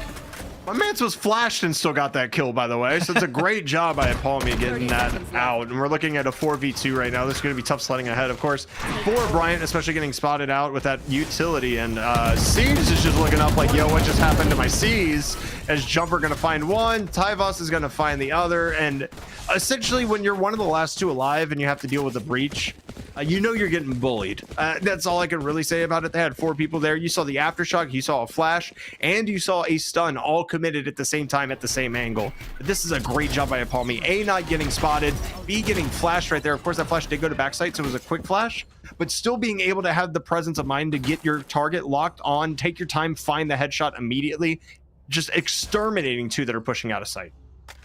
My man's was flashed and still got that kill, by the way. So it's a great job by Palmy getting that out. And we're looking at a 4v2 right now. This is going to be tough sledding ahead, of course, for Bryant, especially getting spotted out with that utility. And C's is just looking up like, yo, what just happened to my C's? As Jumper going to find one, Tyvos is going to find the other. And essentially, when you're one of the last 2 alive and you have to deal with a breach, you know you're getting bullied. That's all I can really say about it. They had 4 people there. You saw the aftershock, you saw a flash, and you saw a stun all committed at the same time at the same angle. But this is a great job by Palmy. A, not getting spotted, B, getting flashed right there. Of course, that flash did go to backside, so it was a quick flash, but still being able to have the presence of mind to get your target locked on, take your time, find the headshot immediately, just exterminating 2 that are pushing out of sight.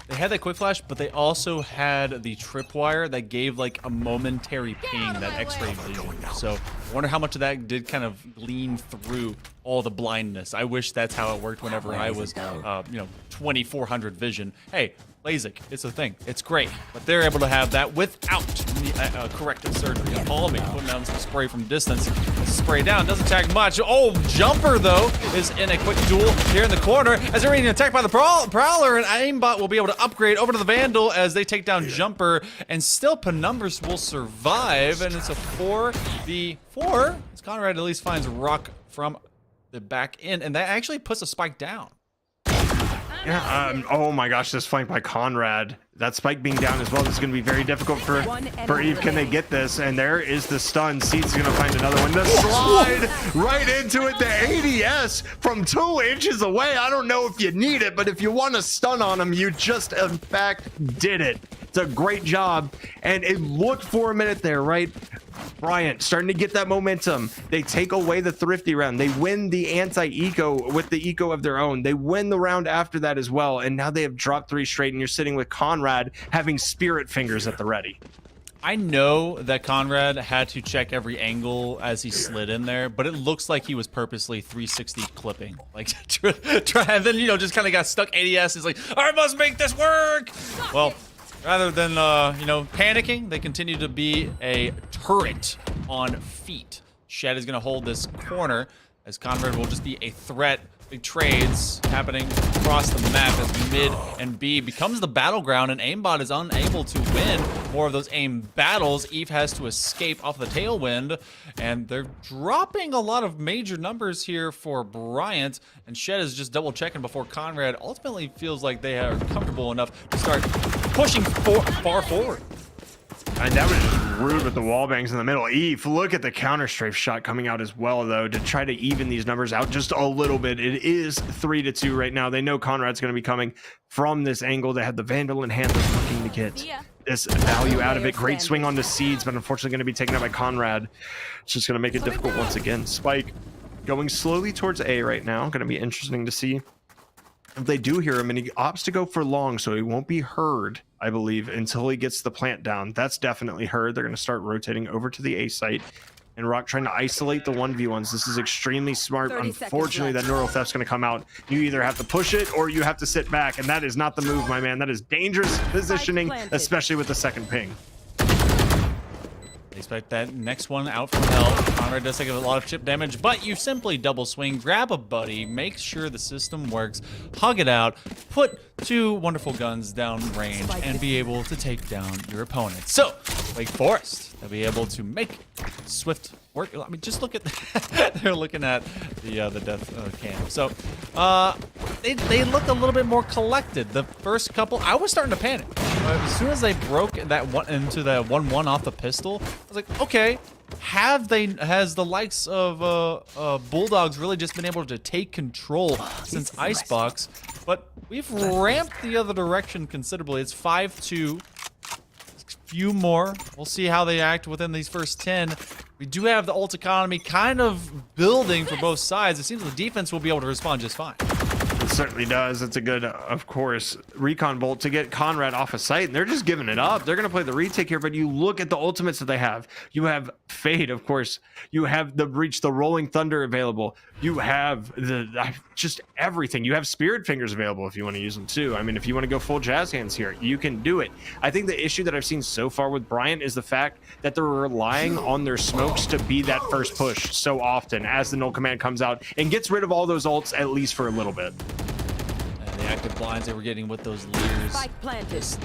They had that quick flash, but they also had the tripwire that gave like a momentary ping, that X-ray vision. So I wonder how much of that did kind of glean through all the blindness. I wish that's how it worked whenever I was, you know, 2400 vision. Hey, LASIK, it's a thing. It's great, but they're able to have that without corrective surgery. Palmy putting down some spray from distance. Spray down, doesn't attack much. Oh, Jumper, though, is in a quick duel here in the corner as they're being attacked by the Prowler, and Aimbot will be able to upgrade over to the Vandal as they take down Jumper, and still Penumbras will survive, and it's a 4v4 as Conrad at least finds Rock from the back end, and that actually puts a spike down. Yeah, oh my gosh, this flank by Conrad. That spike being down as well, this is going to be very difficult for Eve. Can they get this? And there is the stun. Seed's going to find another one. The slide right into it. The ADS from 2 inches away. I don't know if you need it, but if you want to stun on him, you just, in fact, did it. It's a great job. And it looked for a minute there, right? Bryant starting to get that momentum. They take away the thrifty round. They win the anti-eco with the eco of their own. They win the round after that as well. And now they have dropped 3 straight, and you're sitting with Conrad having spirit fingers at the ready. I know that Conrad had to check every angle as he slid in there, but it looks like he was purposely 360 clipping. Like, and then, you know, just kind of got stuck ADS. He's like, I must make this work. Well, rather than, you know, panicking, they continue to be a turret on feet. Shed is going to hold this corner as Conrad will just be a threat. Big trades happening across the map as mid and B becomes the battleground, and Aimbot is unable to win more of those aim battles. Eve has to escape off the tailwind, and they're dropping a lot of major numbers here for Bryant, and Shed is just double checking before Conrad ultimately feels like they are comfortable enough to start pushing far forward. And that was just rude with the wall bangs in the middle. Eve, look at the counter strafe shot coming out as well, though, to try to even these numbers out just a little bit. It is 3-2 right now. They know Conrad's going to be coming from this angle. They have the Vandal in hand. They're looking to get this value out of it. Great swing on the Seeds, but unfortunately going to be taken out by Conrad. It's just going to make it difficult once again. Spike going slowly towards A right now. Going to be interesting to see if they do hear him, and he opts to go for long, so he won't be heard, I believe, until he gets the plant down. That's definitely heard. They're going to start rotating over to the A site, and Rock trying to isolate the 1v1s. This is extremely smart. Unfortunately, that neural theft's going to come out. You either have to push it or you have to sit back, and that is not the move, my man. That is dangerous positioning, especially with the second ping. Expect that next one out from hell. Conrad does take a lot of chip damage, but you simply double swing, grab a buddy, make sure the system works, hug it out, put two wonderful guns down range, and be able to take down your opponent. So, Wake Forest, they'll be able to make swift work. I mean, just look at that. They're looking at the death cam. So, they looked a little bit more collected. The first couple, I was starting to panic. As soon as they broke that one into the 1-1 off the pistol, I was like, okay, has the likes of Bulldogs really just been able to take control since Icebox? But we've ramped the other direction considerably. It's 5-2. Few more. We'll see how they act within these first 10. We do have the ult economy kind of building for both sides. It seems the defense will be able to respond just fine. It certainly does. It's a good, of course, recon bolt to get Conrad off of site, and they're just giving it up. They're going to play the retake here, but you look at the ultimates that they have. You have Fade, of course. You have the Breach, the Rolling Thunder available. You have just everything. You have Spirit Fingers available if you want to use them too. I mean, if you want to go full Jazz Hands here, you can do it. I think the issue that I've seen so far with Bryant is the fact that they're relying on their smokes to be that first push so often as the null command comes out and gets rid of all those ults, at least for a little bit. The active blinds they were getting with those leers is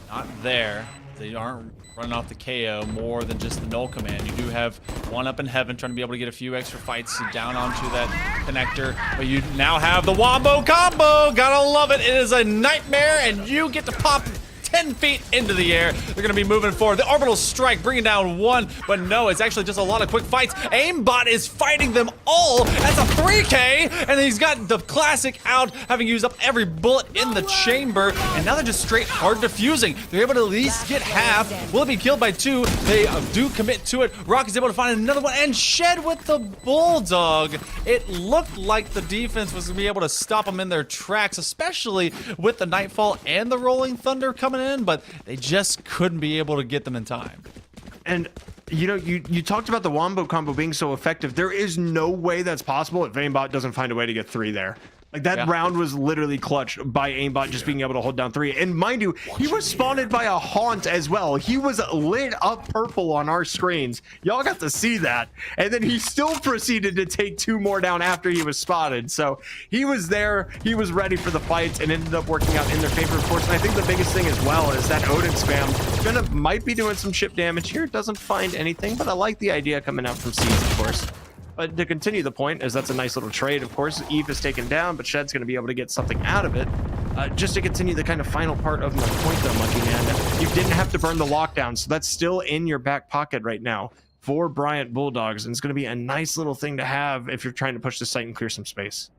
not there. They aren't running off the KO more than just the null command. You do have one up in heaven trying to be able to get a few extra fights down onto that connector, but you now have the wombo combo. Gotta love it. It is a nightmare, and you get to pop 10 feet into the air. They're going to be moving forward. The orbital strike bringing down one, but no, it's actually just a lot of quick fights. Aimbot is fighting them all. That's a 3K, and he's got the classic out, having used up every bullet in the chamber, and now they're just straight hard defusing. They're able to at least get half. Will it be killed by two? They do commit to it. Rock is able to find another one, and Shed with the Bulldog. It looked like the defense was going to be able to stop them in their tracks, especially with the Nightfall and the Rolling Thunder coming in, but they just couldn't be able to get them in time. And you know, you talked about the wombo combo being so effective. There is no way that's possible if Aimbot doesn't find a way to get 3 there. Like that round was literally clutched by Aimbot just being able to hold down 3. And mind you, he was spawned by a Haunt as well. He was lit up purple on our screens. Y'all got to see that. And then he still proceeded to take 2 more down after he was spotted. So he was there, he was ready for the fights, and ended up working out in their favor, of course. And I think the biggest thing as well is that Odin spam might be doing some chip damage here. Doesn't find anything, but I like the idea coming out from Seeds, of course. But to continue the point, as that's a nice little trade, of course. Eve is taken down, but Shed's going to be able to get something out of it. Just to continue the kind of final part of my point, though, Monkey Man, you didn't have to burn the lockdown, so that's still in your back pocket right now for Bryant Bulldogs, and it's going to be a nice little thing to have if you're trying to push the site and clear some space.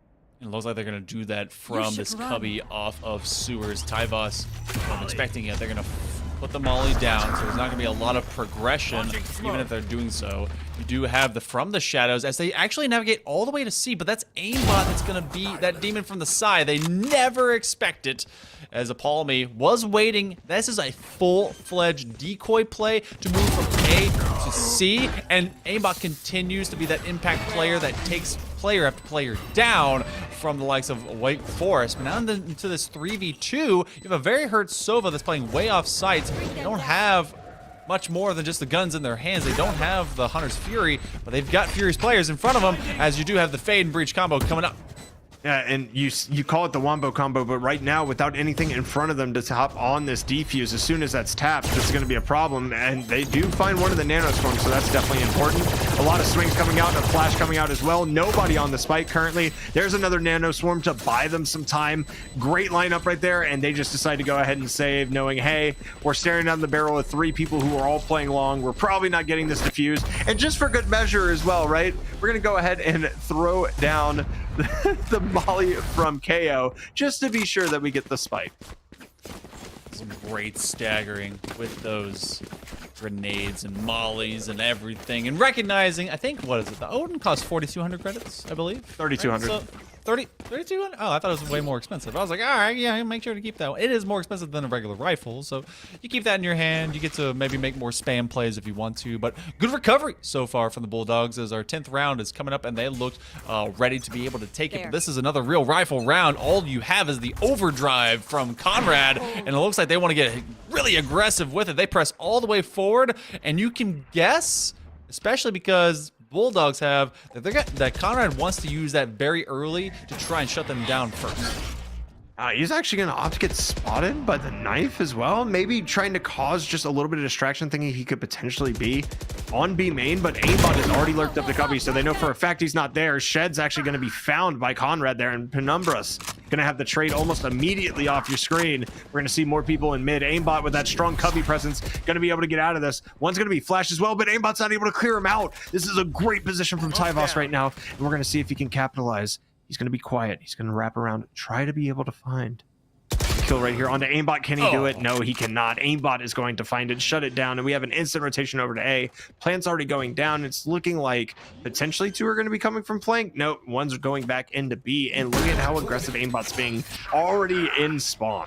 It looks like they're going to do that from this cubby off of Sewers. Tyvos, I'm expecting it. They're going to put the molly down, so there's not going to be a lot of progression, even if they're doing so. You do have the From the Shadows as they actually navigate all the way to C, but that's Aimbot that's going to be that demon from the side. They never expect it, as Apollo was waiting. This is a full-fledged decoy play to move from A to C, and Aimbot continues to be that impact player that takes player after player down from the likes of Wake Forest. But now into this 3v2, you have a very hurt Sova that's playing way off sites. They don't have much more than just the guns in their hands. They don't have the Hunter's Fury, but they've got Furious players in front of them, as you do have the Fade and Breach combo coming up. Yeah, and you call it the wombo combo, but right now, without anything in front of them to hop on this defuse, as soon as that's tapped, this is going to be a problem. And they do find one of the nanostorms, so that's definitely important. A lot of swings coming out and a flash coming out as well. Nobody on the spike currently. There's another Nano Swarm to buy them some time. Great lineup right there, and they just decide to go ahead and save, knowing, hey, we're staring down the barrel of 3 people who are all playing long. We're probably not getting this defused. And just for good measure as well, right? We're going to go ahead and throw down the molly from KO just to be sure that we get the spike. Some great staggering with those grenades and mollies and everything, and recognizing, I think, what is it? The Odin costs 4,200 credits, I believe. 3,200. Right? So 3,200? Oh, I thought it was way more expensive. I was like, all right, yeah, make sure to keep that one. It is more expensive than a regular rifle, so you keep that in your hand. You get to maybe make more spam plays if you want to, but good recovery so far from the Bulldogs as our 10th round is coming up, and they looked ready to be able to take it. But this is another real rifle round. All you have is the overdrive from Conrad, and it looks like they want to get really aggressive with it. They press all the way forward, and you can guess, especially because Bulldogs have that Conrad wants to use that very early to try and shut them down first. He's actually going to opt to get spotted by the knife as well. Maybe trying to cause just a little bit of distraction, thinking he could potentially be on B main, but aimbot has already lurked up the cubby, so they know for a fact he's not there. Shed's actually going to be found by Conrad there, and Penumbra's going to have the trade almost immediately off your screen. We're going to see more people in mid. Aimbot with that strong cubby presence going to be able to get out of this. One's going to be flashed as well, but aimbot's not able to clear him out. This is a great position from Tyvos right now, and we're going to see if he can capitalize. He's going to be quiet. He's going to wrap around, try to be able to find the kill right here onto aimbot. Can he do it? No, he cannot. Aimbot is going to find it, shut it down, and we have an instant rotation over to A. Plant's already going down. It's looking like potentially 2 are going to be coming from flank. No, one's going back into B, and look at how aggressive aimbot's being already in spawn.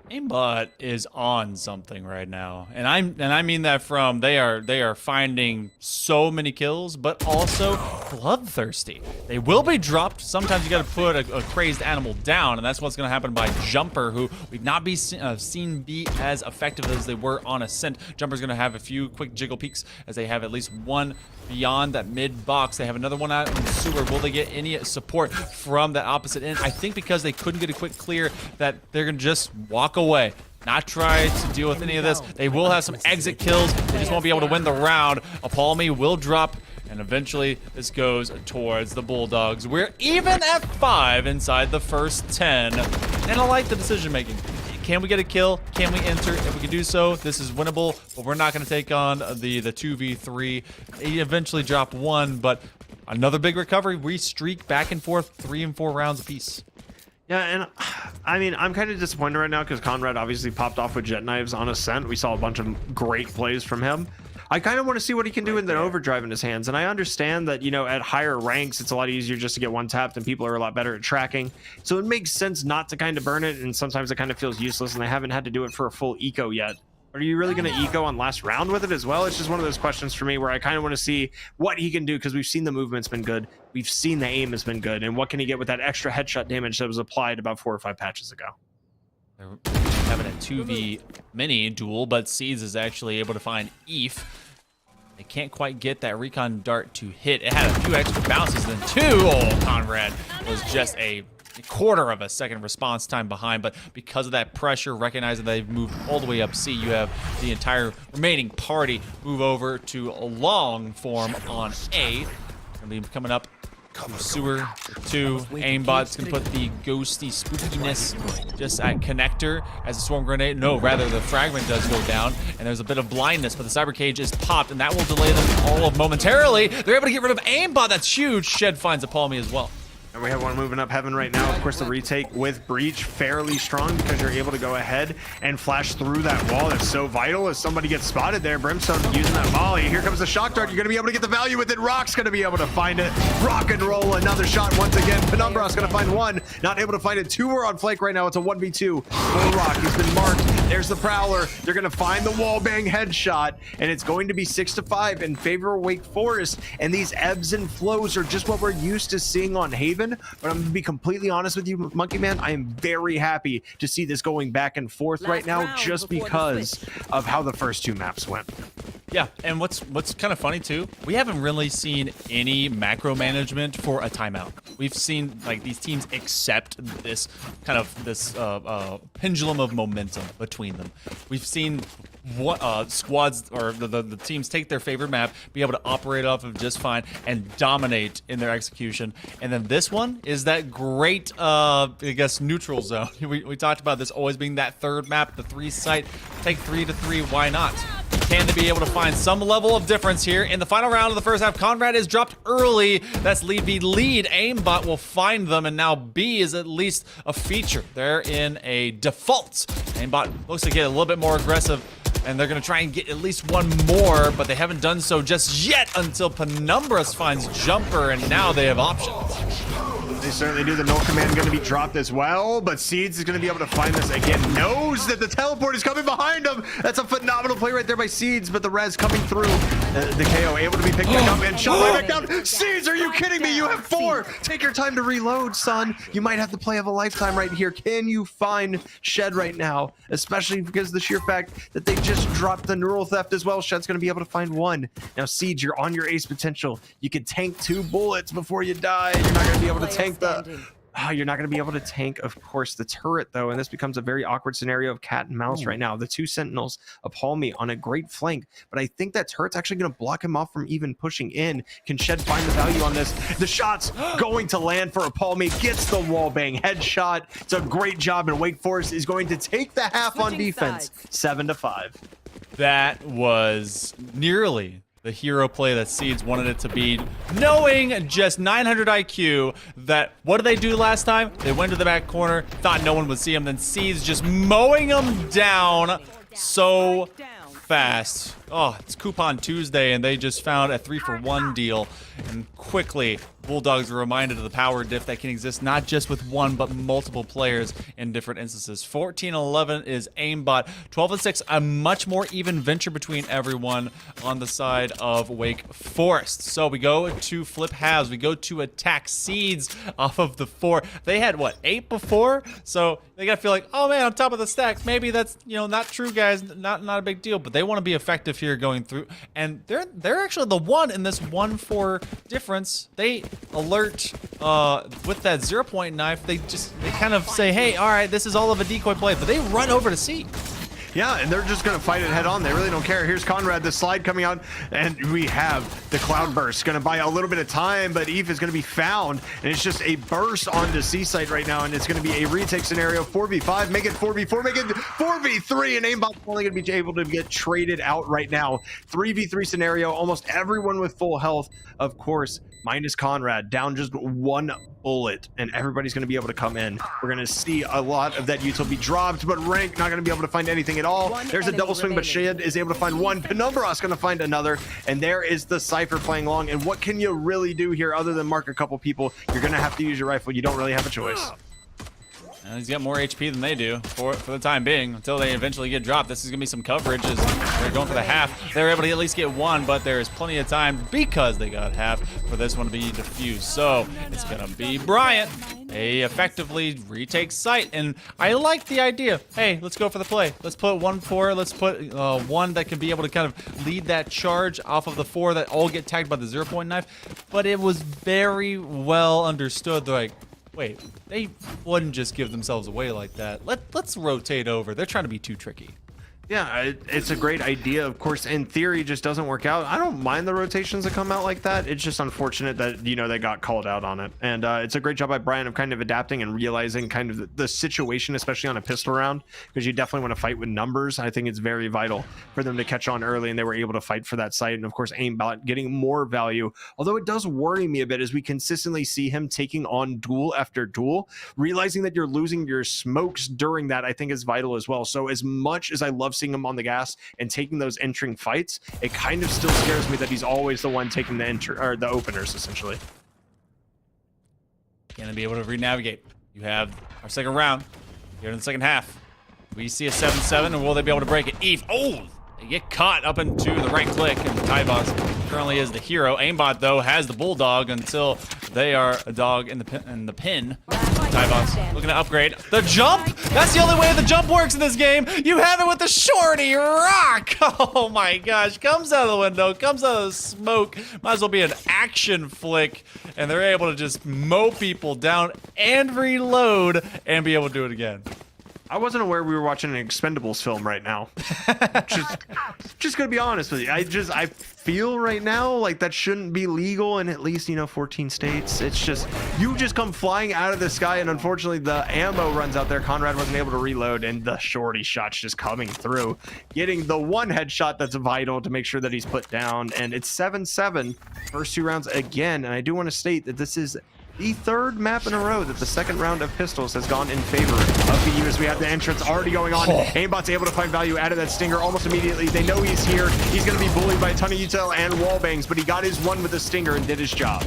Aimbot is on something right now, and I mean that from they are finding so many kills, but also bloodthirsty. They will be dropped. Sometimes you got to put a crazed animal down, and that's what's going to happen by Jumper, who we've not seen be as effective as they were on Ascent. Jumper's going to have a few quick jiggle peeks as they have at least one beyond that mid box. They have another one out in the sewer. Will they get any support from that opposite end? I think because they couldn't get a quick clear that they're going to just walk away, not try to deal with any of this. They will have some exit kills. They just won't be able to win the round. Apalmi will drop, and eventually this goes towards the Bulldogs. We're even at 5 inside the first 10, and I like the decision making. Can we get a kill? Can we enter? If we can do so, this is winnable, but we're not going to take on the 2v3. They eventually drop 1, but another big recovery. We streak back and forth 3 and 4 rounds apiece. Yeah, and I mean, I'm kind of disappointed right now because Conrad obviously popped off with jet knives on Ascent. We saw a bunch of great plays from him. I kind of want to see what he can do with an overdrive in his hands. And I understand that, you know, at higher ranks, it's a lot easier just to get one tapped and people are a lot better at tracking. So it makes sense not to kind of burn it. And sometimes it kind of feels useless, and they haven't had to do it for a full eco yet. Are you really going to eco on last round with it as well? It's just one of those questions for me where I kind of want to see what he can do, because we've seen the movement's been good. We've seen the aim has been good. And what can he get with that extra headshot damage that was applied about 4 or 5 patches ago? They're having a 2v mini duel, but Seeds is actually able to find Eve. They can't quite get that recon dart to hit. It had a few extra bounces than 2. Oh, Conrad was just a quarter of a second response time behind, but because of that pressure, recognizing they've moved all the way up C, you have the entire remaining party move over to a long form on A. Gonna be coming up sewer 2. Aimbot's gonna put the ghosty spookiness just at connector as a swarm grenade. No, rather the fragment does go down, and there's a bit of blindness, but the cyber cage is popped, and that will delay them all of momentarily. They're able to get rid of aimbot. That's huge. Shed finds a Palmy as well. And we have one moving up heaven right now. Of course, the retake with Breach fairly strong because you're able to go ahead and flash through that wall. That's so vital as somebody gets spotted there. Brimstone using that volley. Here comes the shock dart. You're going to be able to get the value with it. Rock's going to be able to find it. Rock and roll. Another shot once again. Penumbra's going to find 1. Not able to find it. 2 are on flank right now. It's a 1v2 for Rock. He's been marked. There's the Prowler. They're going to find the wall bang headshot, and it's going to be 6-5 in favor of Wake Forest. And these ebbs and flows are just what we're used to seeing on Haven. But I'm going to be completely honest with you, Monkey Man. I am very happy to see this going back and forth right now, just because of how the first 2 maps went. Yeah, and what's kind of funny too, we haven't really seen any macro management for a timeout. We've seen like these teams accept this kind of this pendulum of momentum between them. We've seen squads or the teams take their favorite map, be able to operate off of just fine, and dominate in their execution. And then this one is that great, I guess, neutral zone. We talked about this always being that third map, the 3 site. Take 3 to 3, why not? Can they be able to find some level of difference here? In the final round of the first half, Conrad is dropped early. That's lead v lead. Aimbot will find them, and now B is at least a feature. They're in a default. Aimbot looks to get a little bit more aggressive, and they're going to try and get at least one more, but they haven't done so just yet until Penumbras finds Jumper, and now they have options. They certainly do. The null command going to be dropped as well, but Seeds is going to be able to find this again. Knows that the teleport is coming behind him. That's a phenomenal play right there by Seeds, but the res coming through. The KO able to be picked back up and shot right back down. Seeds, are you kidding me? You have 4. Take your time to reload, son. You might have the play of a lifetime right here. Can you find Shed right now? Especially because of the sheer fact that they just dropped the neural theft as well. Shed's going to be able to find 1. Now, Seeds, you're on your ace potential. You can tank 2 bullets before you die. You're not going to be able to tank you're not going to be able to tank, of course, the turret, though, and this becomes a very awkward scenario of cat and mouse right now. The 2 sentinels of Palmy on a great flank, but I think that turret's actually going to block him off from even pushing in. Can Shed find the value on this? The shot's going to land for a Palmy, gets the wall bang headshot. It's a great job, and Wake Forest is going to take the half on defense, 7-5. That was nearly the hero play that Seeds wanted it to be, knowing just 900 IQ that, what did they do last time? They went to the back corner, thought no one would see them, then Seeds just mowing them down so fast. Oh, it's Coupon Tuesday, and they just found a 3-for-1 deal, and quickly Bulldogs are reminded of the power diff that can exist not just with one but multiple players in different instances. 14-11 is Aimbot. 12-6, a much more even venture between everyone on the side of Wake Forest. So we go to flip halves. We go to attack Seeds off of the 4. They had, what, 8 before? So they gotta feel like, oh man, on top of the stack. Maybe that's, you know, not true, guys. Not a big deal. But they want to be effective here going through. And they're actually the one in this 1-4 difference. They alert with that 0-point knife. They kind of say, hey, all right, this is all of a decoy play, but they run over to C. Yeah, and they're just going to fight it head on. They really don't care. Here's Conrad, the slide coming out, and we have the cloud burst. Going to buy a little bit of time, but Eve is going to be found, and it's just a burst onto C site right now, and it's going to be a retake scenario. 4v5, make it 4v4, make it 4v3, and Aimbot's only going to be able to get traded out right now. 3v3 scenario, almost everyone with full health, of course, minus Conrad, down just 1 bullet, and everybody's going to be able to come in. We're going to see a lot of that util be dropped, but Rank not going to be able to find anything at all. There's a double swing, but Shed is able to find 1. Penumbras going to find another, and there is the Cypher playing long. And what can you really do here other than mark a couple people? You're going to have to use your rifle. You don't really have a choice. And he's got more HP than they do for the time being, until they eventually get dropped. This is going to be some coverage as they're going for the half. They're able to at least get 1, but there is plenty of time because they got half for this one to be diffused. So it's going to be Bryant. They effectively retake site, and I like the idea. Hey, let's go for the play. Let's put 1-4. Let's put 1 that can be able to kind of lead that charge off of the 4 that all get tagged by the 0-point knife. But it was very well understood. They're like, wait, they wouldn't just give themselves away like that. Let's rotate over. They're trying to be too tricky. Yeah, it's a great idea. Of course, in theory, just doesn't work out. I don't mind the rotations that come out like that. It's just unfortunate that, you know, they got called out on it. And it's a great job by Bryant of kind of adapting and realizing kind of the situation, especially on a pistol round, because you definitely want to fight with numbers. I think it's very vital for them to catch on early, and they were able to fight for that site. And of course, Aimbot getting more value. Although it does worry me a bit as we consistently see him taking on duel after duel. Realizing that you're losing your smokes during that, I think, is vital as well. So as much as I love seeing him on the gas and taking those entering fights, it kind of still scares me that he's always the one taking the openers, essentially. Gonna be able to re-navigate. You have our second round here in the second half. We see a 7-7, and will they be able to break it? Eve, oh, they get caught up into the right click, and Tyboss currently is the hero. Aimbot, though, has the Bulldog until they are a dog in the pin. Tyboss looking to upgrade. The jump! That's the only way the jump works in this game. You have it with the shorty rock. Oh my gosh. Comes out of the window, comes out of the smoke. Might as well be an action flick. And they're able to just mow people down and reload and be able to do it again. I wasn't aware we were watching an Expendables film right now. just gonna be honest with you. I feel right now like that shouldn't be legal in at least, 14 states. It's just, you just come flying out of the sky, and unfortunately the ammo runs out there. Conrad wasn't able to reload, and the shorty shot's just coming through, getting the one headshot that's vital to make sure that he's put down. And it's 7-7 first 2 rounds again. And I do want to state that this is the 3rd map in a row that the 2nd round of pistols has gone in favor of the US. We have the entrance already going on. Aimbot's able to find value out of that stinger almost immediately. They know he's here. He's going to be bullied by a ton of util and wallbangs, but he got his one with the stinger and did his job.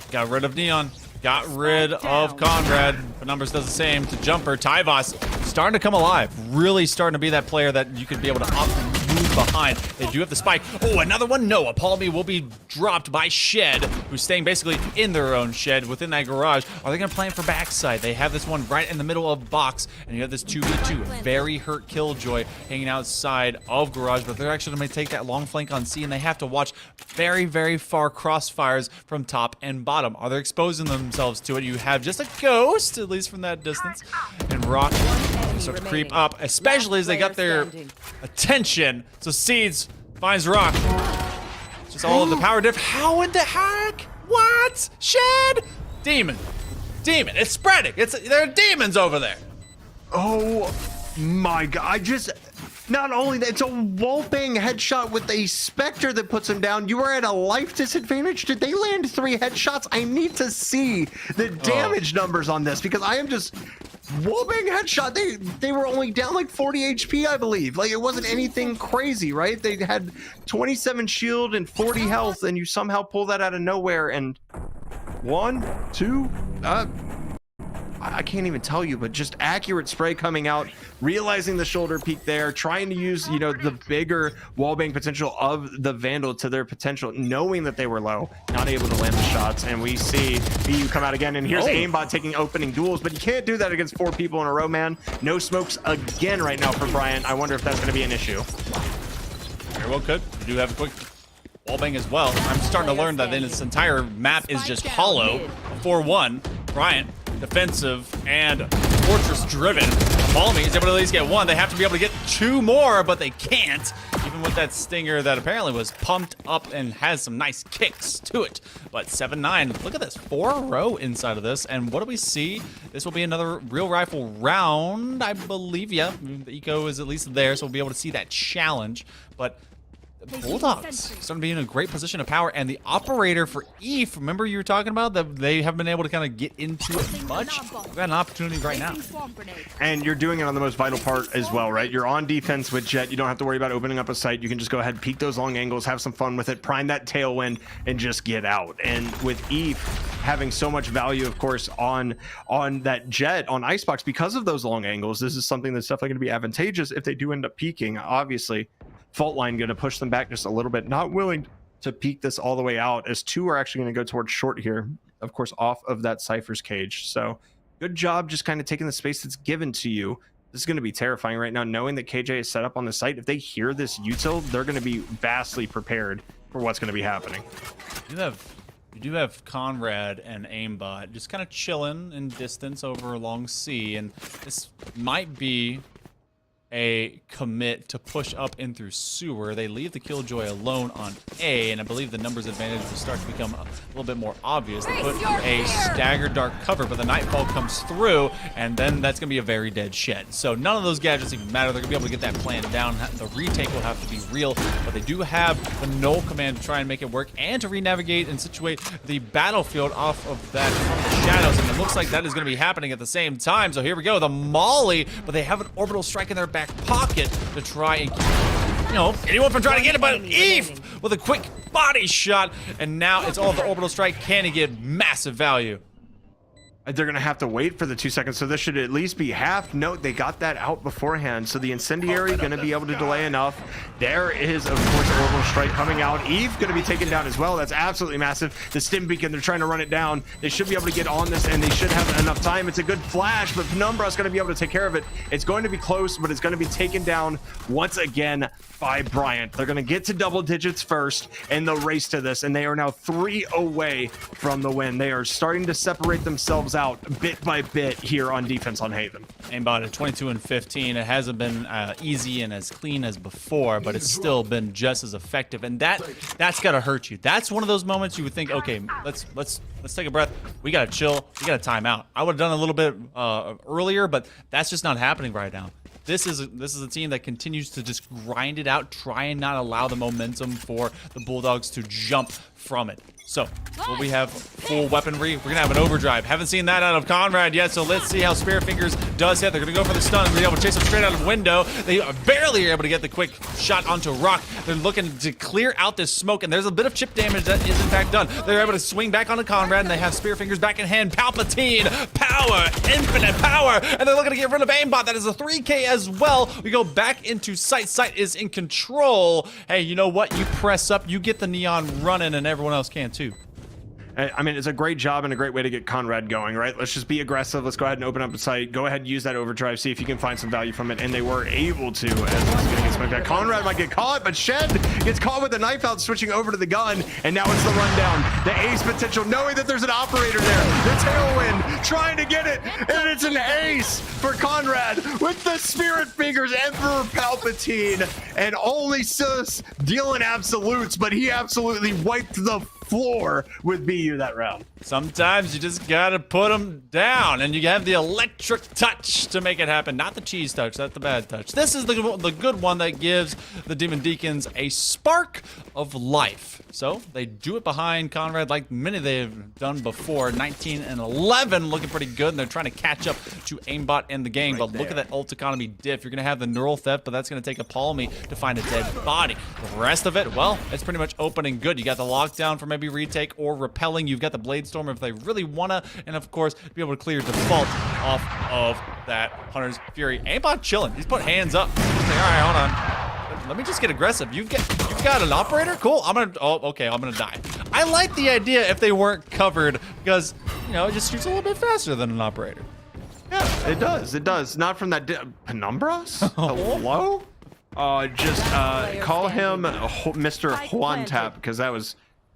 Got rid of Neon. Got rid of Conrad. But Numbers does the same to Jumper. Tyvos starting to come alive. Really starting to be that player that you could be able to move behind. They do have the spike. Oh, another one. No, Apollo will be dropped by Shed, who's staying basically in their own shed within that garage. Are they going to plan for backside? They have this one right in the middle of box, and you have this 2v2. Very hurt Killjoy hanging outside of garage, but they're actually going to take that long flank on C, and they have to watch very, very far crossfires from top and bottom. Are they exposing themselves to it? You have just a ghost, at least from that distance, and Rock start to creep up, especially as they got their attention. So Seeds finds Rock. Just all of the power diff. How in the heck? What? Shed? Demon. Demon. It's spreading. There are demons over there. Oh my god. Not only that, it's a wallbang headshot with a Spectre that puts him down. You are at a life disadvantage. Did they land 3 headshots? I need to see the damage numbers on this, because I am just... Wallbang headshot. They were only down like 40 HP, I believe. Like, it wasn't anything crazy, right? They had 27 shield and 40 health, and you somehow pull that out of nowhere. And 1, 2, I can't even tell you, but just accurate spray coming out, realizing the shoulder peak there, trying to use, the bigger wallbang potential of the Vandal to their potential, knowing that they were low, not able to land the shots. And we see BU come out again, and here's Aimbot taking opening duels, but you can't do that against 4 people in a row, man. No smokes again right now for Bryant. I wonder if that's going to be an issue. Very well could. We do have a quick wallbang as well. I'm starting to learn that this entire map is just hollow. 4-1. Bryant defensive and fortress driven. Palmy is able to at least get 1. They have to be able to get 2 more, but they can't, even with that stinger that apparently was pumped up and has some nice kicks to it. But 7-9, look at this, 4-row inside of this. And what do we see? This will be another real rifle round, I believe. Yeah, the eco is at least there, so we'll be able to see that challenge. But Bulldogs starting to be in a great position of power, and the operator for EVE, remember you were talking about that they haven't been able to kind of get into it much? We've got an opportunity right now. And you're doing it on the most vital part as well, right? You're on defense with Jet. You don't have to worry about opening up a site. You can just go ahead, peek those long angles, have some fun with it, prime that tailwind, and just get out. And with EVE having so much value, of course, on that Jet, on Icebox, because of those long angles, this is something that's definitely going to be advantageous if they do end up peeking, obviously. Fault line going to push them back just a little bit, not willing to peek this all the way out, as 2 are actually going to go towards short here, of course, off of that Cypher's cage. So good job just kind of taking the space that's given to you. This is going to be terrifying right now, knowing that KJ is set up on the site. If they hear this util, they're going to be vastly prepared for what's going to be happening. You do have Conrad and Aimbot just kind of chilling in distance over along C, and this might be a commit to push up in through sewer. They leave the Killjoy alone on A, and I believe the numbers advantage will start to become a little bit more obvious. They put a staggered dark cover, but the Nightfall comes through, and then that's going to be a very dead Shed. So none of those gadgets even matter. They're going to be able to get that plan down. The retake will have to be real, but they do have the null command to try and make it work and to re-navigate and situate the battlefield off of that from the shadows, and it looks like that is going to be happening at the same time. So here we go, the Molly, but they have an orbital strike in their back pocket to try and keep, anyone from trying to get it, but EVE with a quick body shot, and now it's all the orbital strike. Can he get massive value? They're going to have to wait for the 2 seconds, so this should at least be half. Note, they got that out beforehand, so the incendiary going to be able to delay enough. There is, of course, an orbital strike coming out. EVE going to be taken down as well. That's absolutely massive. The stim beacon, they're trying to run it down. They should be able to get on this, and they should have enough time. It's a good flash, but Penumbra's going to be able to take care of it. It's going to be close, but it's going to be taken down once again by Bryant. They're going to get to double digits first in the race to this, and they are now 3 away from the win. They are starting to separate themselves out bit by bit here on defense on Haven. Aimbot at 22 and 15. It hasn't been easy and as clean as before, but it's still been just as effective. And that's gotta hurt you. That's one of those moments you would think, okay, let's take a breath. We gotta chill. We gotta time out. I would have done a little bit earlier, but that's just not happening right now. This is a team that continues to just grind it out, try and not allow the momentum for the Bulldogs to jump from it. So, will we have full weaponry? We're going to have an overdrive. Haven't seen that out of Conrad yet, so let's see how Spirit Fingers does hit. They're going to go for the stun. They're going to be able to chase him straight out of the window. They barely are able to get the quick shot onto Rock. They're looking to clear out this smoke, and there's a bit of chip damage that is in fact done. They're able to swing back onto Conrad, and they have Spirit Fingers back in hand. Palpatine, power, infinite power, and they're looking to get rid of Aimbot. That is a 3K as well. We go back into Sight. Sight is in control. Hey, you know what? You press up, you get the neon running, and everyone else can too. I mean, it's a great job and a great way to get Conrad going, right? Let's just be aggressive. Let's go ahead and open up a site. Go ahead and use that overdrive. See if you can find some value from it. And they were able to, as it's going to get smoked out. Conrad might get caught, but Shed gets caught with the knife out, switching over to the gun. And now it's the rundown. The ace potential, knowing that there's an operator there. The tailwind, trying to get it. And it's an ace for Conrad with the Spirit Fingers, Emperor Palpatine. And only Sus dealing absolutes, but he absolutely wiped the floor with BU that round. Sometimes you just gotta put them down, and you have the electric touch to make it happen. Not the cheese touch, that's the bad touch. This is the good one that gives the Demon Deacons a spark of life. So they do it behind Conrad like many they've done before. 19 and 11, looking pretty good, and they're trying to catch up to Aimbot and the gang. But look at that ult economy diff. You're gonna have the neural theft, but that's gonna take a Palmy to find a dead body. The rest of it, well, it's pretty much open and good. You got the lockdown for maybe retake or repelling. You've got the Blade Storm if they really wanna, and of course, be able to clear default off of that Hunter's Fury. Aimbot chilling. He's put hands up. He's like, all right, hold on. Let me just get aggressive. You've got an operator? Cool. I'm gonna die. I like the idea if they weren't covered, because, you know, it just shoots a little bit faster than an operator. Yeah, it does. It does. Not from that Penumbras? Hello? Just call him Mr. Juan Tap, because that was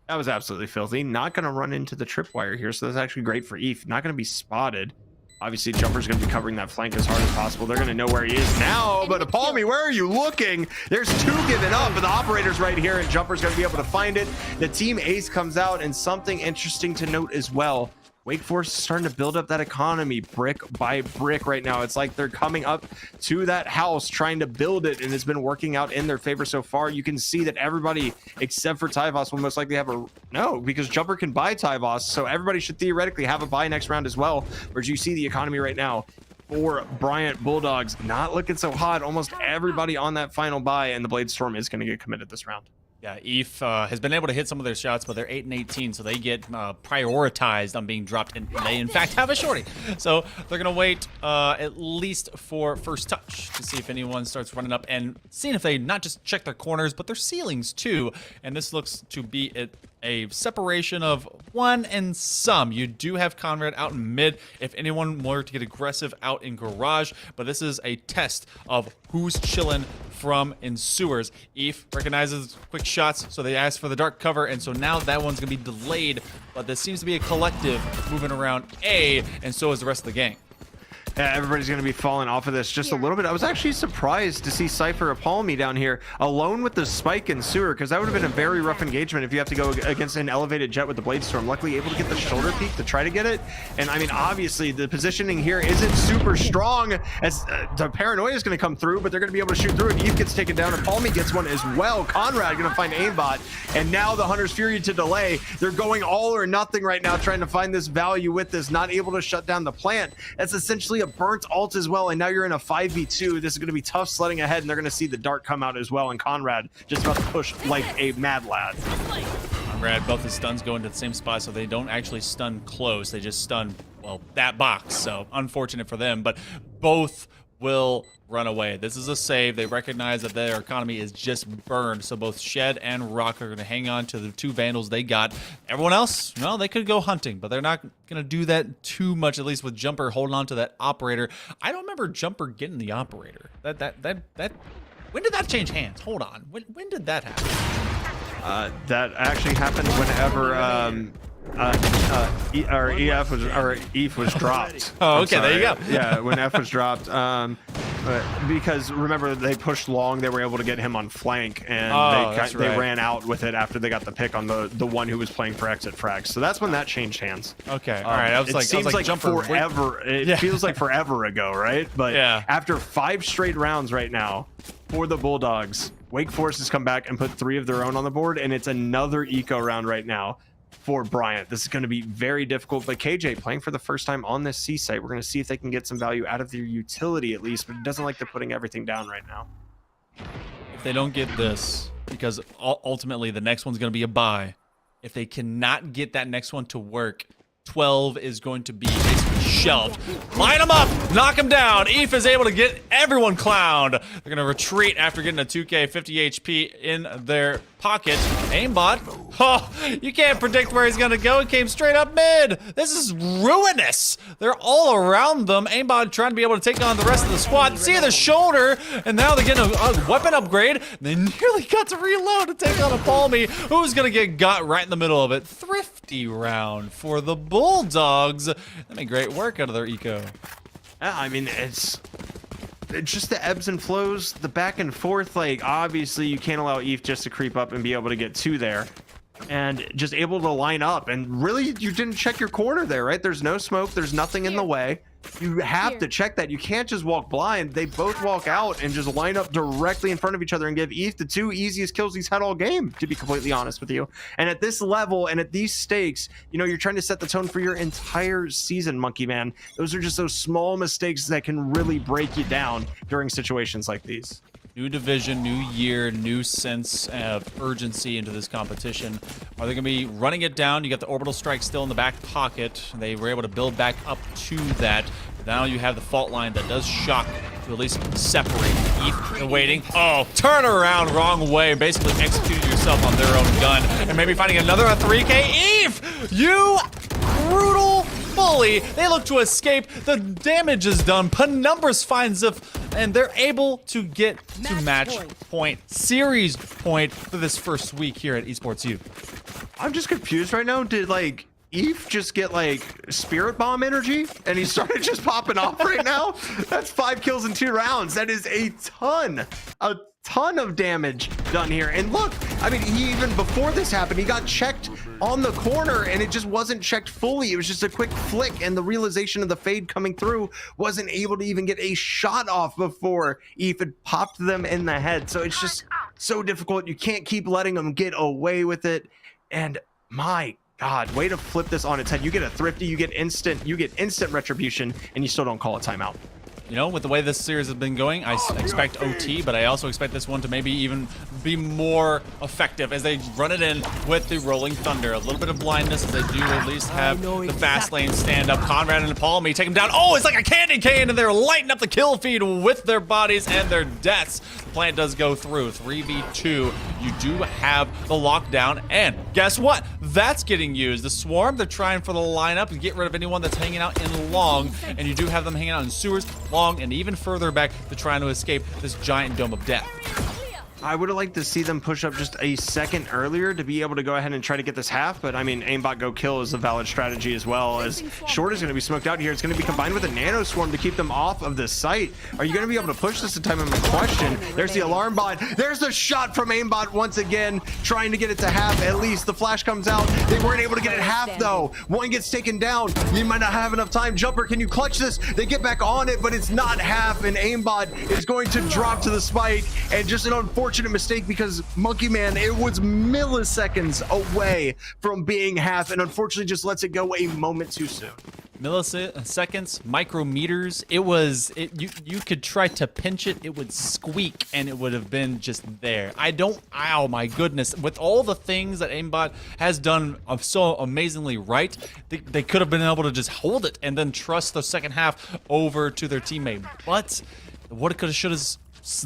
absolutely filthy. Not going to run into the tripwire here, so that's actually great for Eve. Not going to be spotted. Obviously, Jumper's going to be covering that flank as hard as possible. They're going to know where he is now, but Palmy, where are you looking? There's two given up, but the operator's right here, and Jumper's going to be able to find it. The team ace comes out, and something interesting to note as well. Wake Forest is starting to build up that economy brick by brick right now. It's like they're coming up to that house trying to build it, and it's been working out in their favor so far. You can see that everybody except for Tyvos will most likely have a no, because Jumper can buy Tyvos, so everybody should theoretically have a buy next round as well. Whereas you see the economy right now for Bryant Bulldogs not looking so hot. Almost everybody on that final buy, and the Blade Storm is going to get committed this round. Yeah, ETH has been able to hit some of their shots, but they're 8 and 18, so they get prioritized on being dropped, and they in fact have a shorty. So they're gonna wait at least for first touch to see if anyone starts running up and seeing if they not just check their corners, but their ceilings too. And this looks to be a separation of one and some. You do have Conrad out in mid if anyone were to get aggressive out in garage, but this is a test of who's chilling from in sewers. Eve recognizes quick shots, so they ask for the dark cover, and so now that one's gonna be delayed, but this seems to be a collective moving around A, and so is the rest of the gang. Yeah, everybody's going to be falling off of this just a little bit. I was actually surprised to see Cypher Palmy down here alone with the spike in sewer, because that would have been a very rough engagement if you have to go against an elevated jet with the Blade Storm. Luckily able to get the shoulder peek to try to get it. And I mean, obviously the positioning here isn't super strong, as the paranoia is going to come through, but they're going to be able to shoot through it. Eve gets taken down and Palmy gets one as well. Conrad going to find aimbot, and now the Hunter's Fury to delay. They're going all or nothing right now, trying to find this value with this, not able to shut down the plant. That's essentially a burnt ult as well, and now you're in a 5v2. This is going to be tough sledding ahead, and they're going to see the dart come out as well, and Conrad just about to push like a mad lad. Conrad, both his stuns go into the same spot, so they don't actually stun close. They just stun, well, that box, so unfortunate for them, but both will run away. This is a save. They recognize that their economy is just burned, so both Shed and Rock are going to hang on to the two Vandals they got. Everyone else, well, they could go hunting, but they're not going to do that too much, at least with Jumper holding on to that operator. I don't remember Jumper getting the operator. When did that change hands? Hold on. When did that happen? That actually happened whenever EF was dropped. Oh, okay, there you go. Yeah, when F was dropped. Because remember they pushed long, they were able to get him on flank, and they ran out with it after they got the pick on the one who was playing for exit frags. So that's when that changed hands. Okay, all right. It seems like forever. It feels like forever ago, right? But after 5 straight rounds right now for the Bulldogs, Wake Forest has come back and put 3 of their own on the board, and it's another eco round right now for Bryant. This is going to be very difficult, but KJ playing for the first time on this C site. We're going to see if they can get some value out of their utility at least, but it doesn't like they're putting everything down right now. If they don't get this, because ultimately the next one's going to be a bye, if they cannot get that next one to work, 12 is going to be basically shelved. Line them up, knock them down. ETH is able to get everyone clowned. They're going to retreat after getting a 2K 50 HP in their pocket. Aimbot, oh, you can't predict where he's going to go. He came straight up mid. This is ruinous. They're all around them. Aimbot trying to be able to take on the rest of the squad. See the shoulder, and now they're getting a weapon upgrade. They nearly got to reload to take on a Palmy, who's going to get got right in the middle of it. Thrifty round for the Bulldogs. That made great work out of their eco. I mean, it's just the ebbs and flows, the back and forth. Like, obviously you can't allow ETH just to creep up and be able to get 2 there, and just able to line up. And really, you didn't check your corner there, right? There's no smoke, there's nothing in the way. You have to check that. You can't just walk blind. They both walk out and just line up directly in front of each other and give ETH the 2 easiest kills he's had all game, to be completely honest with you. And at this level and at these stakes, you know, you're trying to set the tone for your entire season, Monkey Man. Those are just those small mistakes that can really break you down during situations like these. New division, new year, new sense of urgency into this competition. Are they going to be running it down? You got the orbital strike still in the back pocket. They were able to build back up to that. But now you have the fault line that does shock to at least separate. ETH, they're waiting. Oh, turn around, wrong way. Basically executed yourself on their own gun. And maybe finding another 3K. ETH, you brutal bully. They look to escape. The damage is done. Penumbras finds Ziff, and they're able to get to match point, series point for this first week here at Esports U. I'm just confused right now. Did like ETH just get like spirit bomb energy and he started just popping off right now? That's 5 kills in 2 rounds. That is a ton of damage done here. And look, I mean, he even before this happened, he got checked on the corner and it just wasn't checked fully. It was just a quick flick, and the realization of the fade coming through wasn't able to even get a shot off before ETH had popped them in the head. So it's just so difficult. You can't keep letting them get away with it. And my God, way to flip this on its head. You get a thrifty, you get instant retribution, and you still don't call a timeout. You know, with the way this series has been going, I expect OT, but I also expect this one to maybe even be more effective as they run it in with the Rolling Thunder. A little bit of blindness as they do at least have the fast lane stand up. Conrad and Palmy take him down. Oh, it's like a candy cane, and they're lighting up the kill feed with their bodies and their deaths. The plant does go through. 3v2. You do have the lockdown, and guess what? That's getting used. The Swarm, they're trying for the lineup and get rid of anyone that's hanging out in long, and you do have them hanging out in sewers, long, and even further back to trying to escape this giant dome of death. I would have liked to see them push up just a second earlier to be able to go ahead and try to get this half, but I mean, aimbot go kill is a valid strategy as well, as Short is going to be smoked out here. It's going to be combined with a nano swarm to keep them off of this site. Are you going to be able to push this in time of a question? There's the alarm bot. There's the shot from aimbot once again, trying to get it to half at least. The flash comes out. They weren't able to get it half though. One gets taken down. You might not have enough time. Jumper, can you clutch this? They get back on it, but it's not half, and aimbot is going to drop to the spike, and just an unfortunate mistake because Monkey Man, it was milliseconds away from being half, and unfortunately just lets it go a moment too soon. Milliseconds, micrometers. You could try to pinch it, it would squeak, and it would have been just there. Ow, my goodness. With all the things that aimbot has done so amazingly right, they could have been able to just hold it and then trust the second half over to their teammate. But what it could have, should have,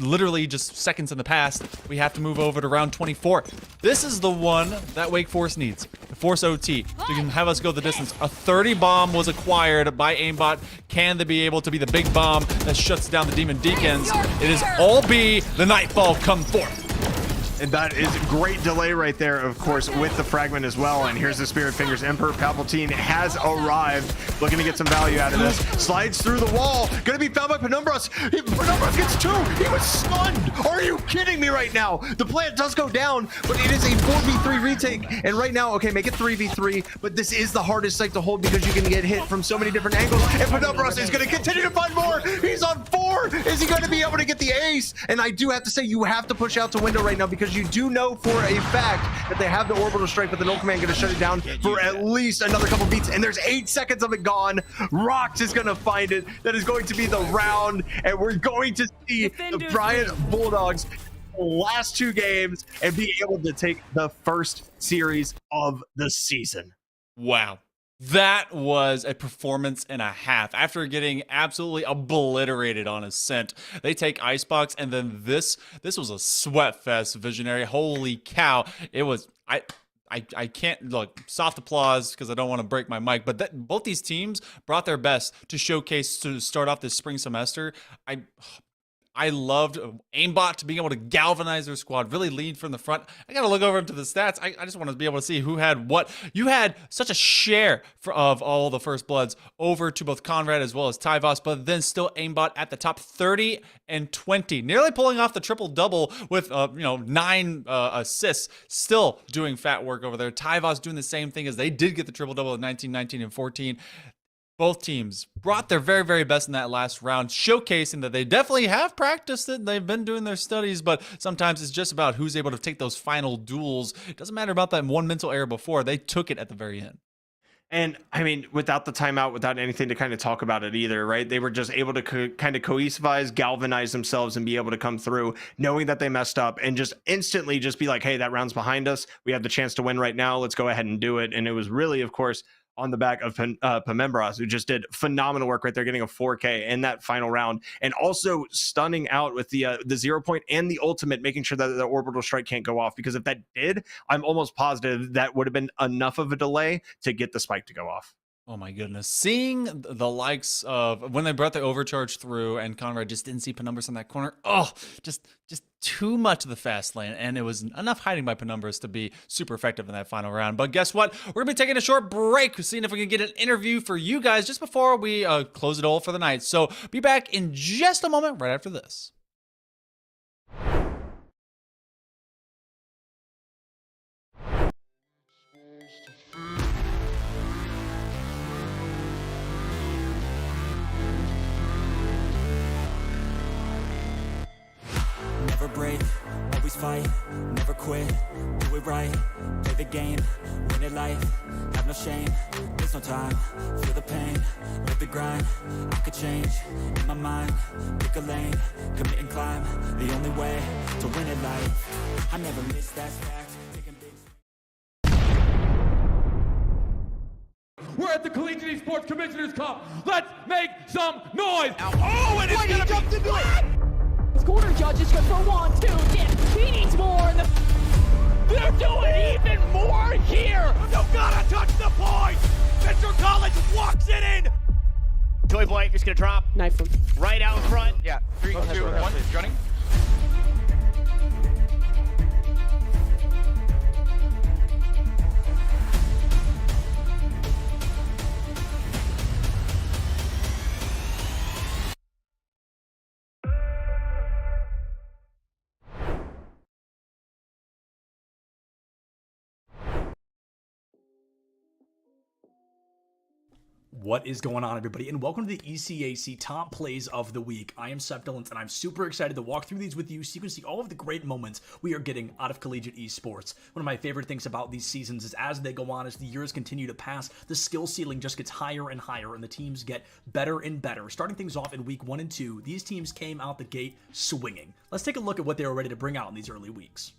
literally just seconds in the past. We have to move over to round 24. This is the one that Wake Forest needs. To force OT. So you can have us go the distance. A 30 bomb was acquired by aimbot. Can they be able to be the big bomb that shuts down the Demon Deacons? It is all B. The Nightfall come forth. And that is great delay right there, of course, with the fragment as well. And here's the Spirit Fingers. Emperor Palpatine has arrived, looking to get some value out of this. Slides through the wall, gonna be found by Penumbras. Penumbras gets 2. He was stunned. Are you kidding me right now? The plant does go down, but it is a 4v3 retake. And right now, okay, make it 3v3, but this is the hardest site to hold because you can get hit from so many different angles. And Penumbras is gonna continue to find more. He's on 4. Is he gonna be able to get the ace? And I do have to say, you have to push out to window right now because you do know for a fact that they have the orbital strike, but the null command gonna shut it down for at least another couple beats, and there's 8 seconds of it gone. Rox is gonna find it. That is going to be the round, and we're going to see the Bryant Bulldogs last 2 games and be able to take the first series of the season. Wow. That was a performance and a half. After getting absolutely obliterated on Ascent, they take Icebox, and then this was a sweat fest, Visionary. Holy cow. It was, I can't, look, soft applause because I don't want to break my mic, but both these teams brought their best to showcase to start off this spring semester. I loved Aimbot being able to galvanize their squad, really lead from the front. I got to look over into the stats. I just want to be able to see who had what. You had such a share of all the First Bloods over to both Conrad as well as Tyvos, but then still Aimbot at the top, 30 and 20, nearly pulling off the triple-double with 9 assists, still doing fat work over there. Tyvos doing the same thing as they did get the triple-double at 19, 19, and 14. Both teams brought their very, very best in that last round, showcasing that they definitely have practiced it. They've been doing their studies, but sometimes it's just about who's able to take those final duels. It doesn't matter about that one mental error before. They took it at the very end. And I mean, without the timeout, without anything to kind of talk about it either, right? They were just able to kind of cohesivize, galvanize themselves and be able to come through knowing that they messed up and just instantly just be like, hey, that round's behind us. We have the chance to win right now. Let's go ahead and do it. And it was really, of course, on the back of Penumbras, who just did phenomenal work right there, getting a 4K in that final round, and also stunning out with the 0 point and the ultimate, making sure that the orbital strike can't go off, because if that did, I'm almost positive that would have been enough of a delay to get the spike to go off. Oh my goodness. Seeing the likes of when they brought the overcharge through and Conrad just didn't see Penumbras in that corner. Oh, just too much of the fast lane. And it was enough hiding by Penumbras to be super effective in that final round. But guess what? We're going to be taking a short break, seeing if we can get an interview for you guys just before we close it all for the night. So be back in just a moment right after this. Never break, always fight, never quit, do it right, play the game, win it life, have no shame, there's no time, feel the pain, live the grind, I could change, in my mind, pick a lane, commit and climb, the only way to win it life, I never miss, that's fact, taking big. We're at the Collegiate Esports Commissioners Cup. Let's make some noise. Oh, and it's gonna jumped into it. Corner judges go for 1, 2, dip. He needs more. And they're doing even more here. You gotta touch the point. Mr. College walks it in. Toy Boy is gonna drop. Knife him. Right out in front. Yeah, 3, 2, 1, running. What is going on, everybody, and welcome to the ECAC Top Plays of the Week. I am Septilance, and I'm super excited to walk through these with you so you can see all of the great moments we are getting out of collegiate esports. One of my favorite things about these seasons is as they go on, as the years continue to pass, the skill ceiling just gets higher and higher, and the teams get better and better. Starting things off in week 1 and 2, these teams came out the gate swinging. Let's take a look at what they were ready to bring out in these early weeks.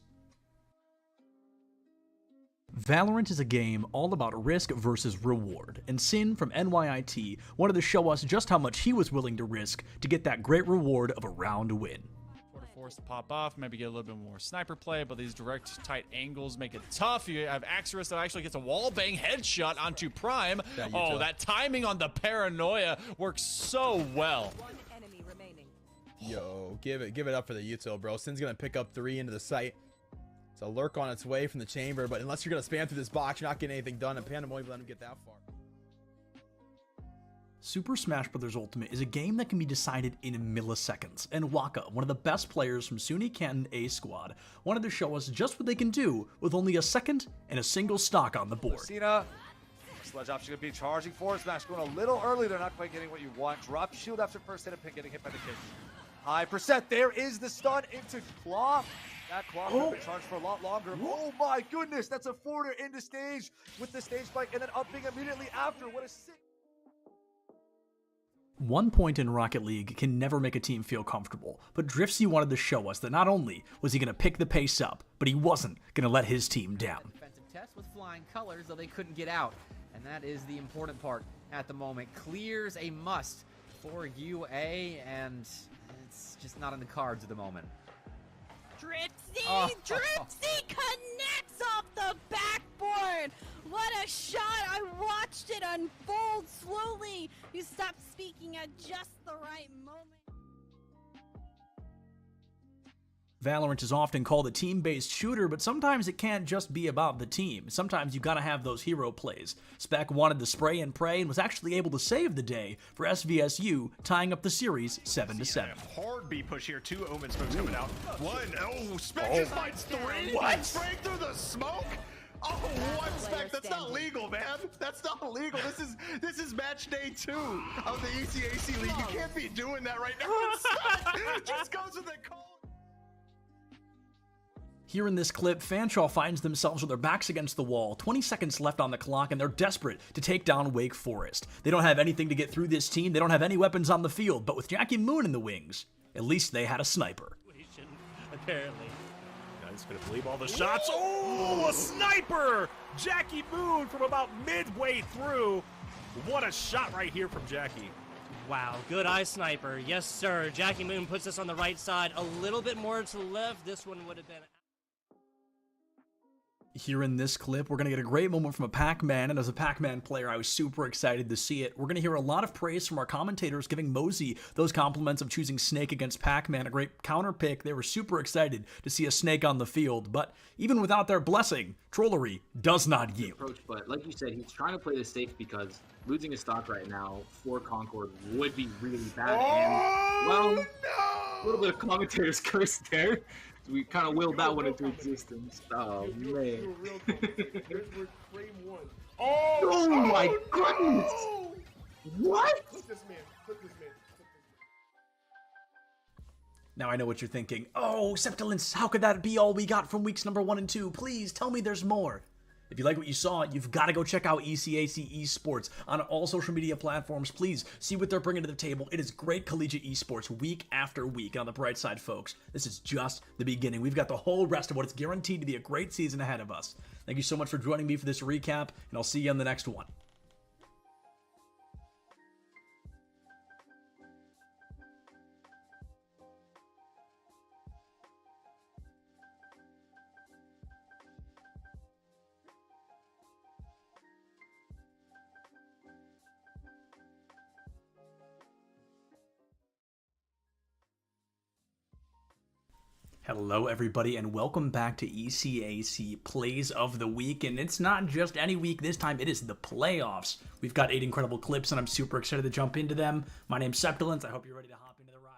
Valorant is a game all about risk versus reward, and Sin from NYIT wanted to show us just how much he was willing to risk to get that great reward of a round win. Sort of forced to pop off, maybe get a little bit more sniper play, but these direct tight angles make it tough. You have Axorus that actually gets a wallbang headshot onto Prime. Oh, that timing on the paranoia works so well. Yo, give it up for the util, bro. Sin's gonna pick up 3 into the site. So lurk on its way from the chamber, but unless you're going to spam through this box, you're not getting anything done, and Panda won't even let him get that far. Super Smash Bros. Ultimate is a game that can be decided in milliseconds, and Waka, one of the best players from SUNY Canton A Squad, wanted to show us just what they can do with only a second and a single stock on the board. Cena, Sledge option going to be charging forward smash, going a little early. They're not quite getting what you want. Drop shield after first hit of Pin, getting hit by the kick. High percent. There is the stun into Claw. That Claw could have been charged for a lot longer. Oh my goodness, that's a forwarder into stage with the stage spike and then upping immediately after. What a sick. 1 point in Rocket League can never make a team feel comfortable, but Driftsy wanted to show us that not only was he going to pick the pace up, but he wasn't going to let his team down. Defensive test with flying colors, though they couldn't get out, and that is the important part at the moment. Clears a must for UA, and it's just not in the cards at the moment. Dripsy connects off the backboard. What a shot. I watched it unfold slowly. You stopped speaking at just the right moment. Valorant is often called a team-based shooter, but sometimes it can't just be about the team. Sometimes you gotta have those hero plays. Spec wanted to spray and pray and was actually able to save the day for SVSU, tying up the series 7-7. Hard B push here. 2 Omen smokes coming out. 1. Oh, Spec just finds 3. What? Spraying through the smoke? Oh, what, Spec? That's not legal, man. That's not legal. This is match day 2 of the ECAC League. You can't be doing that right now. Spec just goes with the call. Here in this clip, Fanshawe finds themselves with their backs against the wall, 20 seconds left on the clock, and they're desperate to take down Wake Forest. They don't have anything to get through this team, they don't have any weapons on the field, but with Jackie Moon in the wings, at least they had a sniper. Apparently. He's going to believe all the shots. Oh, a sniper! Jackie Moon from about midway through. What a shot right here from Jackie. Wow, good eye sniper. Yes, sir. Jackie Moon puts us on the right side. A little bit more to the left. This one would have been... Here in this clip, we're going to get a great moment from a Pac-Man, and as a Pac-Man player, I was super excited to see it. We're going to hear a lot of praise from our commentators giving Mosey those compliments of choosing Snake against Pac-Man, a great counter pick. They were super excited to see a Snake on the field, but even without their blessing, Trollery does not yield. Approach, but like you said, he's trying to play this safe because losing his stock right now for Concord would be really bad. And, well, a little bit of commentator's curse there. We kind of willed that one into existence. Oh, man. Oh my goodness! What? Now I know what you're thinking. Oh, Septilence, how could that be all we got from weeks number 1 and 2? Please tell me there's more. If you like what you saw, you've got to go check out ECAC Esports on all social media platforms. Please see what they're bringing to the table. It is great collegiate esports week after week. And on the bright side, folks, this is just the beginning. We've got the whole rest of what is guaranteed to be a great season ahead of us. Thank you so much for joining me for this recap, and I'll see you on the next one. Hello everybody and welcome back to ECAC Plays of the Week, and it's not just any week this time, it is the playoffs. We've got 8 incredible clips and I'm super excited to jump into them. My name's Septilence, I hope you're ready to hop into the ride.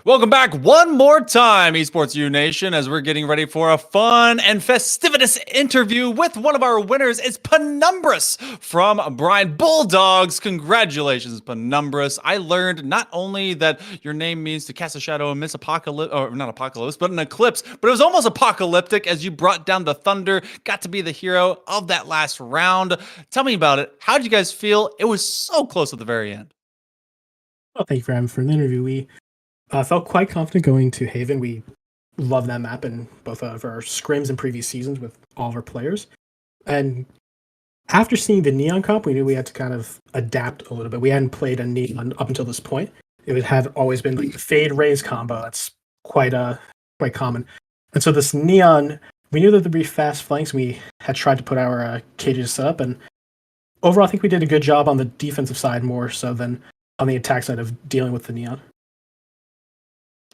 Welcome back one more time, Esports U Nation, as we're getting ready for a fun and festivitous interview with one of our winners. It's Penumbras from Bryant Bulldogs. Congratulations, Penumbras. I learned not only that your name means to cast a shadow and miss apocalypse, or not apocalypse, but an eclipse, but it was almost apocalyptic as you brought down the thunder, got to be the hero of that last round. Tell me about it. How did you guys feel? It was so close at the very end. Well, thank you for having me for the interview. We felt quite confident going to Haven. We love that map in both of our scrims and previous seasons with all of our players. And after seeing the Neon comp, we knew we had to kind of adapt a little bit. We hadn't played a Neon up until this point. It had always been like the Fade Raise combo. That's quite common. And so this Neon, we knew that there'd be fast flanks. We had tried to put our cages up, and overall, I think we did a good job on the defensive side more so than on the attack side of dealing with the Neon.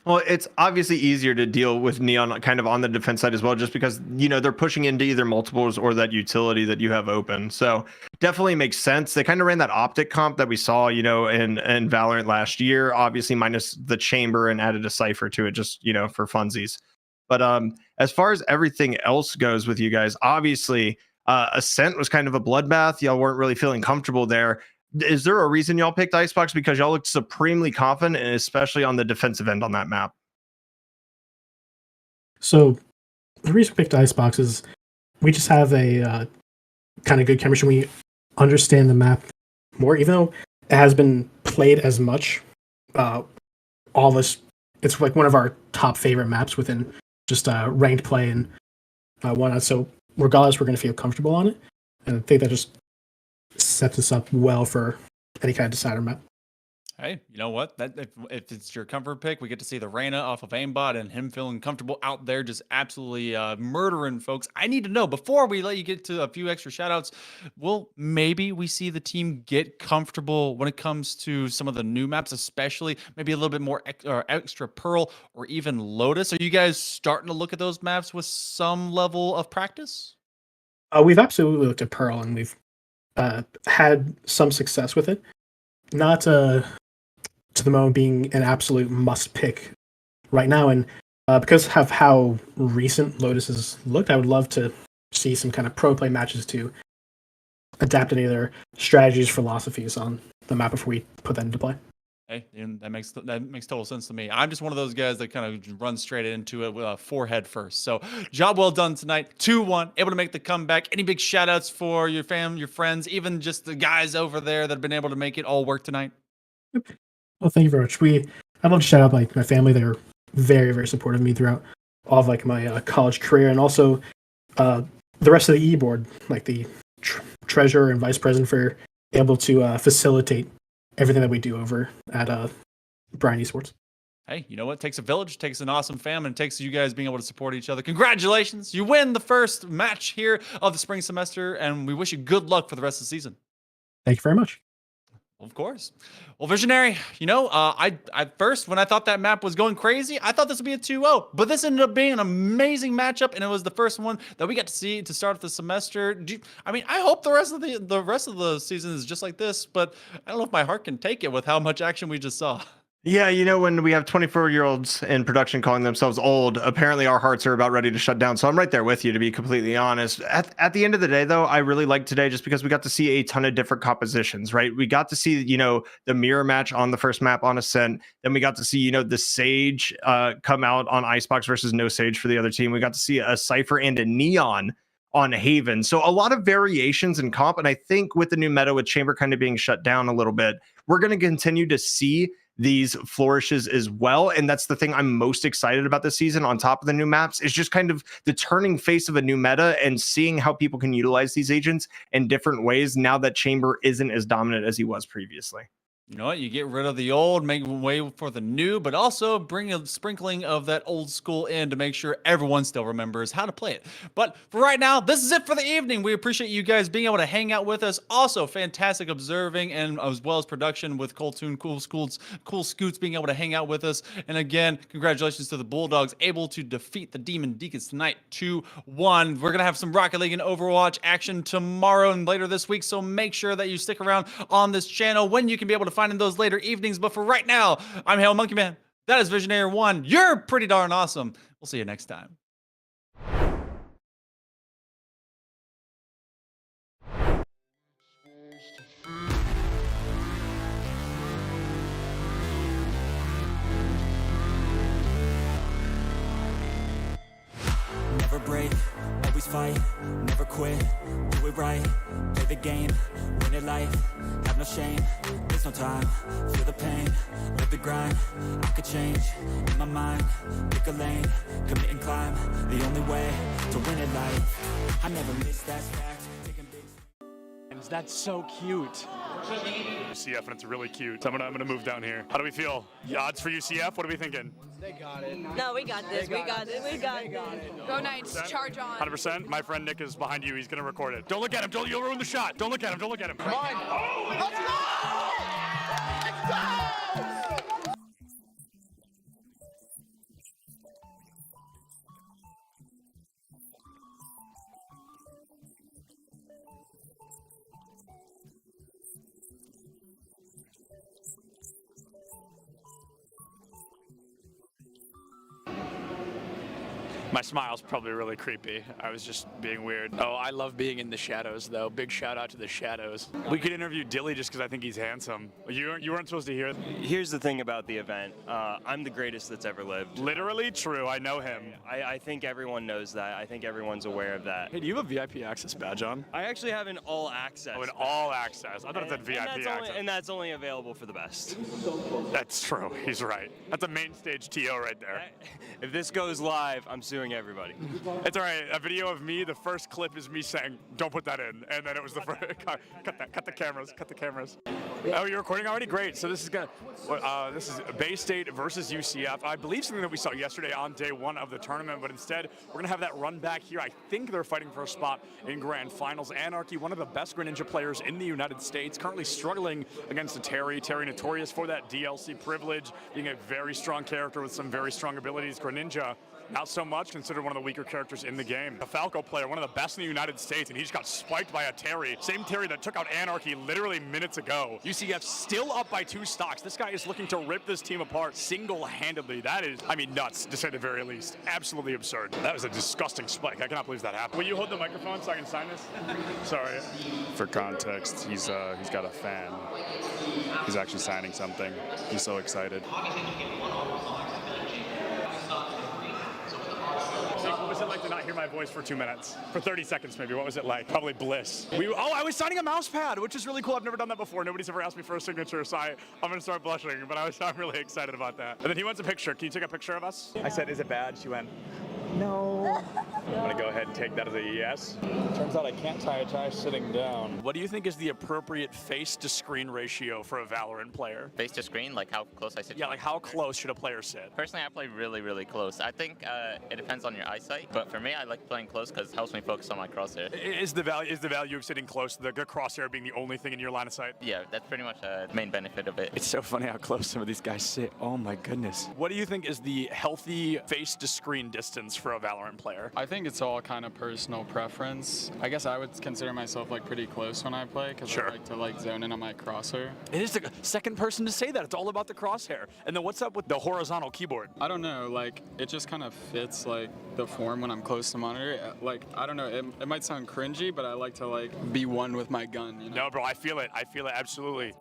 Well, it's obviously easier to deal with Neon kind of on the defense side as well, just because, you know, they're pushing into either multiples or that utility that you have open. So definitely makes sense. They kind of ran that optic comp that we saw, you know, in Valorant last year, obviously minus the chamber, and added a Cypher to it just, you know, for funsies. But as far as everything else goes with you guys, obviously Ascent was kind of a bloodbath. Y'all weren't really feeling comfortable there. Is there a reason y'all picked Icebox? Because y'all looked supremely confident, and especially on the defensive end on that map. So the reason we picked Icebox is we just have a kind of good chemistry. We understand the map more, even though it has been played as much. All of us, it's like one of our top favorite maps within just ranked play and whatnot. So regardless, we're going to feel comfortable on it, and I think that just sets us up well for any kind of decider map. Hey, you know what? That if it's your comfort pick, we get to see the Reyna off of aimbot and him feeling comfortable out there, just absolutely murdering folks. I need to know, before we let you get to a few extra shoutouts, will maybe we see the team get comfortable when it comes to some of the new maps, especially maybe a little bit more extra Pearl or even Lotus? Are you guys starting to look at those maps with some level of practice? We've absolutely looked at Pearl, and we've had some success with it. Not to the moment being an absolute must pick right now, and because of how recent Lotus has looked, I would love to see some kind of pro play matches to adapt any of their strategies, philosophies on the map before we put that into play. Hey, and that makes total sense to me. I'm just one of those guys that kind of run straight into it with a forehead first. So job well done tonight. 2-1, able to make the comeback. Any big shout outs for your fam, your friends, even just the guys over there that have been able to make it all work tonight? Well, thank you very much. I'd love to shout out like my family. They're very, very supportive of me throughout all of like my college career, and also the rest of the e-board, like the treasurer and vice president, for able to facilitate everything that we do over at Bryant Esports. Hey, you know what? It takes a village, it takes an awesome fam, and it takes you guys being able to support each other. Congratulations! You win the first match here of the spring semester, and we wish you good luck for the rest of the season. Thank you very much. Of course. Well, Visionary, you know, I first, when I thought that map was going crazy, I thought this would be a 2-0, but this ended up being an amazing matchup, and it was the first one that we got to see to start the semester. I hope the rest of the season is just like this, but I don't know if my heart can take it with how much action we just saw. Yeah, you know, when we have 24-year-olds in production calling themselves old, apparently our hearts are about ready to shut down. So I'm right there with you, to be completely honest. At the end of the day, though, I really liked today just because we got to see a ton of different compositions, right? We got to see, you know, the mirror match on the first map on Ascent. Then we got to see, you know, the Sage come out on Icebox versus no Sage for the other team. We got to see a Cypher and a Neon on Haven. So a lot of variations in comp. And I think with the new meta, with Chamber kind of being shut down a little bit, we're going to continue to see these flourishes as well. And that's the thing I'm most excited about this season, on top of the new maps, is just kind of the turning face of a new meta and seeing how people can utilize these agents in different ways now that Chamber isn't as dominant as he was previously. You know what? You get rid of the old, make way for the new, but also bring a sprinkling of that old school in to make sure everyone still remembers how to play it. But for right now, this is it for the evening. We appreciate you guys being able to hang out with us. Also, fantastic observing and as well as production with Coltoon, Cool Scoots being able to hang out with us. And again, congratulations to the Bulldogs, able to defeat the Demon Deacons tonight 2-1. We're going to have some Rocket League and Overwatch action tomorrow and later this week, so make sure that you stick around on this channel when you can be able to find in those later evenings. But for right now, I'm Hail Monkey Man. That is Visionary 1. You're pretty darn awesome. We'll see you next time. Never break, always fight, never quit, do it right, play the game, win it life, have no shame, there's no time, feel the pain, live the grind, I could change, in my mind, pick a lane, commit and climb, the only way to win it life, I never miss, that's fact, taking big. That's so cute. UCF, and it's really cute. I'm gonna move down here. How do we feel? The odds for UCF? What are we thinking? They got it. No, we got this. We got it. We got it. Go Knights. Charge on. 100%. My friend Nick is behind you. He's gonna record it. Don't look at him. You'll ruin the shot. Don't look at him. Don't look at him. Come on. Oh, let's go! My smile's probably really creepy. I was just being weird. Oh, I love being in the shadows, though. Big shout out to the shadows. We could interview Dilly just because I think he's handsome. You weren't supposed to hear. Here's the thing about the event. I'm the greatest that's ever lived. Literally true. I know him. I think everyone knows that. I think everyone's aware of that. Hey, do you have a VIP access badge on? I actually have an all access. Oh, an all access. I thought it said VIP access. And that's only available for the best. That's true. He's right. That's a main stage TO right there. If this goes live, I'm suing everybody. It's all right. A video of me, the first clip is me saying, don't put that in. And then it was the first, cut the cameras. Oh, you're recording already? Great. So this is this is Bay State versus UCF. I believe something that we saw yesterday on day one of the tournament, but instead we're going to have that run back here. I think they're fighting for a spot in Grand Finals. Anarchy, one of the best Greninja players in the United States, currently struggling against a Terry. Terry notorious for that DLC privilege, being a very strong character with some very strong abilities. Greninja, not so much, considered one of the weaker characters in the game. A Falco player, one of the best in the United States, and he just got spiked by a Terry. Same Terry that took out Anarchy literally minutes ago. UCF still up by 2 stocks. This guy is looking to rip this team apart single-handedly. That is, I mean, nuts, to say the very least. Absolutely absurd. That was a disgusting spike. I cannot believe that happened. Will you hold the microphone so I can sign this? Sorry. For context, he's got a fan. He's actually signing something. He's so excited. What was it like to not hear my voice for 2 minutes? For 30 seconds maybe, what was it like? Probably bliss. I was signing a mouse pad, which is really cool. I've never done that before. Nobody's ever asked me for a signature, so I'm gonna start blushing, but I'm really excited about that. And then he wants a picture. Can you take a picture of us? I said, is it bad? She went, no. I'm gonna go ahead and take that as a yes. Turns out I can't tie a tie sitting down. What do you think is the appropriate face-to-screen ratio for a Valorant player? Face to screen, like how close I sit? Yeah, like how close should a player sit? Personally, I play really, really close. I think it depends on your eyesight, but for me, I like playing close because it helps me focus on my crosshair. Is the value of sitting close, the crosshair being the only thing in your line of sight? Yeah, that's pretty much the main benefit of it. It's so funny how close some of these guys sit. Oh my goodness. What do you think is the healthy face-to-screen distance for a Valorant player? I think it's all kind of personal preference. I guess I would consider myself like pretty close when I play because I like to zone in on my crosshair. It is the second person to say that. It's all about the crosshair. And then what's up with the horizontal keyboard? I don't know, like it just kind of fits like the form when I'm close to monitor. Like I don't know, it might sound cringy, but I like to like be one with my gun, you know? No, bro, I feel it absolutely.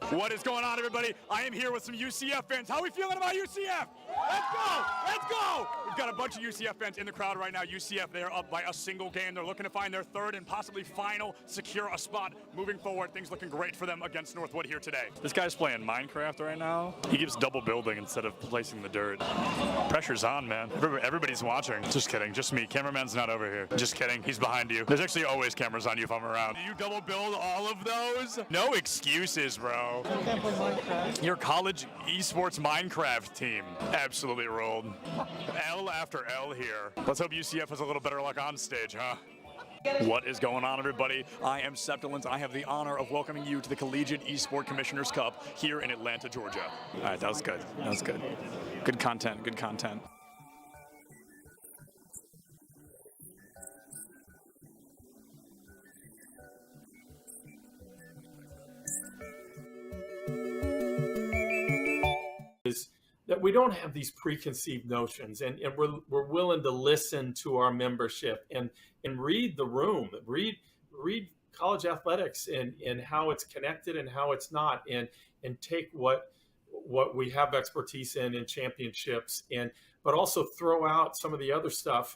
What is going on, everybody? I am here with some UCF fans. How are we feeling about UCF? Let's go! Let's go! We've got a bunch of UCF fans in the crowd right now. UCF, they're up by a single game. They're looking to find their third and possibly final, secure a spot moving forward. Things looking great for them against Northwood here today. This guy's playing Minecraft right now. He keeps double building instead of placing the dirt. Pressure's on, man. Everybody's watching. Just kidding. Just me. Cameraman's not over here. Just kidding. He's behind you. There's actually always cameras on you if I'm around. Do you double build all of those? No excuses, bro. Your college esports Minecraft team absolutely rolled. L after L here. Let's hope UCF has a little better luck on stage, huh? What is going on, everybody? I am Septilins. I have the honor of welcoming you to the Collegiate Esport Commissioners Cup here in Atlanta, Georgia. All right, that was good. That was good. Good content, good content. Is that we don't have these preconceived notions, and we're willing to listen to our membership and read the room, read college athletics and how it's connected and how it's not, and take what we have expertise in championships, but also throw out some of the other stuff